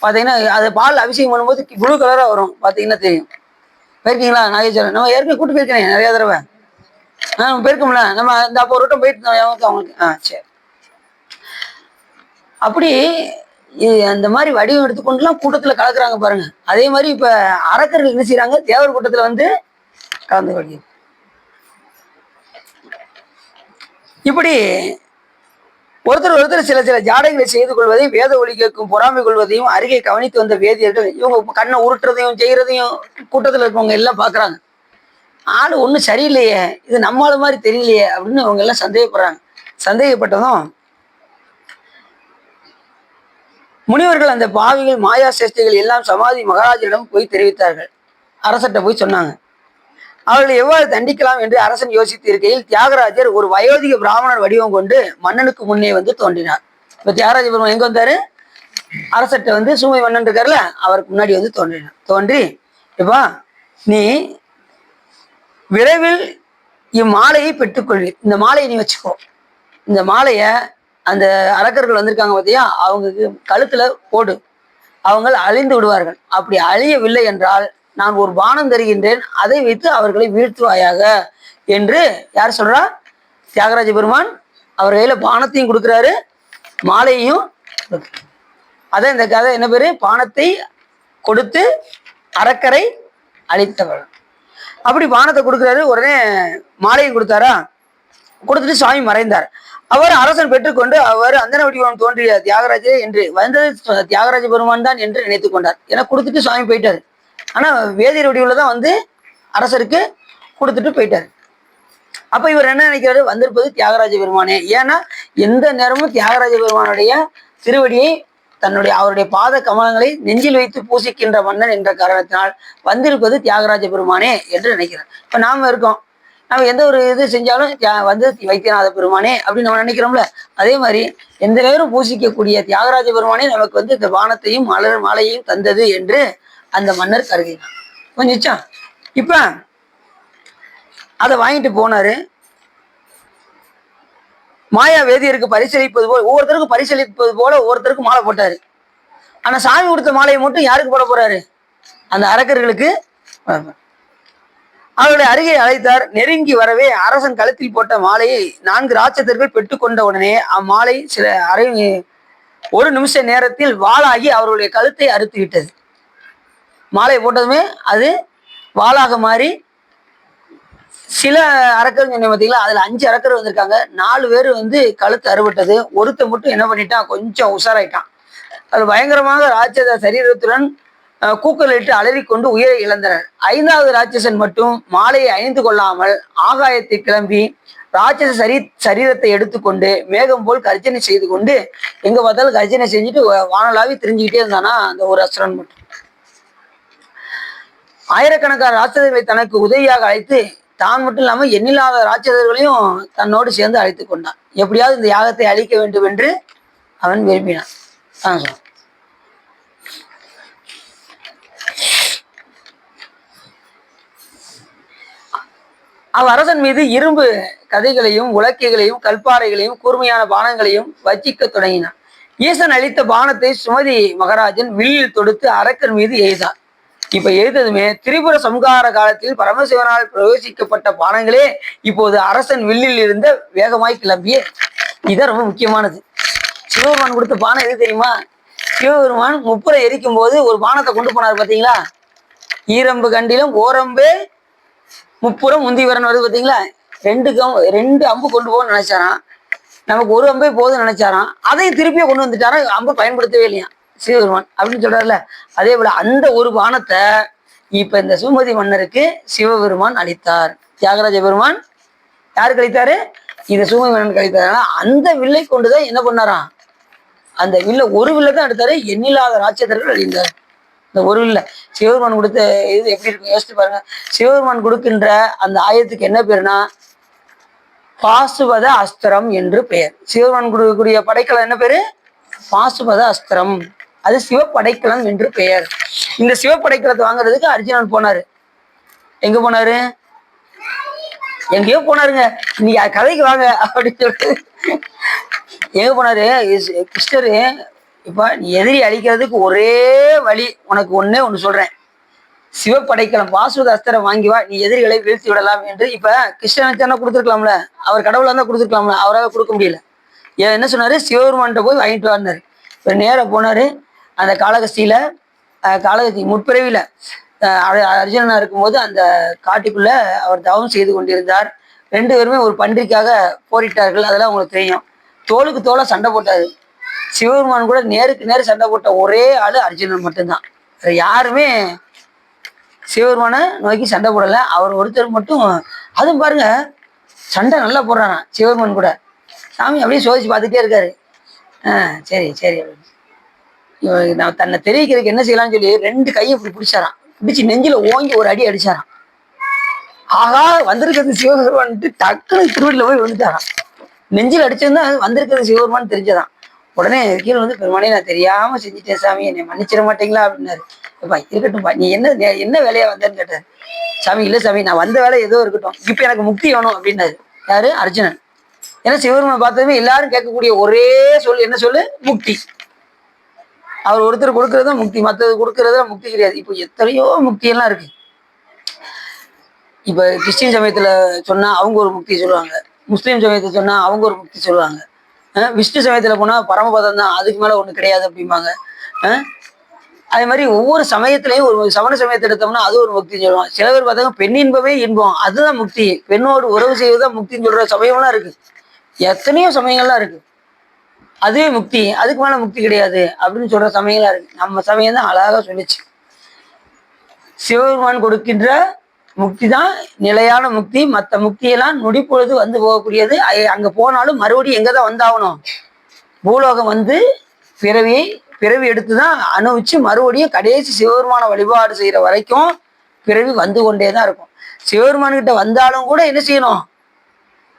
பார்த்தீங்கன்னா. அது பால் அபிஷேகம் பண்ணும்போது ப்ளூ கலராக வரும் பார்த்தீங்கன்னா தெரியும். போயிருக்கீங்களா நாகேஸ்வரம்? நம்ம ஏற்கனவே கூட்டு போயிருக்கேன் நிறைய தடவை. நம்ம போயிருக்கோம்ல, நம்ம இந்த அப்போ ஒரு வட்டம் போயிட்டு அவங்களுக்கு. சரி. அப்படி அந்த மாதிரி வடிவம் எடுத்துக்கொண்டுலாம் கூட்டத்தில் கலக்குறாங்க பாருங்க. அதே மாதிரி இப்ப அரக்கர்கள் என்ன செய்யறாங்க, தேவர் கூட்டத்தில் வந்து கலந்து கொள்கிறாங்க. இப்படி ஒருத்தர் சில ஜாடைகளை செய்து கொள்வதையும் வேத ஒளி கேட்கும் பொறாமை கொள்வதையும் அருகே கவனித்து வந்த வேதியர்கள் இவங்க கண்ணை உருட்டுறதையும் செய்யறதையும் கூட்டத்தில் இருக்கவங்க எல்லாம் பாக்குறாங்க. ஆளு ஒன்றும் சரியில்லையே, இது நம்மால மாதிரி தெரியலையே அப்படின்னு அவங்க எல்லாம் சந்தேகப்படுறாங்க. சந்தேகப்பட்டதும் முனிவர்கள் அந்த பாவிகள் மாயா சேஷ்டைகள் எல்லாம் சமாதி மகாராஜரிடம் போய் தெரிவித்தார்கள். அரசர்கிட்ட போய் சொன்னாங்க. அவர்களை எவ்வாறு தண்டிக்கலாம் என்று அரசன் யோசித்து இருக்கையில் தியாகராஜர் ஒரு வயோதிக பிராமணர் வடிவம் கொண்டு மன்னனுக்கு முன்னே வந்து தோன்றினார். இப்ப தியாகராஜ பெருமான் எங்க வந்தாரு? அரசர்கிட்ட வந்து சூமை மன்னன் இருக்காருல்ல, அவருக்கு முன்னாடி வந்து தோன்றினார். தோன்றி, இப்பா நீ விரைவில் இம்மாலையை பெற்றுக்கொள்வி, இந்த மாலையை நீ வச்சுக்கோ. இந்த மாலைய அந்த அரக்கர்கள் வந்திருக்காங்க பார்த்தியா, அவங்களுக்கு கழுத்துல போடு, அவங்க அழிந்து விடுவார்கள். அப்படி அழியவில்லை என்றால் நான் ஒரு பானம் தருகின்றேன், அதை வைத்து அவர்களை வீழ்த்துவாயாக என்று யார் சொல்றா? தியாகராஜ பெருமான். அவர் கையில பானத்தையும் கொடுக்குறாரு, மாலையையும். அதான் இந்த கதை என்ன பேரு? பானத்தை கொடுத்து அரக்கரை அழித்தவர். அப்படி பானத்தை கொடுக்குறாரு, உடனே மாலையும் கொடுத்தாரா, கொடுத்துட்டு சுவாமி மறைந்தார். அவர் அரசன் பெற்றுக்கொண்டு அவர் அந்தன வடிவம் தோன்றிய தியாகராஜே என்று வந்தது தியாகராஜ பெருமான் தான் என்று நினைத்துக் கொண்டார். ஏன்னா கொடுத்துட்டு சுவாமி போயிட்டாரு. ஆனா வேதியர் வடிவுல தான் வந்து அரசருக்கு கொடுத்துட்டு போயிட்டாரு. அப்ப இவர் என்ன நினைக்கிறாரு? வந்திருப்பது தியாகராஜ பெருமானே. ஏன்னா எந்த நேரமும் தியாகராஜ பெருமானுடைய திருவடியை, தன்னுடைய அவருடைய பாத கமலங்களை நெஞ்சில் வைத்து பூசிக்கின்ற மன்னன் என்ற காரணத்தினால் வந்திருப்பது தியாகராஜ பெருமானே என்று நினைக்கிறார். இப்ப நாம இருக்கோம், நம்ம எந்த ஒரு இது செஞ்சாலும் வந்து வைத்தியநாத பெருமானே அப்படின்னு நம்ம நினைக்கிறோம்ல. அதே மாதிரி எந்த நேரம் பூசிக்கக்கூடிய தியாகராஜ பெருமானே நமக்கு வந்து இந்த பானத்தையும் மாலையையும் தந்தது என்று அந்த மன்னர் கருதினார். கொஞ்சம் இப்ப அதை வாங்கிட்டு போனாரு. மாயா வேதியருக்கு பரிசளிப்பது போல் ஒவ்வொருத்தருக்கும் பரிசளிப்பது போல ஒவ்வொருத்தருக்கும் மாலை போட்டாரு. ஆனா சாமி கொடுத்த மாலையை மட்டும் யாருக்கு போட போறாரு? அந்த அரக்கர்களுக்கு. அவருடைய அருகே அழைத்தார். நெருங்கி வரவே அரசன் கழுத்தில் போட்ட மாலையை 4 ராட்சதர்கள் பெற்றுக்கொண்ட உடனே அம்மாலை ஒரு நிமிஷ நேரத்தில் வாளாகி அவருடைய கழுத்தை அறுத்து விட்டது. மாலை போட்டதுமே அது வாளாக மாறி சில அரக்கர் சொன்ன பார்த்தீங்களா, அதுல 5 அரக்கர் வந்திருக்காங்க. 4 பேர் வந்து கழுத்து அறுபட்டது. ஒருத்த மட்டும் என்ன பண்ணிட்டான், கொஞ்சம் உஷாராயிட்டான். அது பயங்கரமாக ராட்சத சரீரத்துடன் கூக்கலிட்டு அலறிக்கொண்டு உயிரை இழந்தனர். 5வது ராட்சசன் மட்டும் மாலையை அணிந்து கொள்ளாமல் ஆகாயத்தை கிளம்பி ராட்சச சரீரத்தை எடுத்துக்கொண்டு மேகம் போல் கர்ஜனை செய்து கொண்டு எங்க பார்த்தாலும் கர்ஜனை செஞ்சுட்டு வானலாவி தெரிஞ்சுக்கிட்டே இருந்தானா அந்த ஒரு அசுரன் மட்டும். ஆயிரக்கணக்கான ராட்சதர்களை தனக்கு உதவியாக அழைத்து தான் மட்டும் இல்லாம எண்ணில்லாத ராட்சதர்களையும் தன்னோடு சேர்ந்து அழைத்து கொண்டான். எப்படியாவது இந்த யாகத்தை அழிக்க வேண்டும் என்று அவன் விரும்பினான். அரசன் மீது இரும்பு கதைகளையும் உலக்கைகளையும் கல்பாறைகளையும் கூர்மையான பானங்களையும் வச்சிக்க தொடங்கினான். ஈசன் அளித்த பானத்தை சுமதி மகாராஜன் வில்லில் தொடுத்து அரக்கன் மீது எய்தான். இப்ப எழுத்ததுமே திரிபுர சம்ஹார காலத்தில் பரமசிவனால் பிரவேசிக்கப்பட்ட பானங்களே இப்போது அரசன் வில்லில் இருந்த வேகமாய் கிளம்பிய. இதான் ரொம்ப முக்கியமானது. சிவபெருமான் கொடுத்த பானம் எது தெரியுமா? சிவபெருமான் முப்புரை எரிக்கும் போது ஒரு பானத்தை கொண்டு போனார் பாத்தீங்களா? ஈரம்பு கண்டிலும் ஓரம்பே முப்புறம் முந்தி வரன்னு வருது பாத்தீங்களா? ரெண்டு அம்பு கொண்டு போகணும்னு நினைச்சாராம். நமக்கு ஒரு அம்பே போதும் நினைச்சாராம். அதையும் திருப்பியே கொண்டு வந்துட்டாராம். அம்பை பயன்படுத்தவே இல்லையா சிவபெருமான் அப்படின்னு சொல்றாருல. அதே போல அந்த ஒரு பானத்தை இப்ப இந்த சுமதி மன்னருக்கு சிவபெருமான் அளித்தார். தியாகராஜ பெருமான் யாருக்கு அளித்தாரு? இந்த சுமதி மன்னனுக்கு அளித்தாரு. அந்த வில்லை கொண்டுதான் என்ன பண்ணாராம்? அந்த வில்ல ஒரு வில்லை தான் எடுத்தாரு. எண்ணில்லாத ராட்சதர்கள் அழிந்தார். இந்த ஒரு வில்ல சிவபெருமான் கொடுத்த இது எப்படி இருக்கும் யோசிச்சு பாருங்க. சிவபெருமான் கொடுக்கின்ற அந்த ஆயத்துக்கு என்ன பேருனா பாசுபத அஸ்திரம் என்று பெயர். சிவபெருமான் கொடுக்கக்கூடிய படைக்கலம் என்ன பேரு? பாசுபத அஸ்திரம். அது சிவப்படைக்கலம் என்று பெயர். இந்த சிவப்படைக்கலத்தை வாங்குறதுக்கு அர்ஜுனன் போனாரு. எங்க போனாரு? எங்கேயோ போனாருங்க. நீ கதைக்கு வாங்க அப்படின்னு சொல்லிட்டு எங்க போனாரு கிருஷ்ணரு? இப்ப நீ எதிரி அழிக்கிறதுக்கு ஒரே வழி உனக்கு ஒண்ணு சொல்றேன். சிவப்படைக்கலம் பாசுபத அஸ்திரம் வாங்கி வா, நீ எதிரிகளை வீழ்த்தி விடலாம் என்று. இப்ப கிருஷ்ணன் கொடுத்துருக்கலாம்ல, அவர் கடவுளா இருந்தா கொடுத்துருக்கலாம்ல, அவரால் கொடுக்க முடியல. என்ன சொன்னாரு? சிவபெருமான்கிட்ட போய் வாங்கிட்டு வந்தாரு. இப்ப நேர போனாரு. அந்த காளகஸ்தியில காளகஸ்தி முற்பிறவில அர்ஜுனனா இருக்கும்போது அந்த காட்டுக்குள்ள அவர் தவம் செய்து கொண்டிருந்தார். 2 பேருமே ஒரு பன்றிக்காக போரிட்டார்கள். அதெல்லாம் உங்களுக்கு தெரியும். தோளுக்கு தோளா சண்டை போட்டாரு. சிவபெருமான் கூட நேருக்கு நேர் சண்டை போட்ட ஒரே ஆளு அர்ஜுனன் மட்டும்தான். யாருமே சிவபெருமான நோக்கி சண்டை போடல. அவர் ஒருத்தர் மட்டும். அதுவும் பாருங்க, சண்டை நல்லா போடுறானா சிவபெருமான் கூட. சாமி அப்படியே சோதிச்சு பார்த்துட்டே இருக்காரு. சரி சரி நான் தன்னை தெரிவிக்கிறதுக்கு என்ன செய்யலாம்னு சொல்லி 2 கையை இப்படி பிடிச்சாராம். பிடிச்சி நெஞ்சில ஓங்கி ஒரு அடி அடிச்சாராம். ஆகா வந்திருக்கிறது சிவபெருமான்ட்டு டக்குனு திருவடியில போய் விழுந்துட்டாராம். நெஞ்சில் அடிச்சிருந்தா வந்திருக்கிறது சிவபெருமான் தெரிஞ்சதான். உடனே கீழே வந்து பெருமானே நான் தெரியாம செஞ்சுட்டேன் சாமி, என்னை மன்னிச்சிட மாட்டீங்களா அப்படின்னாரு. எப்பா இருக்கட்டும்பா, நீ என்ன வேலையா வந்தேன்னு கேட்டாரு. சாமி இல்லை சாமி, நான் வந்த வேலை ஏதோ இருக்கட்டும், இப்ப எனக்கு முக்தி வேணும் அப்படின்னாரு. யாரு? அர்ஜுனன். ஏன்னா சிவபெருமான் பார்த்ததுமே எல்லாரும் கேட்கக்கூடிய ஒரே சொல் என்ன சொல்லு? முக்தி. அவர் ஒருத்தர் கொடுக்கறதுதான் முக்தி, மற்றது கொடுக்கறதுல முக்தி கிடையாது. இப்போ எத்தனையோ முக்தி எல்லாம் இருக்கு. இப்ப கிறிஸ்டின் சமயத்துல சொன்னா அவங்க ஒரு முக்தி சொல்லுவாங்க, முஸ்லீம் சமயத்தை சொன்னா அவங்க ஒரு முக்தி சொல்லுவாங்க, விஷ்ணு சமயத்துல போனா பரமபதம் தான், அதுக்கு மேல ஒண்ணு கிடையாது அப்படிம்பாங்க. அதே மாதிரி ஒவ்வொரு சமயத்திலையும் ஒரு சமண சமயத்தை எடுத்தோம்னா அது ஒரு முக்தி சொல்லுவாங்க. சில பேர் பார்த்தாங்க பெண் இன்பமே இன்பம், அதுதான் முக்தி, பெண்ணோடு உறவு செய்வதுதான் முக்தின்னு சொல்ற சமயம்லாம் இருக்கு. எத்தனையோ சமயங்கள்லாம் இருக்கு. அதுவே முக்தி, அதுக்கு மேல முக்தி கிடையாது அப்படின்னு சொல்ற சமயங்கள்லாம் இருக்கு. நம்ம சமயம் தான் அழகா சொல்லிச்சு. சிவபெருமான் கொடுக்கின்ற முக்தி தான் நிலையான முக்தி. மற்ற முக்தியெல்லாம் நொடிப்பொழுது வந்து போகக்கூடியது. அங்க போனாலும் மறுபடியும் எங்கதான் வந்தாகணும்? பூலோகம் வந்து பிறவி எடுத்துதான் அனுபவிச்சு மறுபடியும் கடைசி சிவபெருமான வழிபாடு செய்யற வரைக்கும் பிறவி வந்து கொண்டேதான் இருக்கும். சிவபெருமான் கிட்ட வந்தாலும் கூட என்ன செய்யணும்?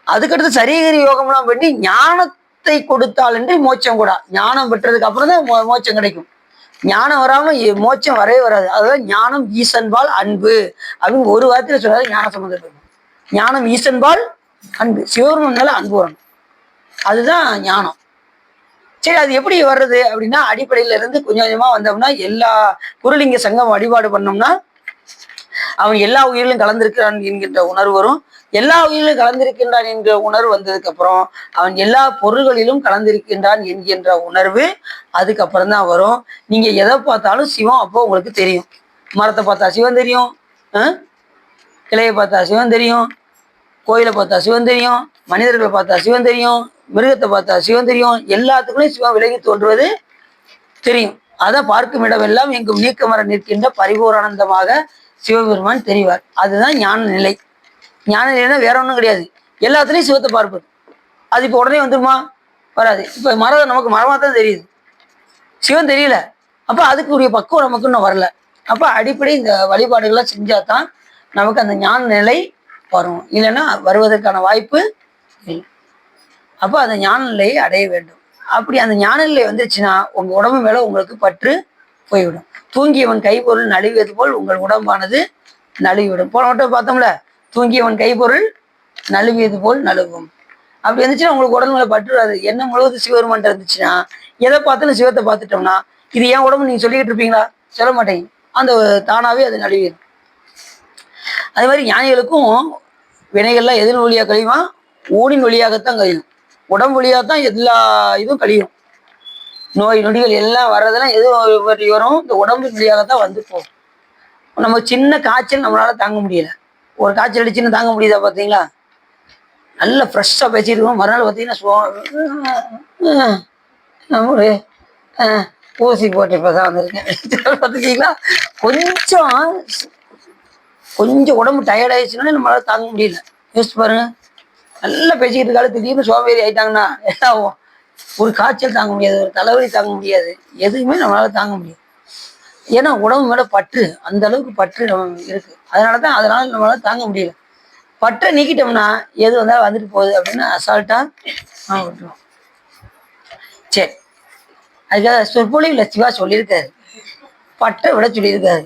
அதுக்கடுத்து சரீகரி யோகம்லாம் பண்ணி ஞானத்தை கொடுத்தால் என்று மோட்சம் கூட. ஞானம் பெற்றதுக்கு அப்புறம் தான் மோட்சம் கிடைக்கும். ஞானம் வராம மோட்சம் வரவே வராது. அதுதான் ஞானம் ஈசன்பால் அன்பு அப்படின்னு ஒரு வார்த்தையில சொல்லாது. ஞான சம்பந்தம் ஞானம் ஈசன்பால் அன்பு, சிவபெருமான் மேல அன்பு வரணும், அதுதான் ஞானம். சரி, அது எப்படி வர்றது அப்படின்னா அடிப்படையில இருந்து கொஞ்சம் கொஞ்சமா வந்தோம்னா எல்லா குருலிங்க சங்கம் வழிபாடு பண்ணோம்னா அவன் எல்லா உயிரிலும் கலந்திருக்கிறான் என்கின்ற உணர்வு வரும். எல்லா உயிரிலும் கலந்திருக்கின்றான் என்கிற உணர்வு வந்ததுக்கு அப்புறம் அவன் எல்லா பொருள்களிலும் கலந்திருக்கின்றான் என்கின்ற உணர்வு அதுக்கப்புறம் தான் வரும். நீங்க எதை பார்த்தாலும் சிவம் அப்போ உங்களுக்கு தெரியும். மரத்தை பார்த்தா சிவம் தெரியும், கிளையை பார்த்தா சிவம் தெரியும், கோயிலை பார்த்தா சிவம் தெரியும், மனிதர்களை பார்த்தா சிவம் தெரியும், மிருகத்தை பார்த்தா சிவம் தெரியும். எல்லாத்துக்குமே சிவம் விலகி தோன்றுவது தெரியும். அதான் பார்க்கும் இடமெல்லாம் எங்கும் நீக்கமர நிற்கின்ற பரிபூரானந்தமாக சிவபெருமான் தெரிவார். அதுதான் ஞான நிலை. ஞான நிலைன்னா வேற ஒன்றும் கிடையாது, எல்லாத்துலேயும் சிவத்தை பார்ப்பது. அது இப்போ உடனே வந்துருமா? வராது. இப்போ மரம் நமக்கு மரமாக தான் தெரியுது, சிவன் தெரியல. அப்போ அதுக்குரிய பக்குவம் நமக்கு இன்னும் வரல. அப்போ அடிப்படை இந்த வழிபாடுகள்லாம் செஞ்சால் தான் நமக்கு அந்த ஞான நிலை வரும், இல்லைன்னா வருவதற்கான வாய்ப்பு இல்லை. அப்போ அந்த ஞான நிலையை அடைய வேண்டும். அப்படி அந்த ஞான நிலை வந்துருச்சுன்னா உங்கள் உடம்பு மேலே உங்களுக்கு பற்று போய்விடும். தூங்கியவன் கைப்பொருள் நழுவியது போல் உங்கள் உடம்பானது நழுவிவிடும். போன வட்டம் பார்த்தோம்ல, தூங்கியவன் கைப்பொருள் நழுவியது போல் நழுவும். அப்படி இருந்துச்சுன்னா உங்களுக்கு உடம்பு மேலே பற்றுறாது. என்ன முழுவதும் சிவபெருமான் இருந்துச்சுன்னா எதை பார்த்தாலும் சிவத்தை பார்த்துட்டோம்னா இது ஏன் உடம்பு நீங்கள் சொல்லிக்கிட்டு இருப்பீங்களா? சொல்ல மாட்டேங்க. அந்த தானாகவே அது நழுவிடும். அதே மாதிரி ஞானிகளுக்கும் வினைகள்லாம் எதன் வழியாக கழியுமா? ஊனின் வழியாகத்தான் கழியும். உடம்பு வழியாக தான் எல்லா இதுவும் கழியும். நோய் நொடிகள் எல்லாம் வர்றதெல்லாம் எது வரும்? இந்த உடம்பு வழியாகத்தான் வந்து போகும். நம்ம சின்ன காய்ச்சல் நம்மளால தாங்க முடியல. ஒரு காய்ச்சல் அடிச்சுன்னு தாங்க முடியுதா? பார்த்தீங்களா? நல்லா ஃப்ரெஷ்ஷாக பேசிட்டு இருக்கோம். மறுநாள் பார்த்தீங்கன்னா ஒரு ஊசி போட்டு இப்போ தான் வந்திருக்கேன். பார்த்துக்கிங்களா? கொஞ்சம் உடம்பு டயர்ட் ஆயிடுச்சுன்னா நம்மளால தாங்க முடியல. யோசிச்சு பாருங்க. நல்லா பேசிக்கிட்டு இருக்காது, திடீர்னு சோம்பேறி ஆயிட்டாங்கன்னா என்ன ஆகும்? ஒரு காய்ச்சல் தாங்க முடியாது, ஒரு தலைவலி தாங்க முடியாது, எதுவுமே நம்மளால தாங்க முடியாது. ஏன்னா உடம்பு மேலே பற்று, அந்த அளவுக்கு பற்று நம்ம இருக்கு. அதனால நம்மளால தாங்க முடியல. பற்றை நீக்கிட்டோம்னா எது வந்தாலும் வந்துட்டு போகுது அப்படின்னு அசால்ட்டா விட்டுருவோம். சரி, அதுக்காக சொற்பொழிவில் சிவா சொல்லியிருக்காரு, பற்றை விட சொல்லியிருக்காரு.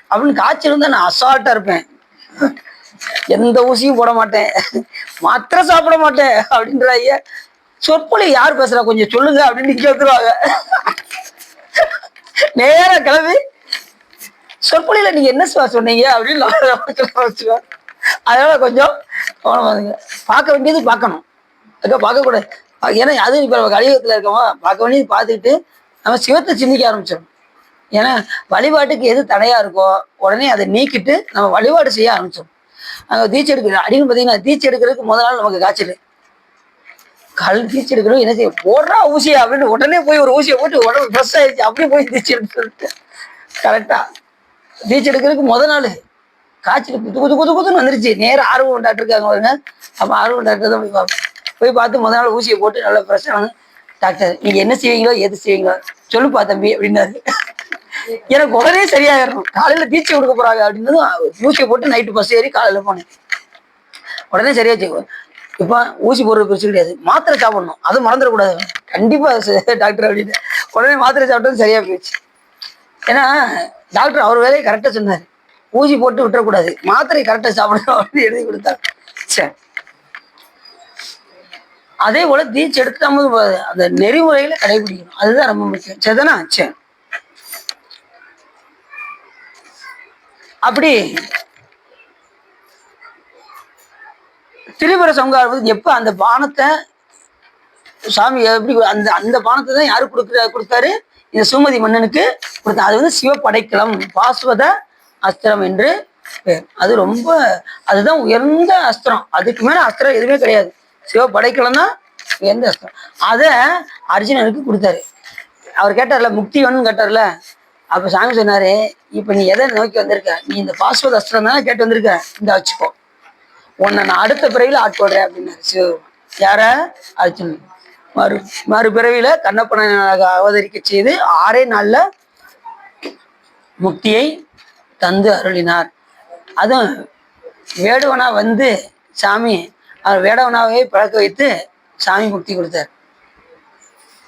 அப்படின்னு காய்ச்சல் இருந்தால் நான் அசால்ட்டா இருப்பேன், எந்த ஊசியும் போட மாட்டேன், மாத்திரை சாப்பிட மாட்டேன் அப்படின்றாங்க. சொற்பொழி யார் பேசுறா கொஞ்சம் சொல்லுங்க அப்படின்னு கேட்குறாங்க. நேரா கிளம்பி சொற்பொழியில நீங்க என்ன சொன்னீங்க அப்படின்னு அதனால கொஞ்சம் கவனமாதுங்க. பார்க்க வேண்டியது பார்க்கணும், அக்கா பார்க்கக்கூடாது. ஏன்னா அது இப்போ கலியுகத்தில் இருக்கவங்க பார்க்க வேண்டியது பார்த்துக்கிட்டு நம்ம சிவத்தை சிந்திக்க ஆரம்பிச்சிடணும். ஏன்னா வழிபாட்டுக்கு எது தடையா இருக்கோ உடனே அதை நீக்கிட்டு நம்ம வழிபாடு செய்ய ஆரம்பிச்சிடும். அங்கே தீட்சை எடுக்கிற அடின்னு பார்த்தீங்கன்னா, தீட்சை எடுக்கிறதுக்கு முதல் நாள் நமக்கு காய்ச்சல். தீட்சை எடுக்கணும், என்ன செய்ய போடுறா ஊசியா அப்படின்னு உடனே போய் ஒரு ஊசியை போட்டு உடம்பு ஃப்ரெஷ் ஆயிடுச்சு, அப்படியே போய் தீட்சை எடுத்து கரெக்டா தீட்சை எடுக்கிறதுக்கு முதல் நாள் காய்ச்சல் குதுன்னு வந்துருச்சு. நேரம் ஆர்வம் டாக்டர் இருக்காங்க பாருங்க. அப்போ ஆர்வம் டாக்டர் தான் போய் பார்ப்போம். போய் பார்த்து முதல் நாள் ஊசியை போட்டு நல்லா ஃப்ரெஷ் ஆனாங்க. டாக்டர் நீங்க என்ன செய்வீங்களோ எது செய்வீங்களோ சொல்லுப்பா தம்பி அப்படின்னாரு. எனக்கு உடனே சரியாயிடணும், காலையில தீட்சை கொடுக்க போறாங்க அப்படின்னதும் ஊசியை போட்டு நைட்டு பஸ் ஏறி காலையில போனேன். உடனே சரியாச்சு. இப்போ ஊசி போடுறது பிரச்சனை கிடையாது, மாத்திரை சாப்பிடணும், அது மறந்துடக்கூடாது கண்டிப்பா டாக்டர் அப்படின்னு உடனே மாத்திரை சாப்பிட்டது சரியா போயிடுச்சு. ஏன்னா டாக்டர் அவர் வேலையை கரெக்டா சொன்னாரு, ஊசி போட்டு விட்டுறக்கூடாது, மாத்திரை கரெக்டா சாப்பிடணும் அப்படின்னு எழுதி கொடுத்தாரு. சரி, அதே போல தீட்சை எடுக்காம அந்த நெறிமுறைகளை கடைபிடிக்கணும், அதுதான் ரொம்ப முக்கியம். சரிதானா? சரி, அப்படி திரிபுர சங்காரம் எப்ப அந்த பானத்தை சாமி எப்படி அந்த அந்த பானத்தை தான் யாரு கொடுத்தாரு? இந்த சுமதி மன்னனுக்கு கொடுத்தா. அது சிவப்படைக்கலம், பாஸ்வத அஸ்திரம் என்று பேர். அது ரொம்ப அதுதான் உயர்ந்த அஸ்திரம், அதுக்கு மேல அஸ்திரம் எதுவுமே கிடையாது. சிவப்படைக்கலம் தான் உயர்ந்த அஸ்திரம். அதை அர்ஜுனனுக்கு கொடுத்தாரு. அவர் கேட்டார்ல, முக்தி வேணும்னு கேட்டார்ல. அப்ப சாமி சொன்னாரு, இப்ப நீ எதை நோக்கி வந்திருக்க? நீ இந்த பாஸ்வத அஸ்திரம் தானே கேட்டு வந்திருக்க, இந்த வச்சுக்கோ, உன்னை நான் அடுத்த பிறவியில ஆட்கொள்றேன் அப்படின்னாரு சிவபெருமான். யார? அர்ஜுனன். மறுபிறவியில கண்ணப்பனாக அவதரிக்க செய்து 6 நாள்ல முக்தியை தந்து அருளினார். அதுவும் வேடுவனா சாமி அவர் வேடவனாவே பழக்க வைத்து சாமி முக்தி கொடுத்தார்.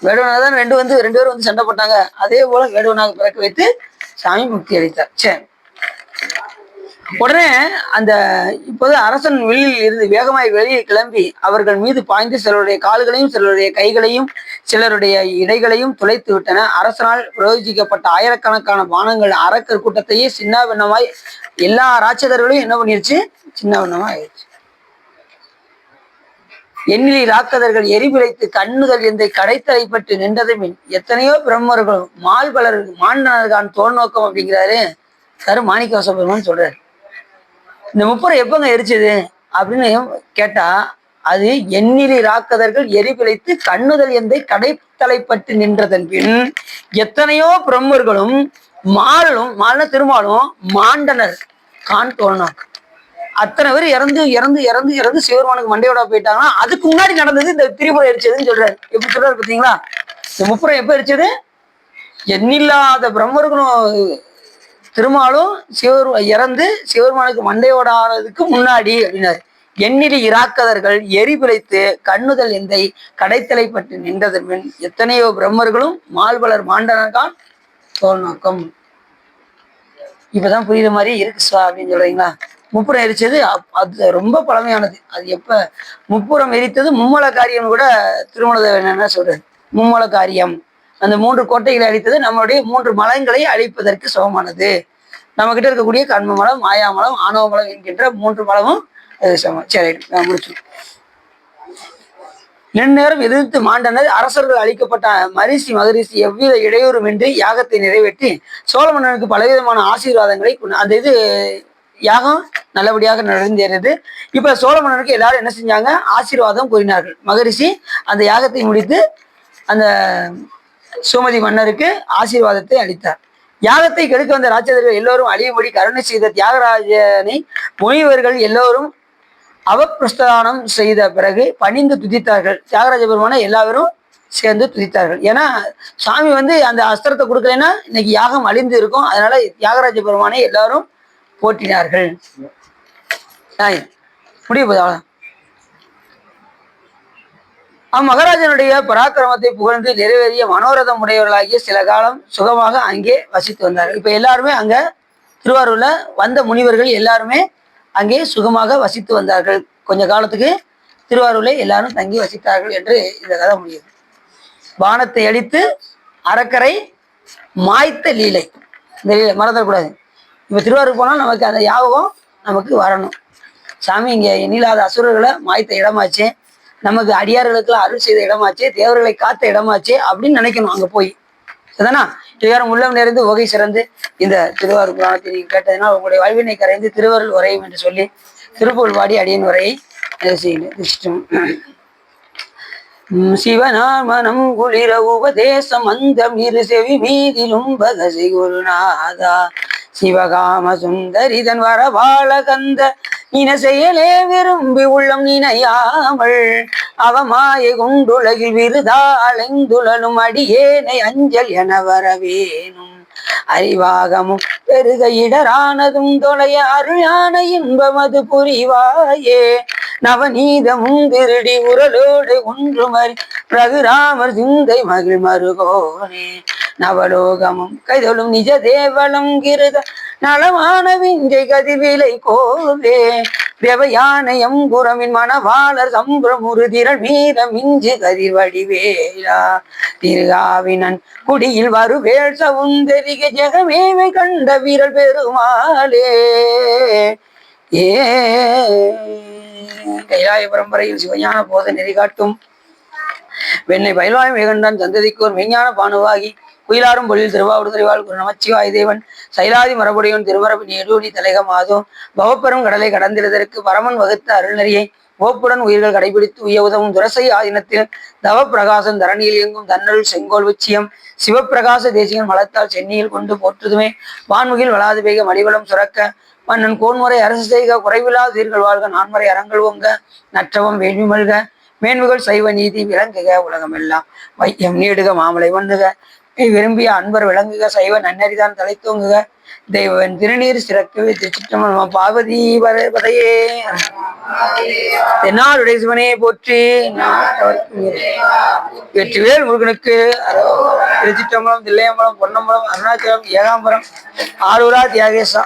வேடுவனாக தான் ரெண்டு பேரும் சண்டை போட்டாங்க. அதே போல வேடுவனாக பிறக்க வைத்து சாமி முக்தி அளித்தார். சரி, உடனே அந்த இப்போது அரசன் வெளியில் இருந்து வேகமாய் வெளியே கிளம்பி அவர்கள் மீது பாய்ந்து சிலருடைய கால்களையும் சிலருடைய கைகளையும் சிலருடைய இடைகளையும் துளைத்து விட்டன. அரசனால் பிரயோஜிக்கப்பட்ட ஆயிரக்கணக்கான பானங்கள் அரக்கர் கூட்டத்தையே சின்ன பின்னமாய் எல்லா ராட்சதர்களையும் என்ன பண்ணிருச்சு? சின்ன பின்னமா ஆயிடுச்சு. எண்ணிலி ராக்கதர்கள் எரிபிழைத்து கண்ணுதல் எந்தை கடைத்தலைப்பட்டு நின்றதுமின் எத்தனையோ பிரம்மர்களும் மால் பலர் மாண்டனர்கான் தோல்நோக்கம் அப்படிங்கிறாரு சார் மாணிக்கவாச பெருமான் சொல்றாரு. இந்த முப்பரை எப்பங்க எரிச்சது அப்படின்னு கேட்டா அது எண்ணிலி ராக்கதர்கள் எரிபிழைத்து கண்ணுதல் எந்தை கடைத்தலைப்பட்டு நின்றதன் பின் எத்தனையோ பிரம்மர்களும் மாலன திருமாலும் மாண்டனர் கான் தோழனாக்கு. அத்தனை பேர் இறந்து இறந்து இறந்து இறந்து சிவருமானுக்கு மண்டையோட போயிட்டாங்கன்னா அதுக்கு முன்னாடி நடந்தது இந்த திரிபுரம் எரிச்சதுன்னு சொல்றாரு. எப்படி சொல்றாரு பார்த்தீங்களா? இந்த முப்புறம் எப்ப எரிச்சது? எண்ணில்லாத பிரம்மர்களும் திருமாலும் இறந்து சிவருமானுக்கு மண்டையோட ஆனதுக்கு முன்னாடி அப்படின்னாரு. எண்ணிலி இராக்கதர்கள் எரிபிழைத்து கண்ணுதல் எந்தை கடைத்தலைப்பட்டு நின்றதன் பின் எத்தனையோ பிரம்மர்களும் மால்வளர் மாண்டனர்கான் தோல்நோக்கம். இப்பதான் புரியுற மாதிரி இருக்கு அப்படின்னு சொல்றீங்களா? முப்புறம் எரிச்சது அது ரொம்ப பழமையானது. அது எப்ப முப்புறம் எரித்தது மும்மல காரியம் கூட திருமணதேவன் என்ன சொல்றாரு? மும்மல காரியம் அந்த 3 கோட்டைகளை அழித்தது நம்மளுடைய 3 மலங்களை அழிப்பதற்கு சமமானது. நம்ம கிட்ட இருக்கக்கூடிய கண்ம மலம், மாயாமலம், ஆணவ மலம் என்கின்ற 3 மலமும் சமம். சரி, நான் முடிச்சு. நெடுநேரம் எதிர்த்து மாண்டனர். அரசர்கள் அளிக்கப்பட்ட மகரிஷி எவ்வித இடையூறுமின்றி யாகத்தை நிறைவேற்றி சோழ மன்னனுக்கு பலவிதமான ஆசீர்வாதங்களை அந்த இது யாகம் நல்லபடியாக நடந்தேறது. இப்ப சோழ மன்னனுக்கு எல்லாரும் என்ன செஞ்சாங்க? ஆசீர்வாதம் கூறினார்கள். மகரிஷி அந்த யாகத்தை முடித்து அந்த சுமதி மன்னருக்கு ஆசீர்வாதத்தை அளித்தார். யாகத்தை கெடுக்க வந்த ராட்சதர்கள் எல்லோரும் அழியும்படி கருணை செய்த தியாகராஜனை முனிவர்கள் எல்லோரும் அவப்பிரஸ்தானம் செய்த பிறகு பணிந்து துதித்தார்கள். தியாகராஜ பெருமானை எல்லாரும் சேர்ந்து துதித்தார்கள். ஏன்னா சாமி அந்த அஸ்திரத்தை கொடுக்கலைன்னா இன்னைக்கு யாகம் அழிந்து இருக்கும். அதனால தியாகராஜ பெருமானை எல்லாரும் போற்றினார்கள். முடிய போதா? அம்மகராஜனுடைய பராக்கிரமத்தை புகழ்ந்து நிறைவேறிய மனோரதம் உடையவர்களாகிய சில காலம் சுகமாக அங்கே வசித்து வந்தார்கள். இப்ப எல்லாருமே அங்க திருவாரூர்ல வந்த முனிவர்கள் எல்லாருமே அங்கே சுகமாக வசித்து வந்தார்கள். கொஞ்ச காலத்துக்கு திருவாரூர்ல எல்லாரும் தங்கி வசித்தார்கள் என்று இந்த கதை முடியுது. வானத்தை அடித்து அறக்கரை மாய்த்த லீலை, இந்த லீலை மறந்துடக்கூடாது. இப்ப திருவாரூர் போனால் நமக்கு அந்த யாபகம் நமக்கு வரணும். சாமி இங்க எண்ணில்லாத அசுரர்களை மாய்த்த இடமாச்சே, நமக்கு அடியார்களுக்கெல்லாம் அருள் செய்த இடமாச்சு, தேவர்களை காத்த இடமாச்சு அப்படின்னு நினைக்கணும். அங்க போய் அதுதானா யாரும் உள்ளம் நிறைந்து வகை சிறந்து இந்த திருவாரூர் புராணத்தை நீங்க கேட்டதுனால் உங்களுடைய வாழ்வினை கரைந்து திருவருள் உரையும் என்று சொல்லி திருப்புகழ் பாடி அடியின் உரையை செய்யணும். சிவநாமனம் குளிர உபதேசம் அந்தம் இரு செவி மீதிலும் பகசி குருநாதா சிவகாம சுந்தரிதன் வரபால கந்த இன செயலே விரும்பி உள்ளம் நினையாமல் அவமாயை கொண்டுலகில் விருதாளைந்துழலும் அடியேனை அஞ்சல் என வரவேணும் அறிவாகமும் பெருக இடரானதும் தொலைய அருளான இன்பமது புரிவாயே நவநீதமும் திருடி உரலோடு ஒன்றுமறி ரகுராமர் சிந்தை மகிழ் மருகோனே நவலோகமும் கைதொழும் நிஜ தேவலம் கிருத நலமான விஞ்சை கதிவிலை கோவே தேவயானையம் குரமின் மணவாளர் சம்பிரமுருதிரள் மீற மிஞ்சு கதிர்வடிவேலா திருகாவினன் குடியில் வருவேள் சவுந்தரிக ஜெகமேவை கண்ட வீரல் பெருமாளே. ஏ கைலாய பரம்பரையில் சிவஞான போத நெறி காட்டும் வெண்ணை பயில்வாயும் வேகண்டான் சந்ததிக்கோர் மெய்ஞான பானுவாகி குயிலாரும் பொழில் திருவாவூர்திரிவாள் குரு நமச்சிவாய் தேவன் சைலாதி மரபுடையோன் திருமரபு நீடூடி தலைகமாதும் பவப்பெரும் கடலை கடந்திடுதற்கு பரமன் வகுத்த அருள்நெறியை ஓப்புடன் உயிர்கள் கடைபிடித்து உய உதவும் துரசை ஆதினத்தில் தவ பிரகாசம் தரணியில் இயங்கும் தன்னருள் செங்கோல் உச்சியம் சிவப்பிரகாச தேசியன் மலத்தால் சென்னியில் கொண்டு போற்றுதுமே வான்முகில் வளாது பெய்க மலிவளம் சுரக்க மன்னன் கோன்முறை அரசு செய்க குறைவிலா சீர்கள் வாழ்க நான்முறை அறங்கள் ஓங்க நற்றவம் வேள்வி மல்க மேன்முகள் சைவ நீதி விளங்குக உலகமெல்லாம் வையம் நீடுக மாமலை வண்ணுக விரும்பிய அன்பர் விளங்குக சைவ நன்னறிதான் தலை தோங்குக தெய்வன் திருநீர் சிறக்கவே திருச்சிற்றம்பலம் பார்வதி பதையே தென்னாடுடைய சிவனையை போற்றி வெற்றிவேல் முருகனுக்கு திருச்சிற்றம்பலம் தில்லையம்பலம் பொன்னம்பலம் அருணாச்சலம் ஏகாம்பரம் ஆரூரா தியாகேசா.